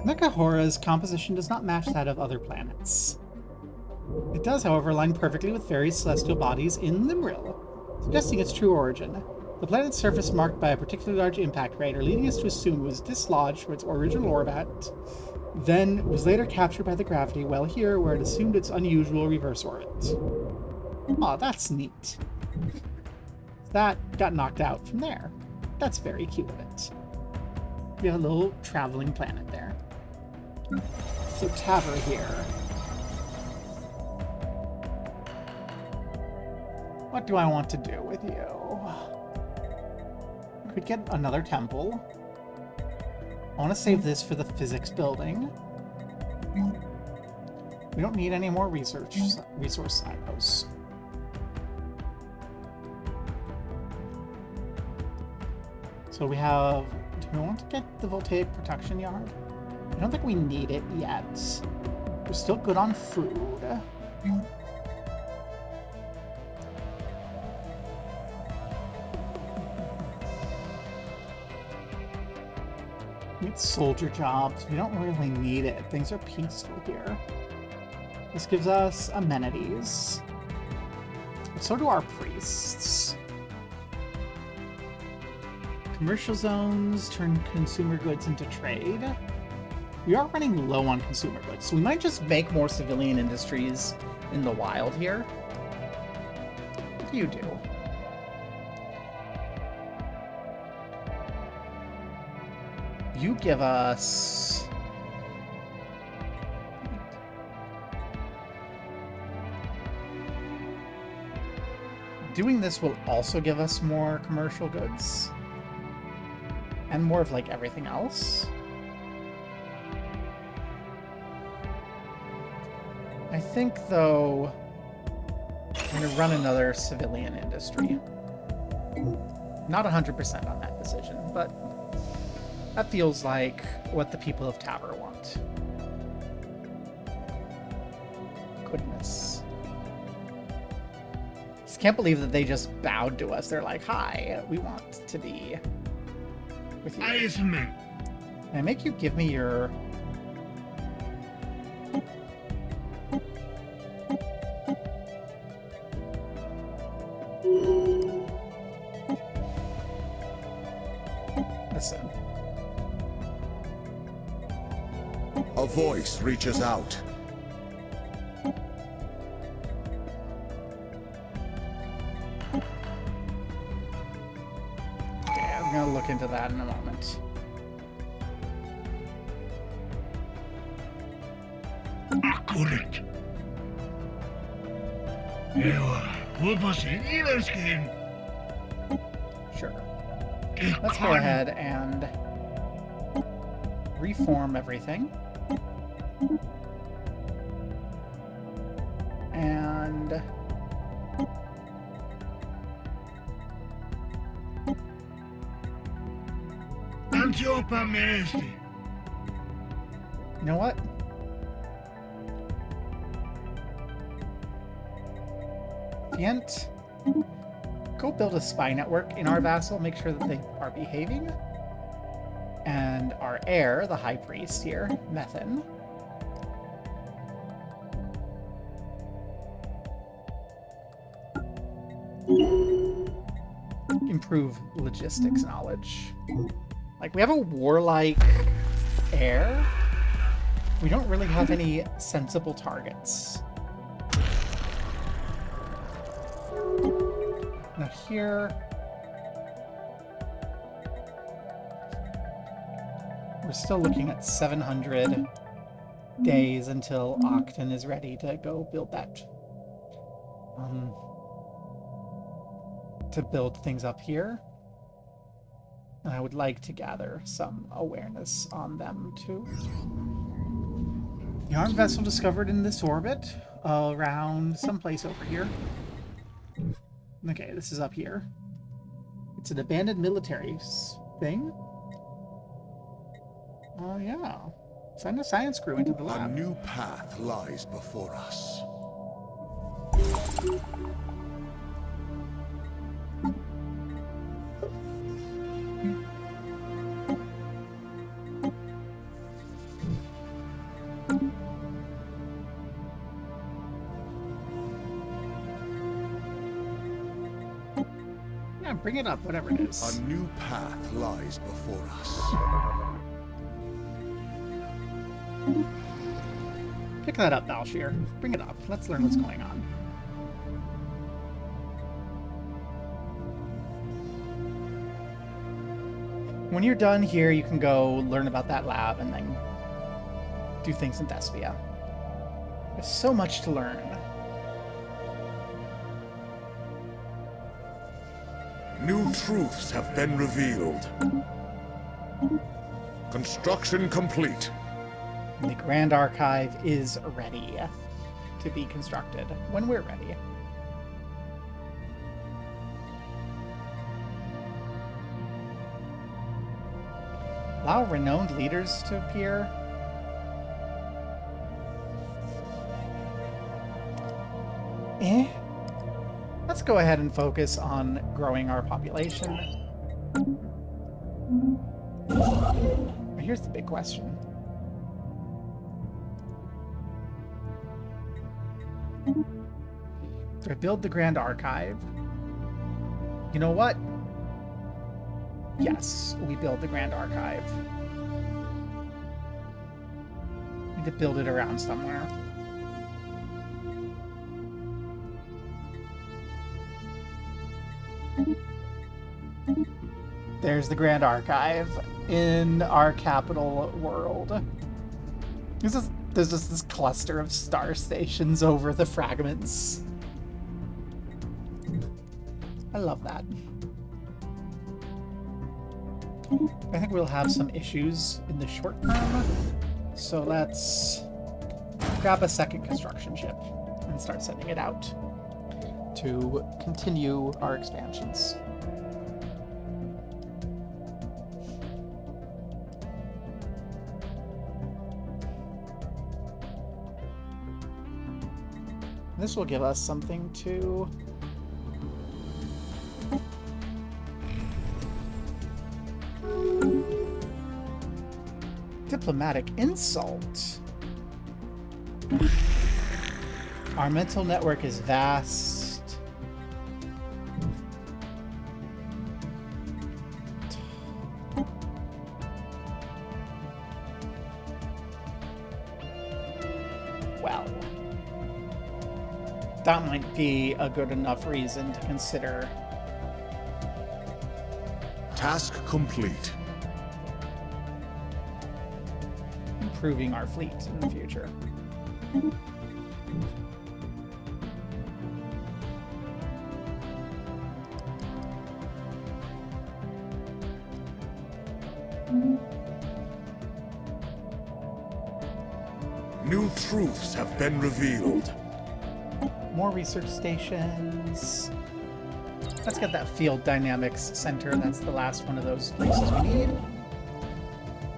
Mechahora's composition does not match that of other planets. It does, however, align perfectly with various celestial bodies in Limril, suggesting its true origin. The planet's surface marked by a particularly large impact crater, leading us to assume it was dislodged from its original orbit, then was later captured by the gravity well here, where it assumed its unusual reverse orbit. Aw, that's neat. That got knocked out from there. That's very cute of it. We have a little traveling planet there. So Taver here. What do I want to do with you? Could get another temple. I want to save this for the physics building. We don't need any more resource silos. So we have... Do we want to get the voltaic protection yard? I don't think we need it yet. We're still good on food. We need soldier jobs. We don't really need it. Things are peaceful here. This gives us amenities. But so do our priests. Commercial zones turn consumer goods into trade. We are running low on consumer goods, so we might just make more civilian industries in the wild here. What do you do? You give us... doing this will also give us more commercial goods. And more of, like, everything else. I think, though, I'm going to run another civilian industry. Not 100% on that decision, but that feels like what the people of Tower want. Goodness. Just can't believe that they just bowed to us. They're like, hi, we want to be with you. Can I make you give me your... Listen. A voice reaches out. Okay, I'm gonna look into that in a moment. Accurate. Sure. Let's go ahead and reform everything. And you know what? Fient, go build a spy network in our vassal, make sure that they are behaving. And our heir, the high priest here, Methan. Improve logistics knowledge. Like, we have a warlike heir. We don't really have any sensible targets. Now here, we're still looking at 700 days until Octon is ready to go build that. To build things up here. And I would like to gather some awareness on them too. The armed vessel discovered in this orbit around someplace over here. Okay, this is up here. It's an abandoned military thing. Oh, yeah. Send a science crew into the lab. A new path lies before us. Yeah, bring it up, whatever it is. A new path lies before us. Pick that up, Balshir. Bring it up. Let's learn what's going on. When you're done here, you can go learn about that lab and then do things in Thespia. There's so much to learn. New truths have been revealed. Construction complete. And the Grand Archive is ready to be constructed when we're ready. Allow renowned leaders to appear. Let's go ahead and focus on growing our population. But here's the big question. Do I build the Grand Archive? You know what? Yes, we build the Grand Archive. Need to build it around somewhere. There's the Grand Archive in our capital world. There's just this cluster of star stations over the fragments. I love that. I think we'll have some issues in the short term, so let's grab a second construction ship and start sending it out to continue our expansions. This will give us something to diplomatic insult. Our mental network is vast. Well, that might be a good enough reason to consider. Task complete. Improving our fleet in the future. New truths have been revealed. More research stations. Let's get that field dynamics center. That's the last one of those places we need.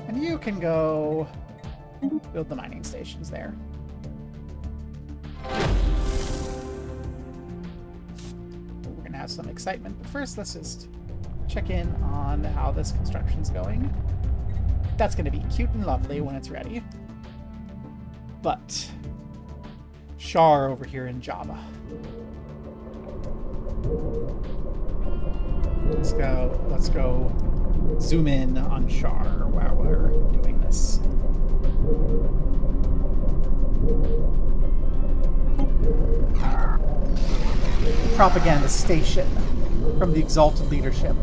And you can go build the mining stations there. We're gonna have some excitement, but first let's just check in on how this construction's going. That's gonna be cute and lovely when it's ready. But Shar over here in Java. Let's go zoom in on Shar while we're doing this. Propaganda station from the exalted leadership.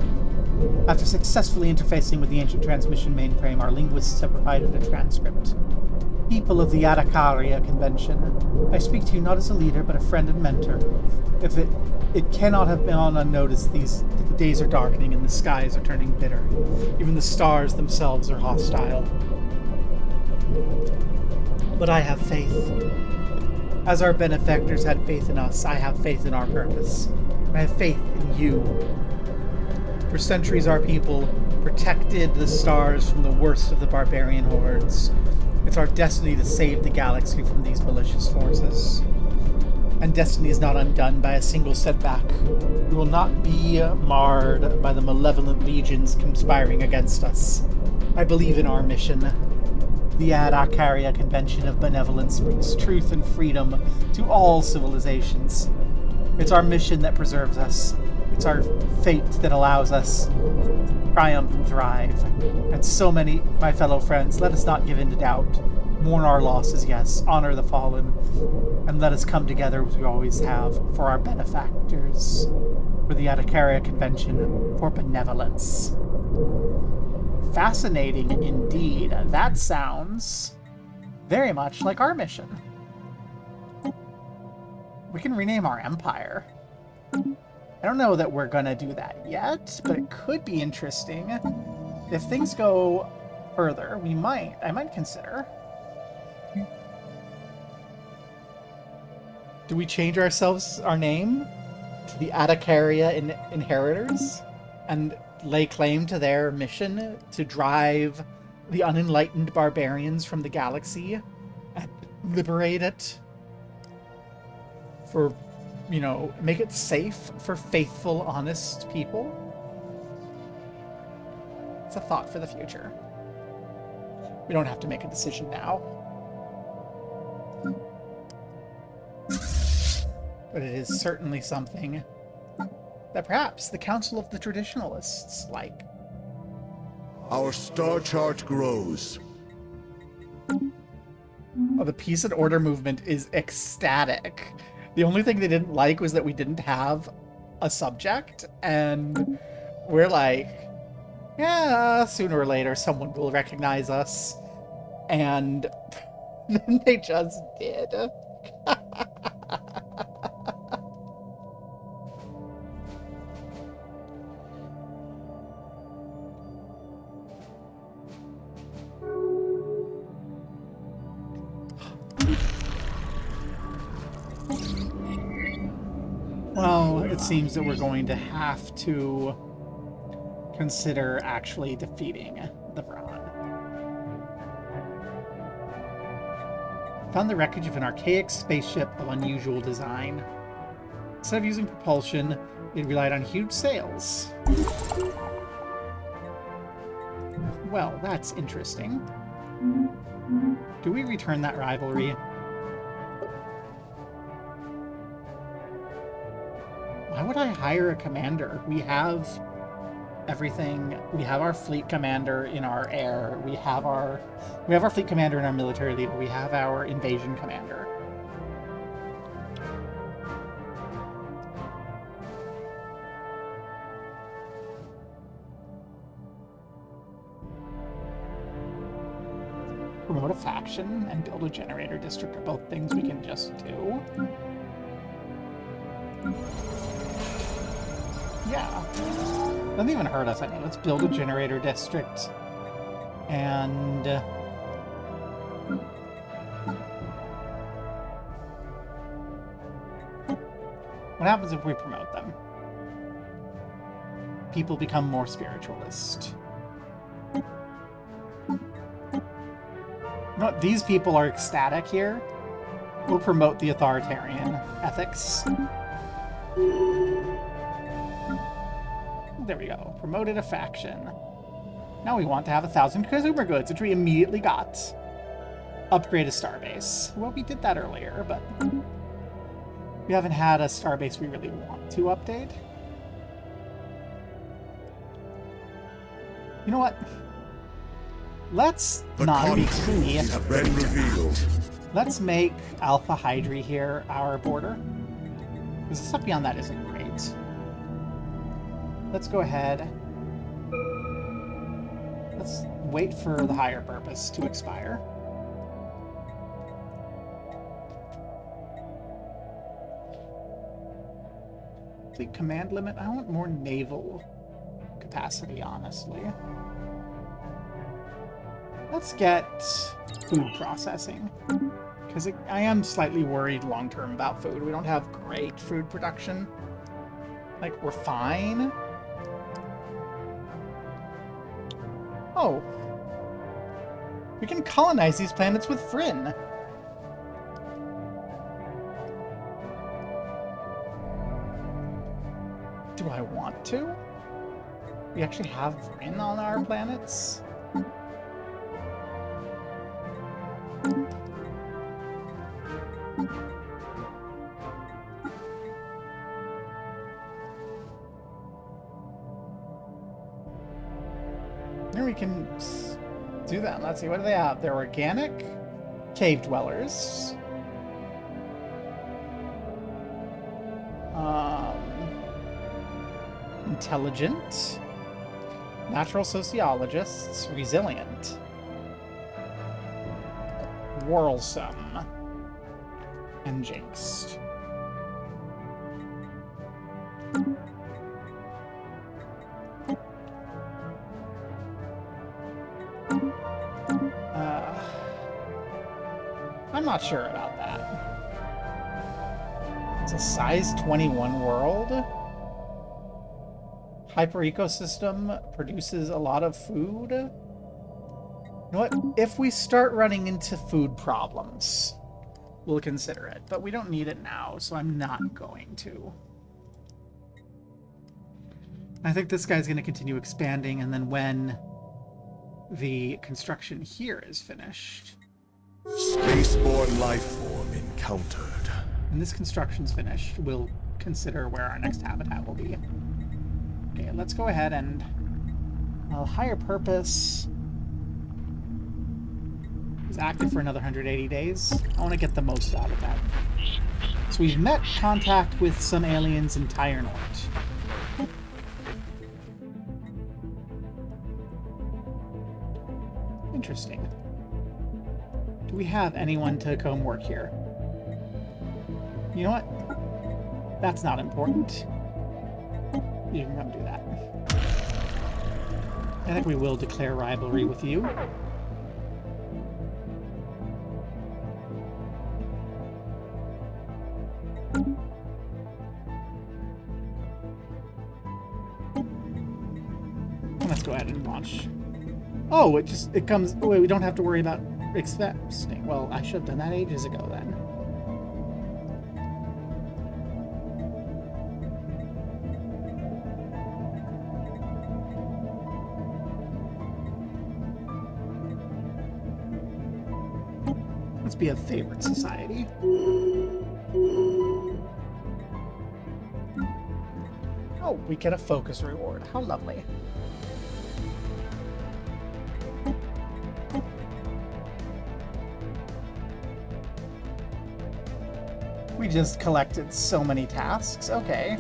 After successfully interfacing with the ancient transmission mainframe, our linguists have provided a transcript. People of the Arakaria Convention, I speak to you not as a leader, but a friend and mentor. If it cannot have gone unnoticed, the days are darkening and the skies are turning bitter. Even the stars themselves are hostile. But I have faith. As our benefactors had faith in us, I have faith in our purpose. I have faith in you. For centuries, our people protected the stars from the worst of the barbarian hordes. It's our destiny to save the galaxy from these malicious forces. And destiny is not undone by a single setback. We will not be marred by the malevolent legions conspiring against us. I believe in our mission. The Arakaria Convention of Benevolence brings truth and freedom to all civilizations. It's our mission that preserves us. It's our fate that allows us to triumph and thrive. And so many, my fellow friends, let us not give in to doubt. Mourn our losses, yes. Honor the fallen. And let us come together as we always have for our benefactors. For the Arakaria Convention for Benevolence. Fascinating indeed. That sounds very much like our mission. We can rename our empire. I don't know that we're gonna do that yet, but it could be interesting. If things go further, I might consider. Do we change our name to the Arakaria Inheritors and lay claim to their mission to drive the unenlightened barbarians from the galaxy and liberate it for, make it safe for faithful, honest people? It's a thought for the future. We don't have to make a decision now. But it is certainly something that perhaps the Council of the Traditionalists like. Our star chart grows. Oh, the Peace and Order movement is ecstatic. The only thing they didn't like was that we didn't have a subject, and we're like, yeah, sooner or later someone will recognize us. And then they just did. it seems that we're going to have to consider actually defeating the Vrod. Found the wreckage of an archaic spaceship of unusual design. Instead of using propulsion, it relied on huge sails. Well, that's interesting. Do we return that rivalry? Why would I hire a commander? We have everything. We have our fleet commander in our air. We have our fleet commander in our military leader. We have our invasion commander. Promote a faction and build a generator district are both things we can just do. Yeah. Doesn't even hurt us. I mean, let's build a generator district. And... what happens if we promote them? People become more spiritualist. You know what? These people are ecstatic here. We'll promote the authoritarian ethics. There we go. Promoted a faction. Now we want to have 1,000 consumer goods, which we immediately got. Upgrade a starbase. Well, we did that earlier, but we haven't had a starbase we really want to update. You know what? Let's not be greedy. have been revealed. Let's make Alpha Hydri here our border. Because the stuff beyond that isn't great. Let's go ahead. Let's wait for the higher purpose to expire. The command limit. I want more naval capacity, honestly. Let's get food processing. Because I am slightly worried long-term about food. We don't have great food production. Like, we're fine. Oh. We can colonize these planets with Vryn. Do I want to? We actually have Vryn on our planets? Here we can do that. Let's see, what do they have? They're organic cave dwellers. Intelligent. Natural sociologists. Resilient. Quarrelsome. And jinxed. I'm not sure about that. It's a size 21 world. Hyper ecosystem produces a lot of food. You know what? If we start running into food problems, we'll consider it. But we don't need it now, so I'm not going to. I think this guy's going to continue expanding, and then when the construction here is finished... Spaceborne life form encountered. When this construction's finished, we'll consider where our next habitat will be. Okay, let's go ahead and... higher purpose is active for another 180 days. I want to get the most out of that. So we've met contact with some aliens in Tyrnort. Interesting. Do we have anyone to come work here? You know what? That's not important. You can come do that. I think we will declare rivalry with you. go ahead and launch. Oh, it comes. Oh, wait, we don't have to worry about accepting. Well, I should have done that ages ago then. Let's be a favorite society. Oh, we get a focus reward. How lovely. We just collected so many tasks. Okay.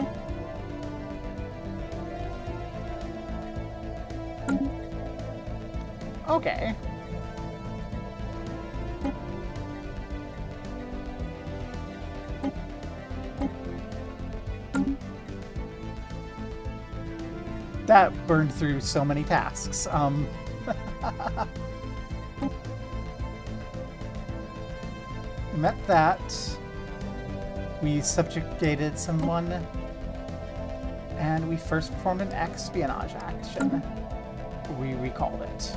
Okay. That burned through so many tasks. Met that. We subjugated someone. And we first performed an espionage action. We recalled it.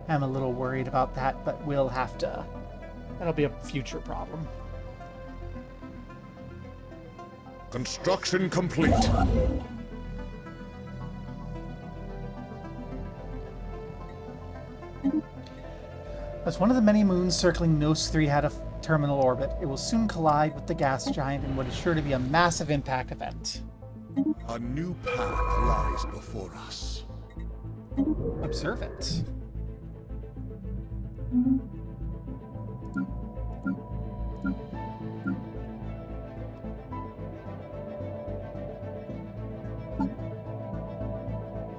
I'm a little worried about that, but we'll have to... That'll be a future problem. Construction complete. As one of the many moons circling Nos 3 had a terminal orbit, it will soon collide with the gas giant in what is sure to be a massive impact event. A new path lies before us. Observe it.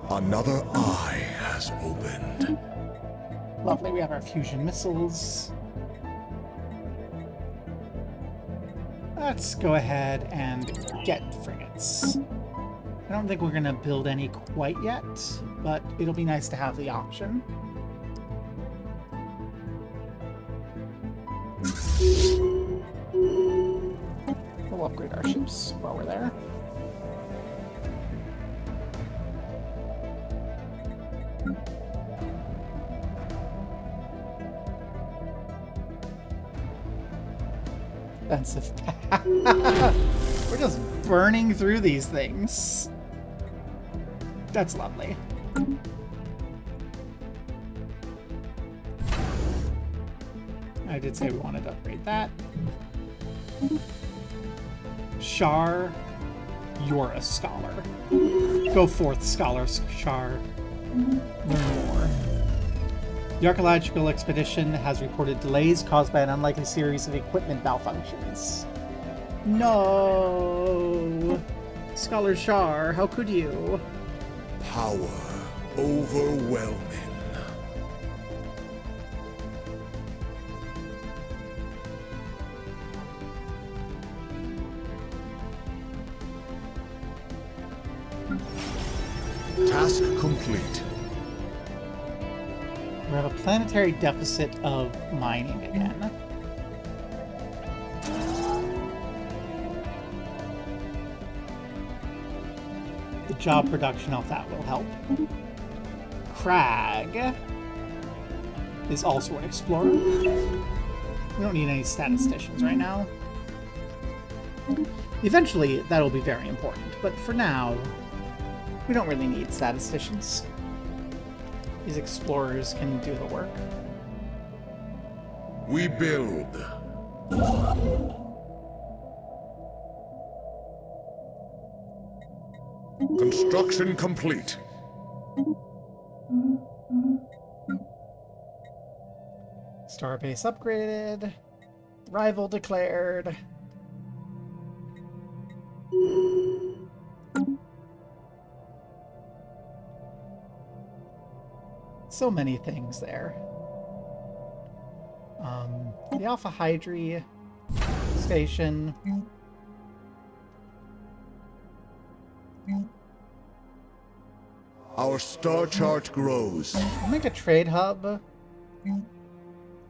Another eye has opened. Lovely, we have our fusion missiles. Let's go ahead and get frigates. I don't think we're going to build any quite yet, but it'll be nice to have the option. We'll upgrade our ships while we're there. Expensive. We're just burning through these things. That's lovely. I did say we wanted to upgrade that. Shar, you're a scholar. Go forth, scholar Shar. Learn more. The archaeological expedition has reported delays caused by an unlikely series of equipment malfunctions. No! Scholar Shar, how could you? Power overwhelming. Task complete. We have a planetary deficit of mining again. The job production off that will help. Crag is also an explorer. We don't need any statisticians right now. Eventually, that'll be very important, but for now, we don't really need statisticians. These explorers can do the work. We build. Construction complete. Starbase upgraded. Rival declared. So many things there. The Alpha Hydri station. Our star chart grows. We'll make a trade hub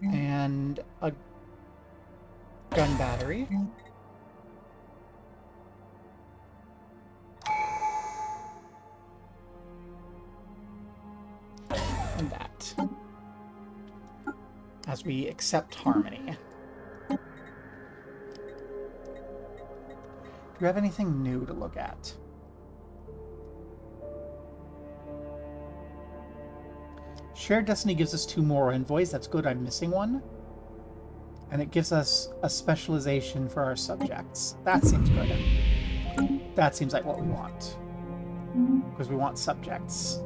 and a gun battery. we accept harmony. Do we have anything new to look at? Shared Destiny gives us 2 more envoys. That's good. I'm missing one. And it gives us a specialization for our subjects. That seems good. That seems like what we want. Because we want subjects.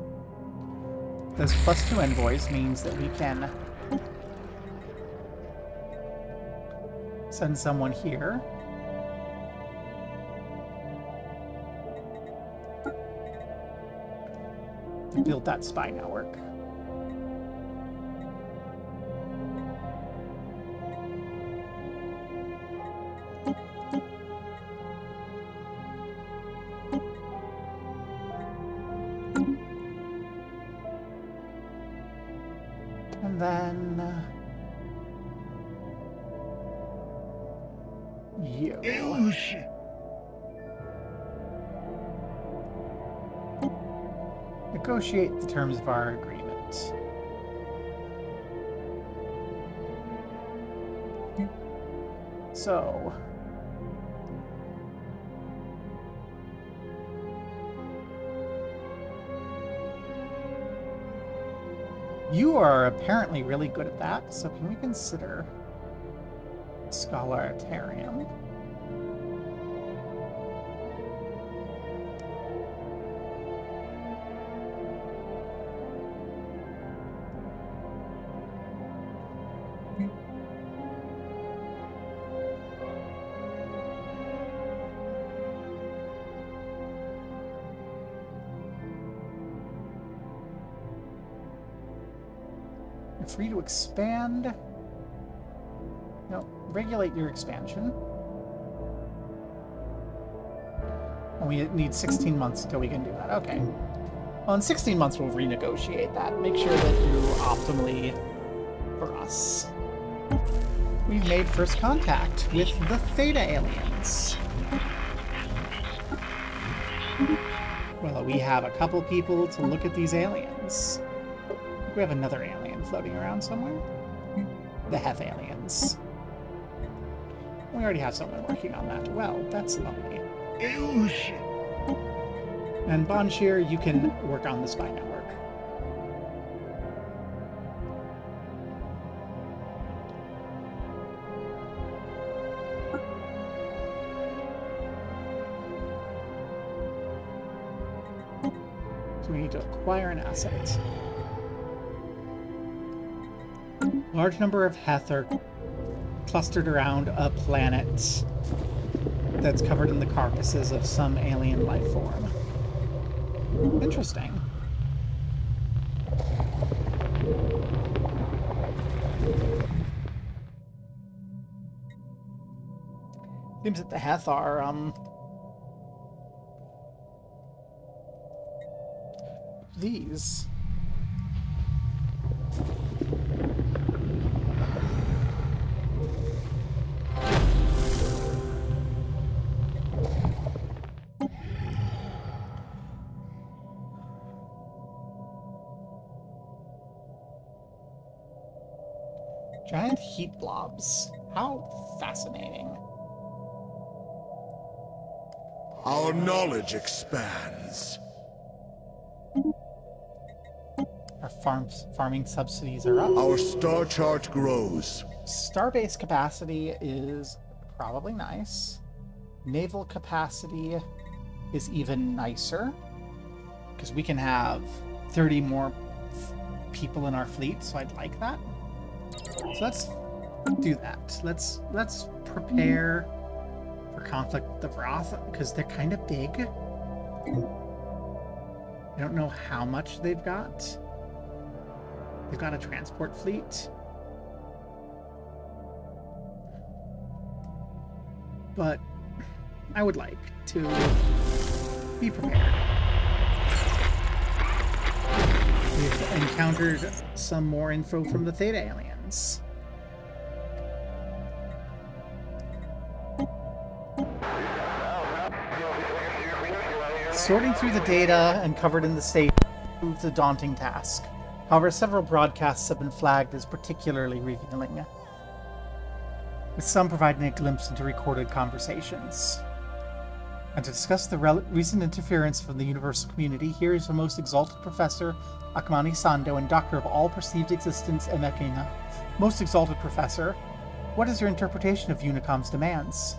Those +2 envoys means that we can send someone here. To build that spy network. And then you. Negotiate the terms of our agreement. So, you are apparently really good at that, so can we consider Scholaritarium? You're free to expand. No, regulate your expansion. And we need 16 months until we can do that. Okay. Well, in 16 months we'll renegotiate that. Make sure that you optimally for us. We've made first contact with the Theta aliens. Well, we have a couple people to look at these aliens. I think we have another alien floating around somewhere. The Heth aliens. We already have someone working on that. Well, that's lovely. And Bonshir, you can work on the spy network. So we need to acquire an asset. Large number of Heth are clustered around a planet that's covered in the carcasses of some alien life form. Interesting. Seems that the Heth are, these. Giant heat blobs. How fascinating. Our knowledge expands. Our farming subsidies are up. Our star chart grows. Starbase capacity is probably nice. Naval capacity is even nicer. Because we can have 30 more people in our fleet, so I'd like that. So let's do that. Let's prepare for conflict with the Vroth, because they're kind of big. I don't know how much they've got. They've got a transport fleet. But I would like to be prepared. We've encountered some more info from the Theta aliens. Sorting through the data uncovered in the state proved a daunting task. However, several broadcasts have been flagged as particularly revealing, with some providing a glimpse into recorded conversations. And to discuss the recent interference from the universal community, here is the most exalted professor, Akmani Sando, and doctor of all perceived existence, Emekina. Most exalted professor, what is your interpretation of Unicom's demands?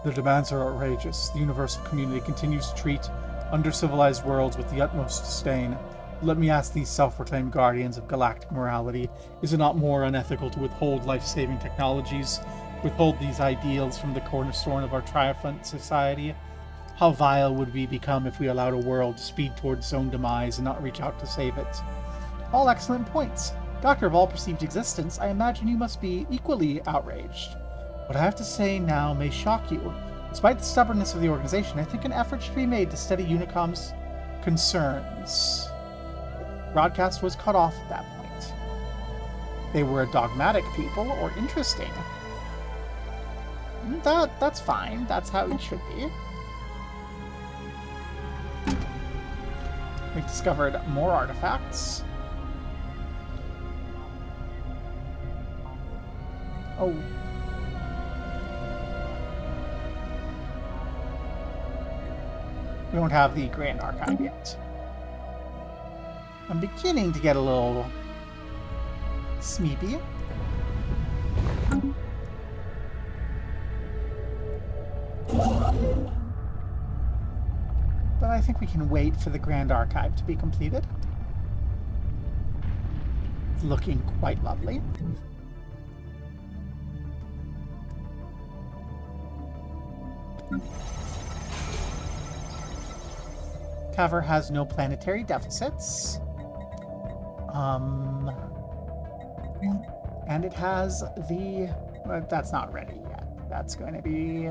The demands are outrageous. The universal community continues to treat under-civilized worlds with the utmost disdain. Let me ask these self-proclaimed guardians of galactic morality, is it not more unethical to withhold life-saving technologies, withhold these ideals from the cornerstone of our triumphant society? How vile would we become if we allowed a world to speed towards its own demise and not reach out to save it? All excellent points. Doctor of all perceived existence, I imagine you must be equally outraged. What I have to say now may shock you. Despite the stubbornness of the organization, I think an effort should be made to steady Unicom's concerns. Broadcast was cut off at that point. They were a dogmatic people, or interesting. That's fine. That's how it should be. We've discovered more artifacts. Oh. We don't have the Grand Archive yet. I'm beginning to get a little smeepy. But I think we can wait for the Grand Archive to be completed. It's looking quite lovely. Cover has no planetary deficits. And it has the... that's not ready yet. That's going to be...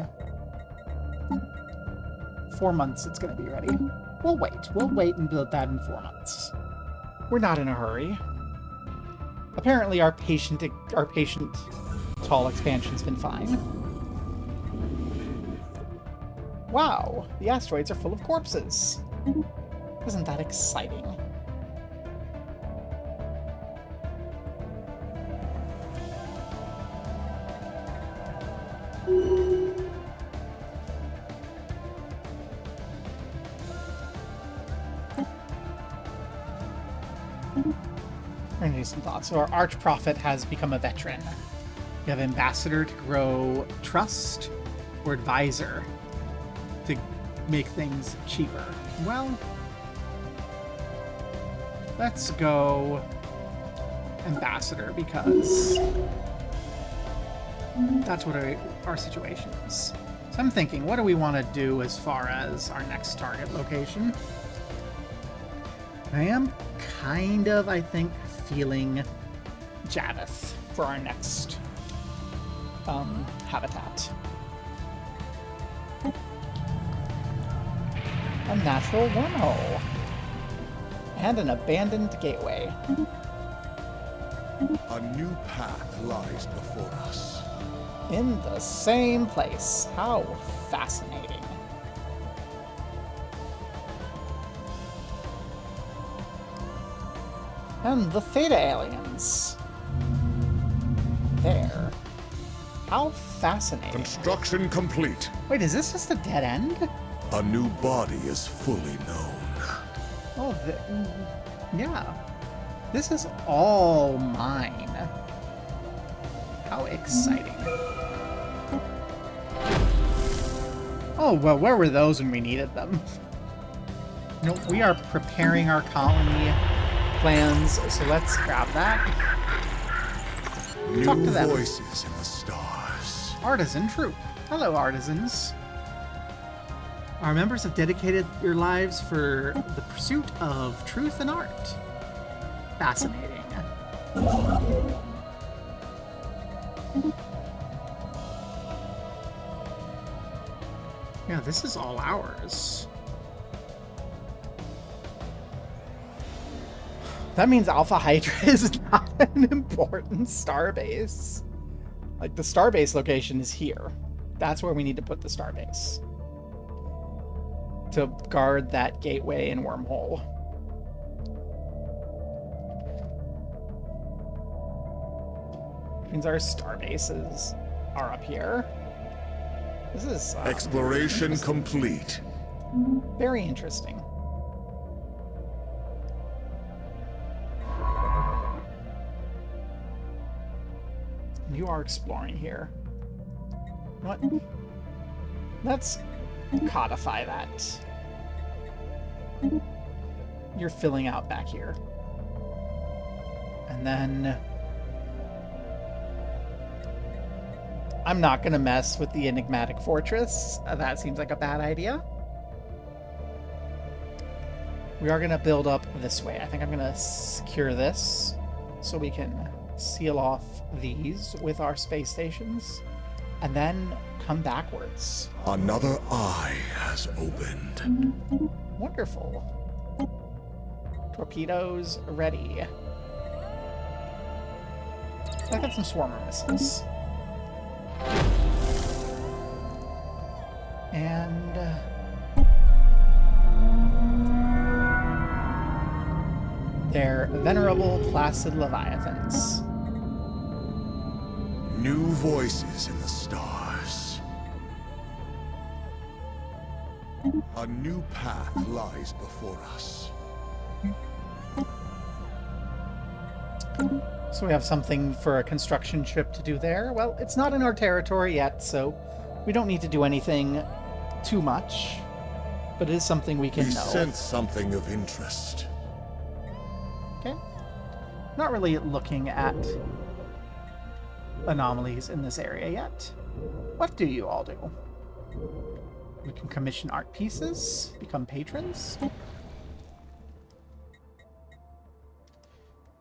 4 months it's going to be ready. We'll wait. We'll wait and build that in 4 months. We're not in a hurry. Apparently our patient tall expansion's been fine. Wow, the asteroids are full of corpses. Isn't that exciting? I'm gonna do some thoughts. So our arch-prophet has become a veteran. We have ambassador to grow trust, or advisor to make things cheaper. Well, let's go ambassador because that's what our situation is. So I'm thinking, what do we want to do as far as our next target location? I am kind of, I think, feeling Javith for our next habitat. A natural wormhole. And an abandoned gateway. A new path lies before us. In the same place. How fascinating. And the Theta aliens. There. How fascinating. Construction complete. Wait, is this just a dead end? A new body is fully known. Oh, yeah. This is all mine. How exciting. Oh, well, where were those when we needed them? You know, we are preparing our colony plans, so let's grab that. Talk to them. New voices in the stars. Artisan troop. Hello, artisans. Our members have dedicated their lives for the pursuit of truth and art. Fascinating. Yeah, this is all ours. That means Alpha Hydra is not an important starbase. Like, the starbase location is here. That's where we need to put the starbase. To guard that gateway and wormhole. Means our star bases are up here. This is Exploration complete. very interesting. You are exploring here. What? Let's codify that. You're filling out back here. And then I'm not going to mess with the enigmatic fortress. That seems like a bad idea. We are going to build up this way. I think I'm going to secure this so we can seal off these with our space stations and then come backwards. Another eye has opened. Wonderful. Torpedoes ready. I got some swarmer missiles. And they're venerable, placid leviathans. New voices in the stars. A new path lies before us. So we have something for a construction ship to do there. Well, it's not in our territory yet, so we don't need to do anything too much. But it is something we can We know. sense something of interest. Okay. Not really looking at anomalies in this area yet. What do you all do? We can commission art pieces, become patrons.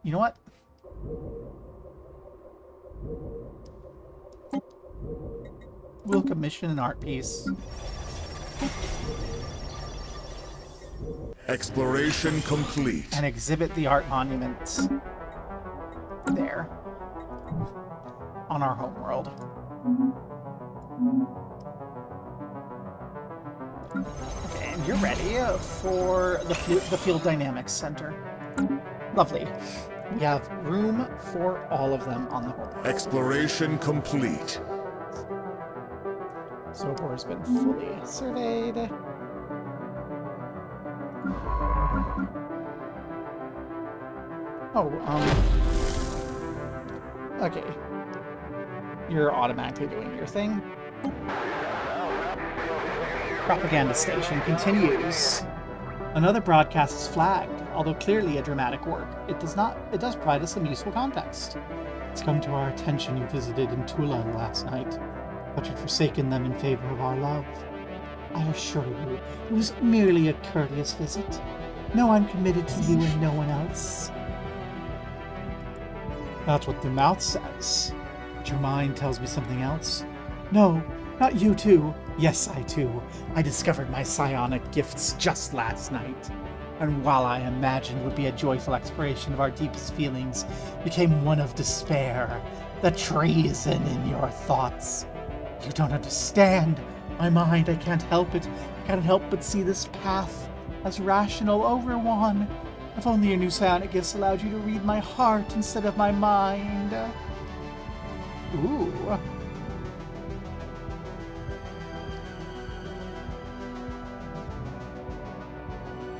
You know what? We'll commission an art piece. Exploration complete. And exhibit the art monument there on our homeworld. Okay, and you're ready for the Field Dynamics Center. Lovely. We have room for all of them on the homeworld. Exploration complete. Sobor has been fully surveyed. Oh, okay. You're automatically doing your thing. Propaganda station continues. Another broadcast is flagged, although clearly a dramatic work. It does provide us some useful context. It's come to our attention you visited in Toulon last night, but you'd forsaken them in favor of our love. I assure you, it was merely a courteous visit. No, I'm committed to you and no one else. That's what the mouth says. But your mind tells me something else. No, not you too. Yes, I too. I discovered my psionic gifts just last night. And while I imagined would be a joyful exploration of our deepest feelings, became one of despair. The treason in your thoughts. You don't understand. My mind, I can't help it. I can't help but see this path as rational over one. If only your new psionic gifts allowed you to read my heart instead of my mind. Ooh.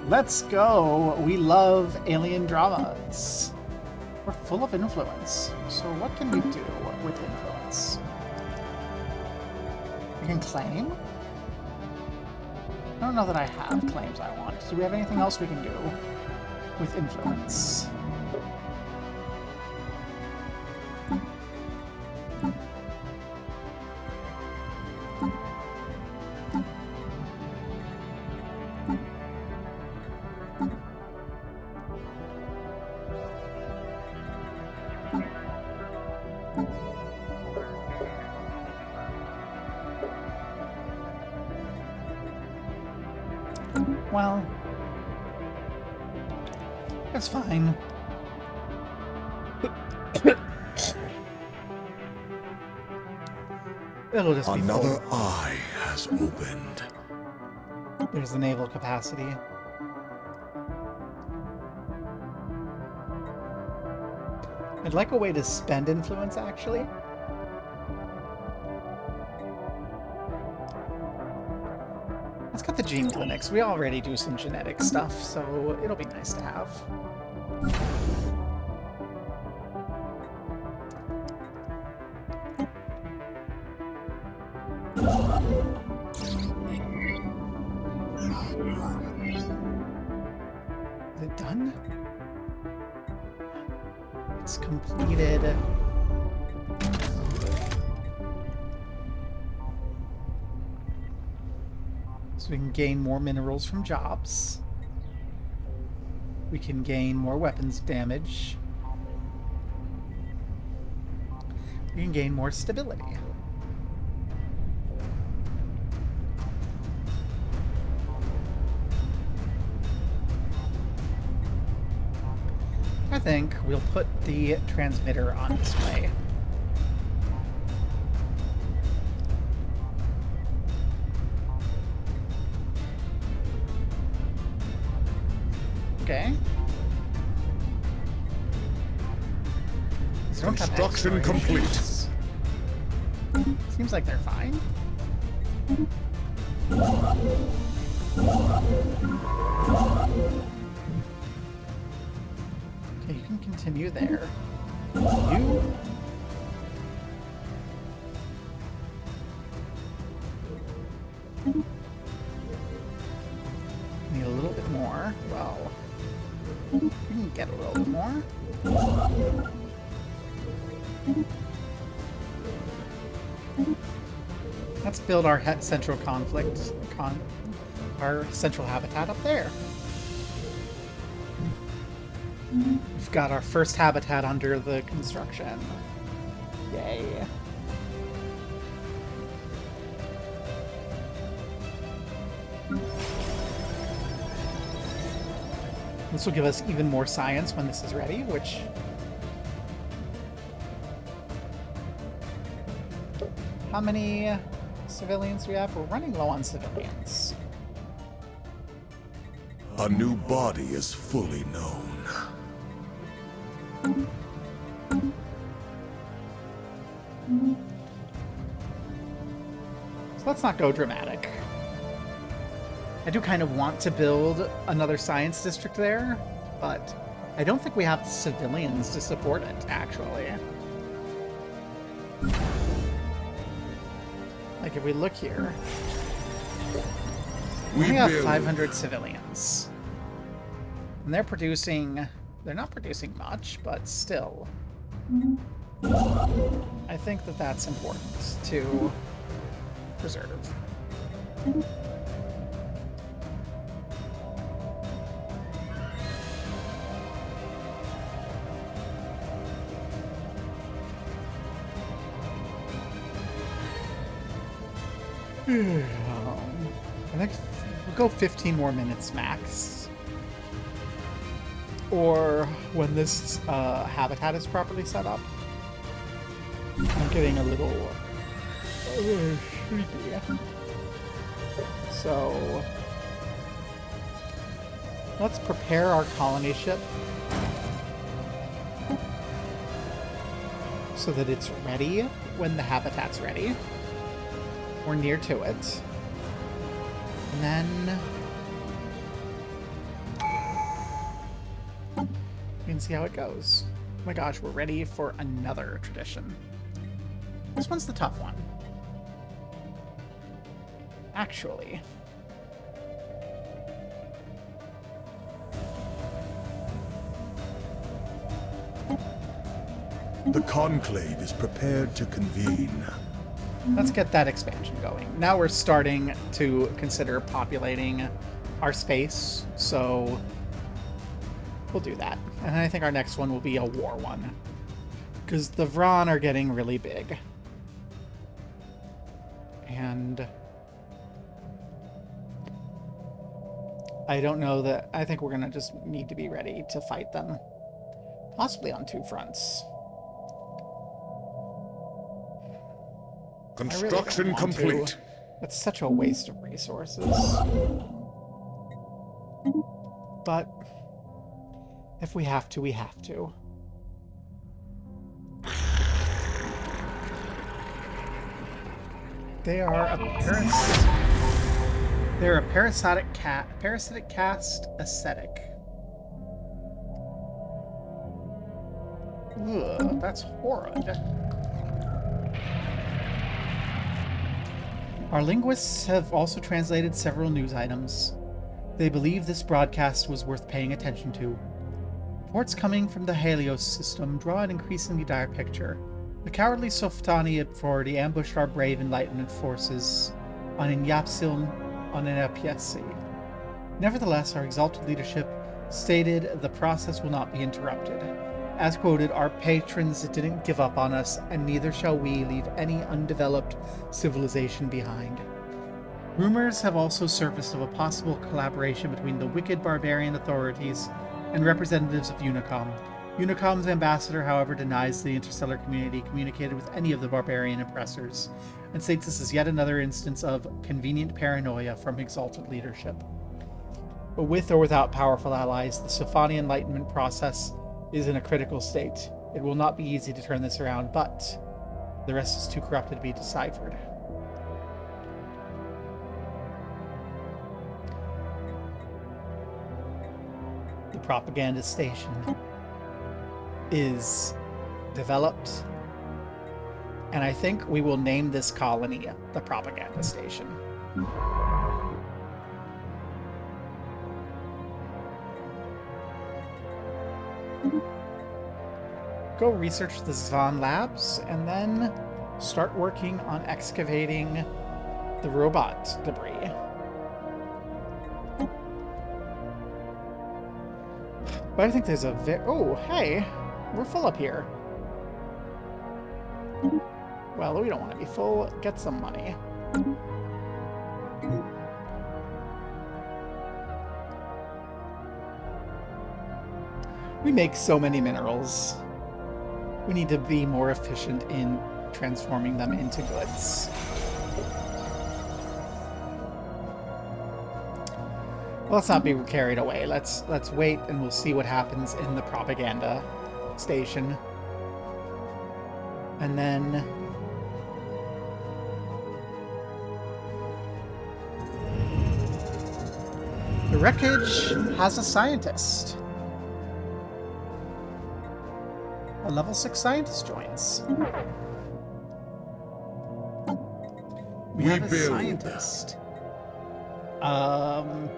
Let's go. We love alien dramas. We're full of influence. So what can we do with influence? We can claim? I don't know that I have claims I want. Do we have anything else we can do with influence? Well, that's fine. It'll just be Another full. eye has opened. There's the naval capacity. I'd like a way to spend influence, actually. Let's get the gene clinics. We already do some genetic stuff, so it'll be nice to have. Is it done? It's completed. So we can gain more minerals from jobs. We can gain more weapons damage. We can gain more stability. I think we'll put the transmitter on display. Okay. Construction complete. Seems like they're fine. Okay, you can continue there. You... need a little bit more. Well, you can get a little bit more. Let's build our central our central habitat up there. We've got our first habitat under the construction. Yay. This will give us even more science when this is ready, which... How many civilians do we have? We're running low on civilians. A new body is fully known. So let's not go dramatic. I do kind of want to build another science district there, but I don't think we have civilians to support it, actually. Like, if we look here, we only have 500 civilians. And they're producing... They're not producing much, but still. I think that that's important to preserve. I think we'll go 15 more minutes max. Or when this habitat is properly set up. I'm getting a little sleepy. So let's prepare our colony ship so that it's ready when the habitat's ready. We're near to it. And then we can see how it goes. Oh my gosh, we're ready for another tradition. This one's the tough one. Actually. The conclave is prepared to convene. Let's get that expansion going. Now we're starting to consider populating our space, so we'll do that. And I think our next one will be a war one, because the Vron are getting really big. And I don't know that... I think we're going to just need to be ready to fight them. Possibly on two fronts. Construction really complete. That's such a waste of resources. But if we have to, we have to. They are a They're a parasitic caste ascetic. Ugh, that's horrid. Our linguists have also translated several news items. They believe this broadcast was worth paying attention to. Reports coming from the Helios system draw an increasingly dire picture. The cowardly Softani authority ambushed our brave Enlightenment forces on Inyapsil on Inapiesi. Nevertheless, our exalted leadership stated the process will not be interrupted. As quoted, our patrons didn't give up on us, and neither shall we leave any undeveloped civilization behind. Rumors have also surfaced of a possible collaboration between the wicked barbarian authorities and representatives of Unicom. Unicom's ambassador, however, denies the interstellar community communicated with any of the barbarian oppressors, and states this is yet another instance of convenient paranoia from exalted leadership. But with or without powerful allies, the Sophani Enlightenment process is in a critical state. It will not be easy to turn this around, but the rest is too corrupted to be deciphered. The propaganda station is developed, and I think we will name this colony the propaganda station. Go research the Zvan labs and then start working on excavating the robot debris. But I think there's a oh, hey, we're full up here. Well, we don't want to be full. Get some money. We make so many minerals. We need to be more efficient in transforming them into goods. Well, let's not be carried away. Let's wait and we'll see what happens in the propaganda station. And then the wreckage has a scientist. A level 6 scientist joins. We have a scientist. An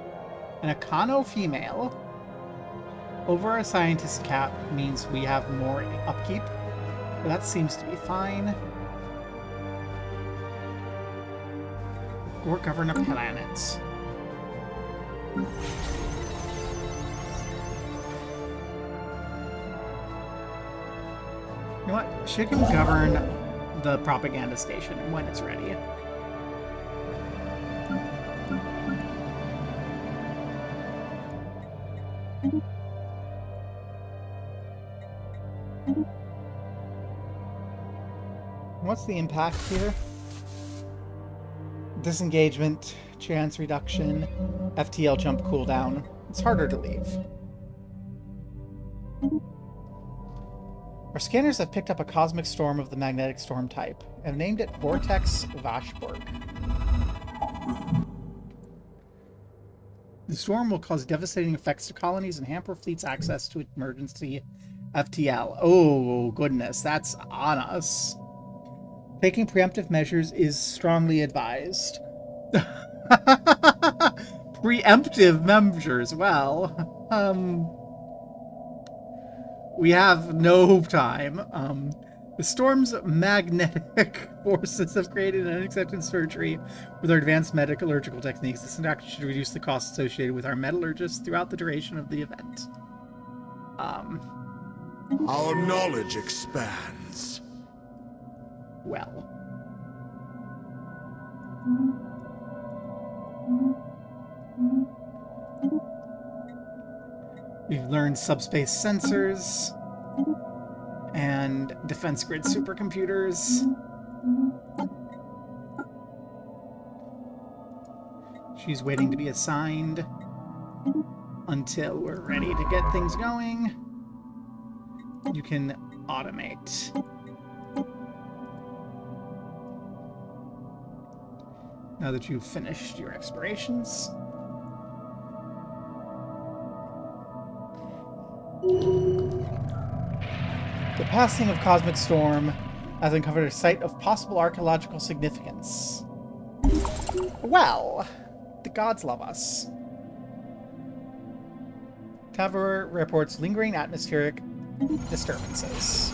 Econo female. Over a scientist cap means we have more upkeep. But that seems to be fine. Or govern a planet. You know what? She can govern the propaganda station when it's ready. What's the impact here? Disengagement, chance reduction, FTL jump cooldown. It's harder to leave. Our scanners have picked up a cosmic storm of the magnetic storm type and named it Vortex Vashburg. The storm will cause devastating effects to colonies and hamper fleet's access to emergency FTL. Oh, goodness, that's on us. Taking preemptive measures is strongly advised. Preemptive measures, well, we have no time. The storm's magnetic forces have created an unexpected surgery with our advanced metallurgical techniques. This action should reduce the costs associated with our metallurgists throughout the duration of the event. Our knowledge expands. Well. We've learned subspace sensors and defense grid supercomputers. She's waiting to be assigned until we're ready to get things going. You can automate. Now that you've finished your explorations. The passing of Cosmic Storm has uncovered a site of possible archaeological significance. Well, the gods love us. Tavor reports lingering atmospheric disturbances.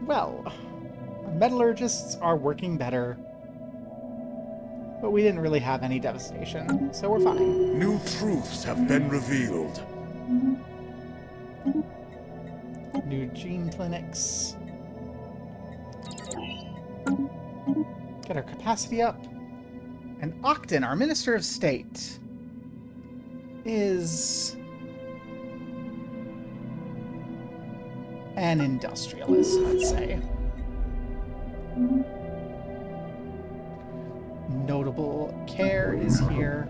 Well, our metallurgists are working better, but we didn't really have any devastation, so we're fine. New truths have been revealed. New gene clinics. Get our capacity up. And Octon, our Minister of State, is an industrialist, let's say. Notable Care is here.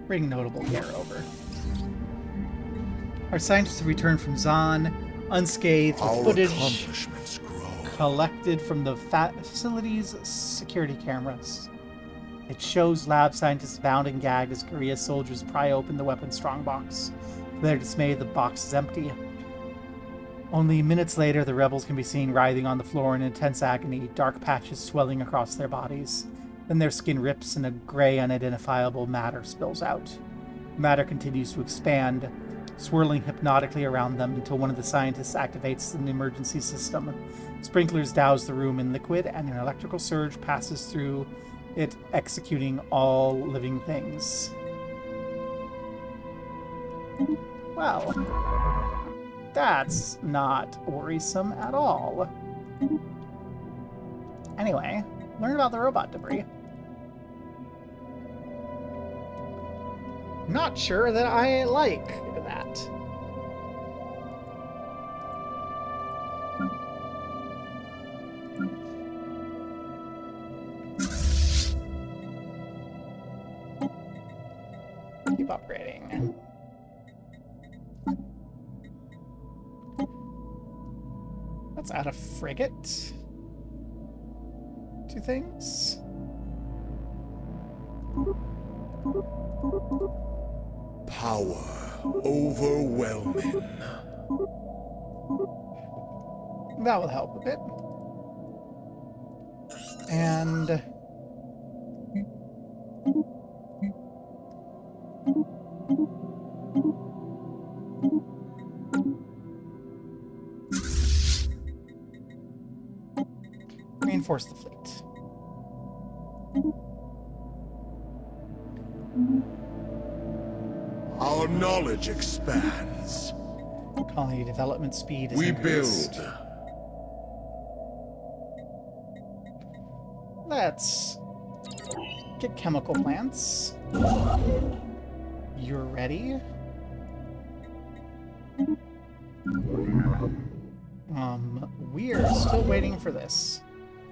Bring Notable Care over. Our scientists have returned from Zahn, unscathed, with Our footage accomplishments grow. collected from the facility's security cameras. It shows lab scientists bound and gagged as Korea soldiers pry open the weapons strongbox. To their dismay, the box is empty. Only minutes later, the rebels can be seen writhing on the floor in intense agony, dark patches swelling across their bodies. Then their skin rips and a gray, unidentifiable matter spills out. Matter continues to expand, swirling hypnotically around them until one of the scientists activates an emergency system. Sprinklers douse the room in liquid, and an electrical surge passes through it, executing all living things. Well, that's not worrisome at all. Anyway, learn about the robot debris. Not sure that I like that. Keep upgrading. Let's add a frigate. 2 things. Power overwhelming. That will help a bit. And reinforce the fleet. Our knowledge expands. Colony development speed is We increased. build. Let's get chemical plants. You're ready. We're still waiting for this.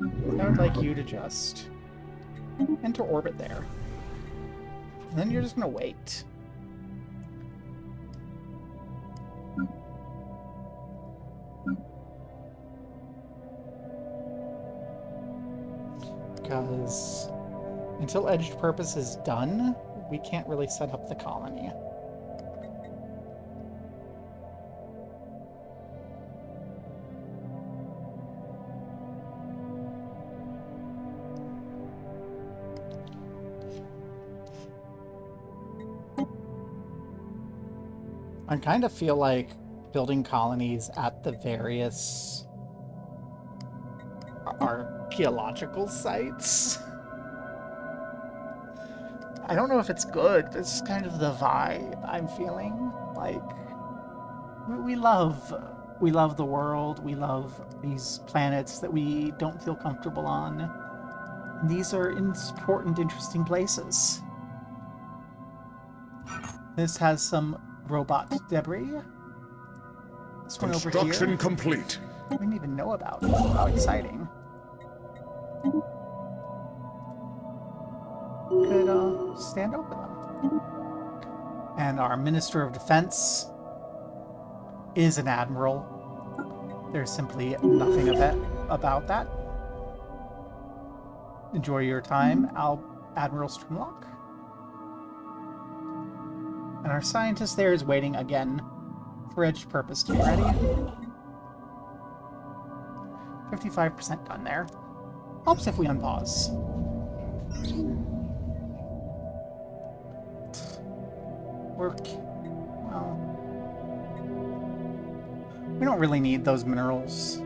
I would like you to just enter orbit there. And then you're just gonna wait. Because until Edged Purpose is done, we can't really set up the colony. I kind of feel like building colonies at the various archaeological sites. I don't know if it's good, but it's just kind of the vibe I'm feeling. Like, we love the world. We love these planets that we don't feel comfortable on. And these are important, interesting places. This has some robot debris. This one over here. Construction complete. I didn't even know about it. How exciting. Could stand over them. And our Minister of Defense is an admiral. There's simply nothing about that. Enjoy your time, Admiral Strimlock. And our scientist there is waiting again for Edge Purpose to be ready. 55% done there. Helps if we unpause. Work. Well, we don't really need those minerals,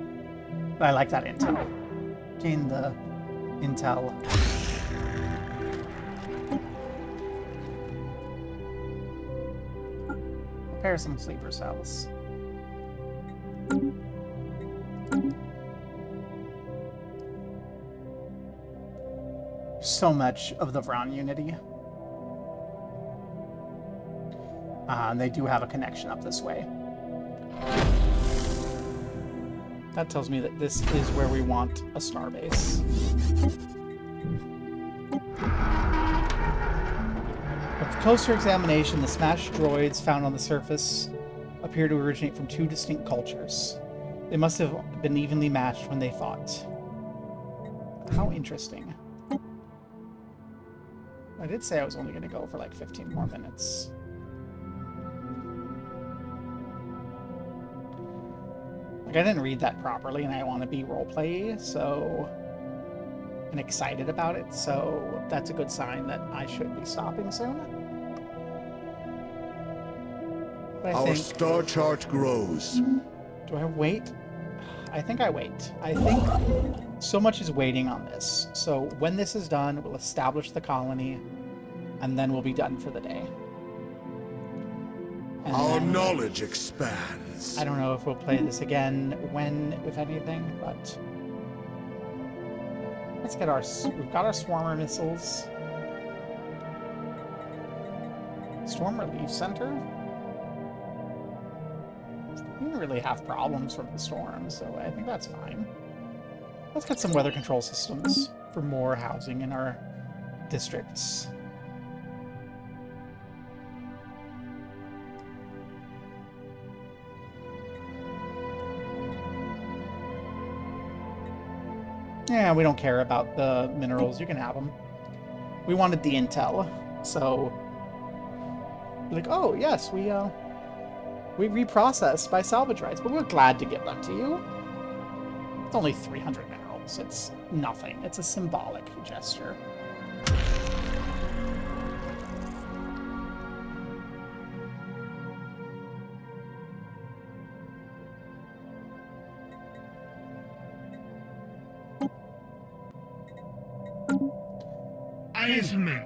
but I like that intel. Gain the intel. Prepare some sleeper cells. So much of the Vron Unity. And they do have a connection up this way. That tells me that this is where we want a starbase. With closer examination, the smashed droids found on the surface appear to originate from two distinct cultures. They must have been evenly matched when they fought. How interesting. I did say I was only going to go for like 15 more minutes. Like, I didn't read that properly, and I want to be roleplay, so... and excited about it, so that's a good sign that I should be stopping soon. But Our star chart grows. Do I wait? I think I wait. I think so much is waiting on this. So when this is done, we'll establish the colony, and then we'll be done for the day. And Our then, knowledge expands. I don't know if we'll play this again, when, if anything, but... let's get our... we've got our Swarmer missiles. Storm Relief Center? We didn't really have problems from the storm, so I think that's fine. Let's get some weather control systems for more housing in our districts. Yeah, we don't care about the minerals. You can have them. We wanted the intel, so... like, oh, yes, we reprocessed by salvage rights, but we're glad to give them to you. It's only 300 minerals. It's nothing. It's a symbolic gesture. Eisman.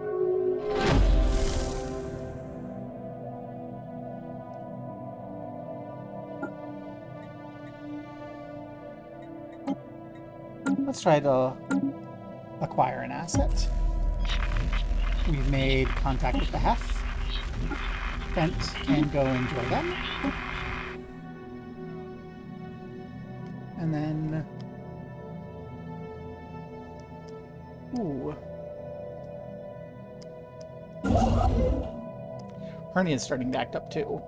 Let's try to acquire an asset. We've made contact with the Hef. Brent can go enjoy them. And then... ooh. Hernia's starting to act up too.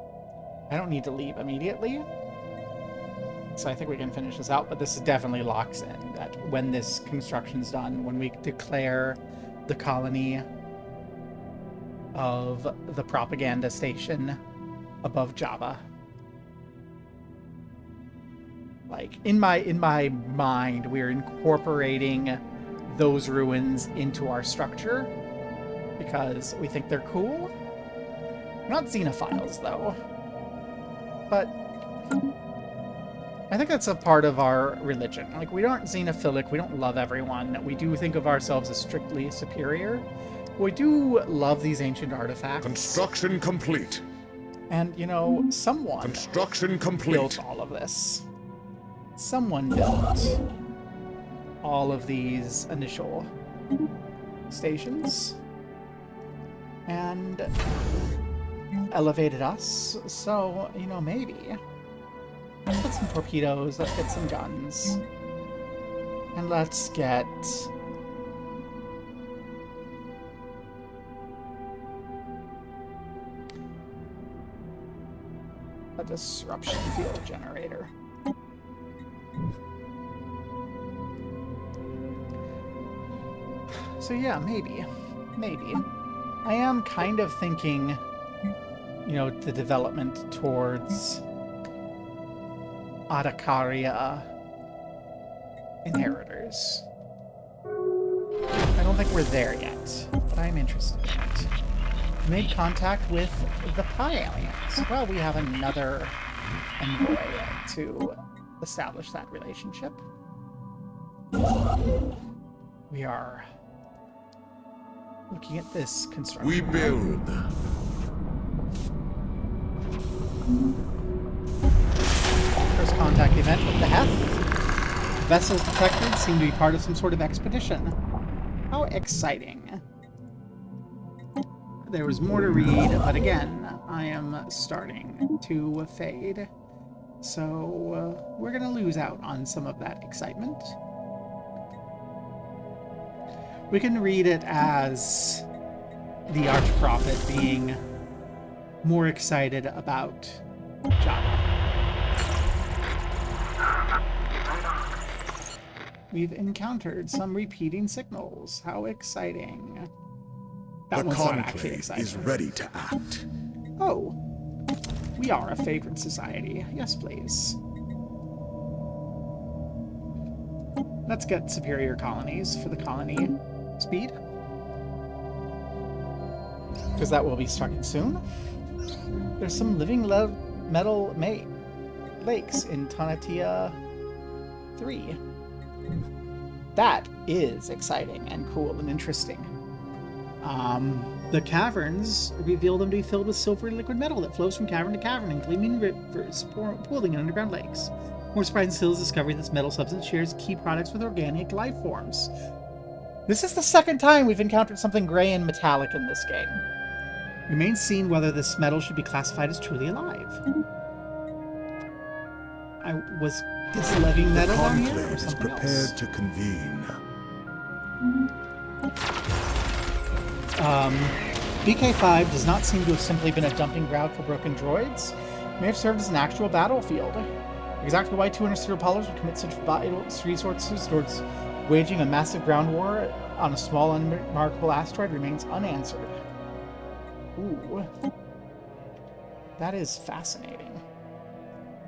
I don't need to leave immediately. So I think we can finish this out, but this definitely locks in that when this construction's done, when we declare the colony of the propaganda station above Java. Like, in my mind, we're incorporating those ruins into our structure because we think they're cool. We're not xenophiles, though. But I think that's a part of our religion. Like, we aren't xenophilic, we don't love everyone. We do think of ourselves as strictly superior. We do love these ancient artifacts. Construction complete. And, you know, someone Construction complete. built all of this. Someone built all of these initial stations. And elevated us. So, you know, maybe... let's get some torpedoes, let's get some guns. And let's get... a disruption field generator. So yeah, maybe. Maybe. I am kind of thinking, you know, the development towards Arakaria inheritors. I don't think we're there yet, but I'm interested in it. We made contact with the Pi aliens. Well, we have another envoy to establish that relationship. We are looking at this construction. We build. First contact event with the Heth. Vessels detected seem to be part of some sort of expedition. How exciting. There was more to read, but again, I am starting to fade. So we're going to lose out on some of that excitement. We can read it as the Archprophet being more excited about Java. We've encountered some repeating signals. How exciting. That The one's not actually Conclave exciting. is ready to act. Oh. We are a favored society. Yes, please. Let's get superior colonies for the colony speed. Because that will be starting soon. There's some living metal lakes in Tonatia 3. That is exciting and cool and interesting. The caverns reveal them to be filled with silvery liquid metal that flows from cavern to cavern in gleaming rivers pooling in underground lakes. More surprising still is the discovery this metal substance shares key products with organic life forms. This is the second time we've encountered something gray and metallic in this game. It remains seen whether this metal should be classified as truly alive. Was this living metal The on here or Conclave is something prepared else? to convene. BK5 does not seem to have simply been a dumping ground for broken droids. It may have served as an actual battlefield. Exactly why two interstellar powers would commit such vital resources towards waging a massive ground war on a small, unremarkable asteroid remains unanswered. Ooh. That is fascinating.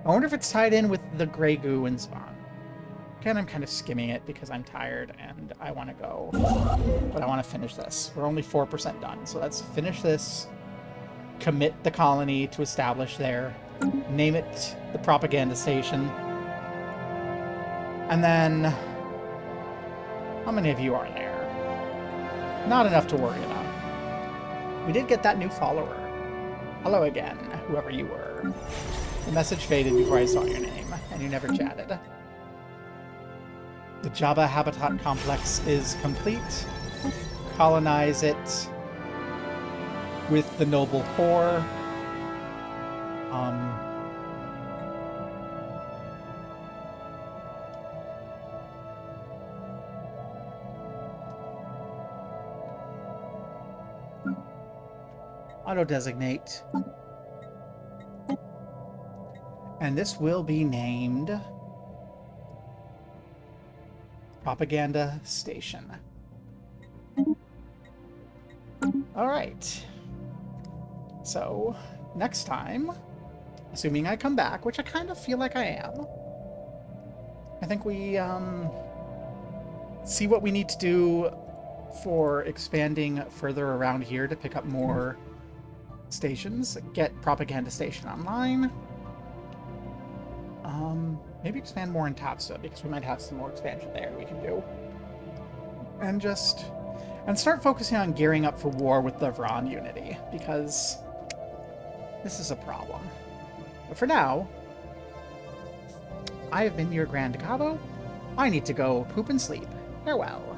I wonder if it's tied in with the Grey Goo and Spawn. Again, I'm kind of skimming it because I'm tired and I want to go. But I want to finish this. We're only 4% done, so let's finish this. Commit the colony to establish there. Name it the propaganda station. And then... how many of you are there? Not enough to worry about. We did get that new follower. Hello again, whoever you were. The message faded before I saw your name, and you never chatted. The Jabba habitat complex is complete. Colonize it with the noble core. Auto-designate. And this will be named Propaganda Station. Alright. So, next time, assuming I come back, which I kind of feel like I am, I think we see what we need to do for expanding further around here to pick up more stations, get Propaganda Station online. Maybe expand more in Tatsa, because we might have some more expansion there we can do. And start focusing on gearing up for war with the Vron Unity, because this is a problem. But for now, I have been your Grand Cabo. I need to go poop and sleep. Farewell.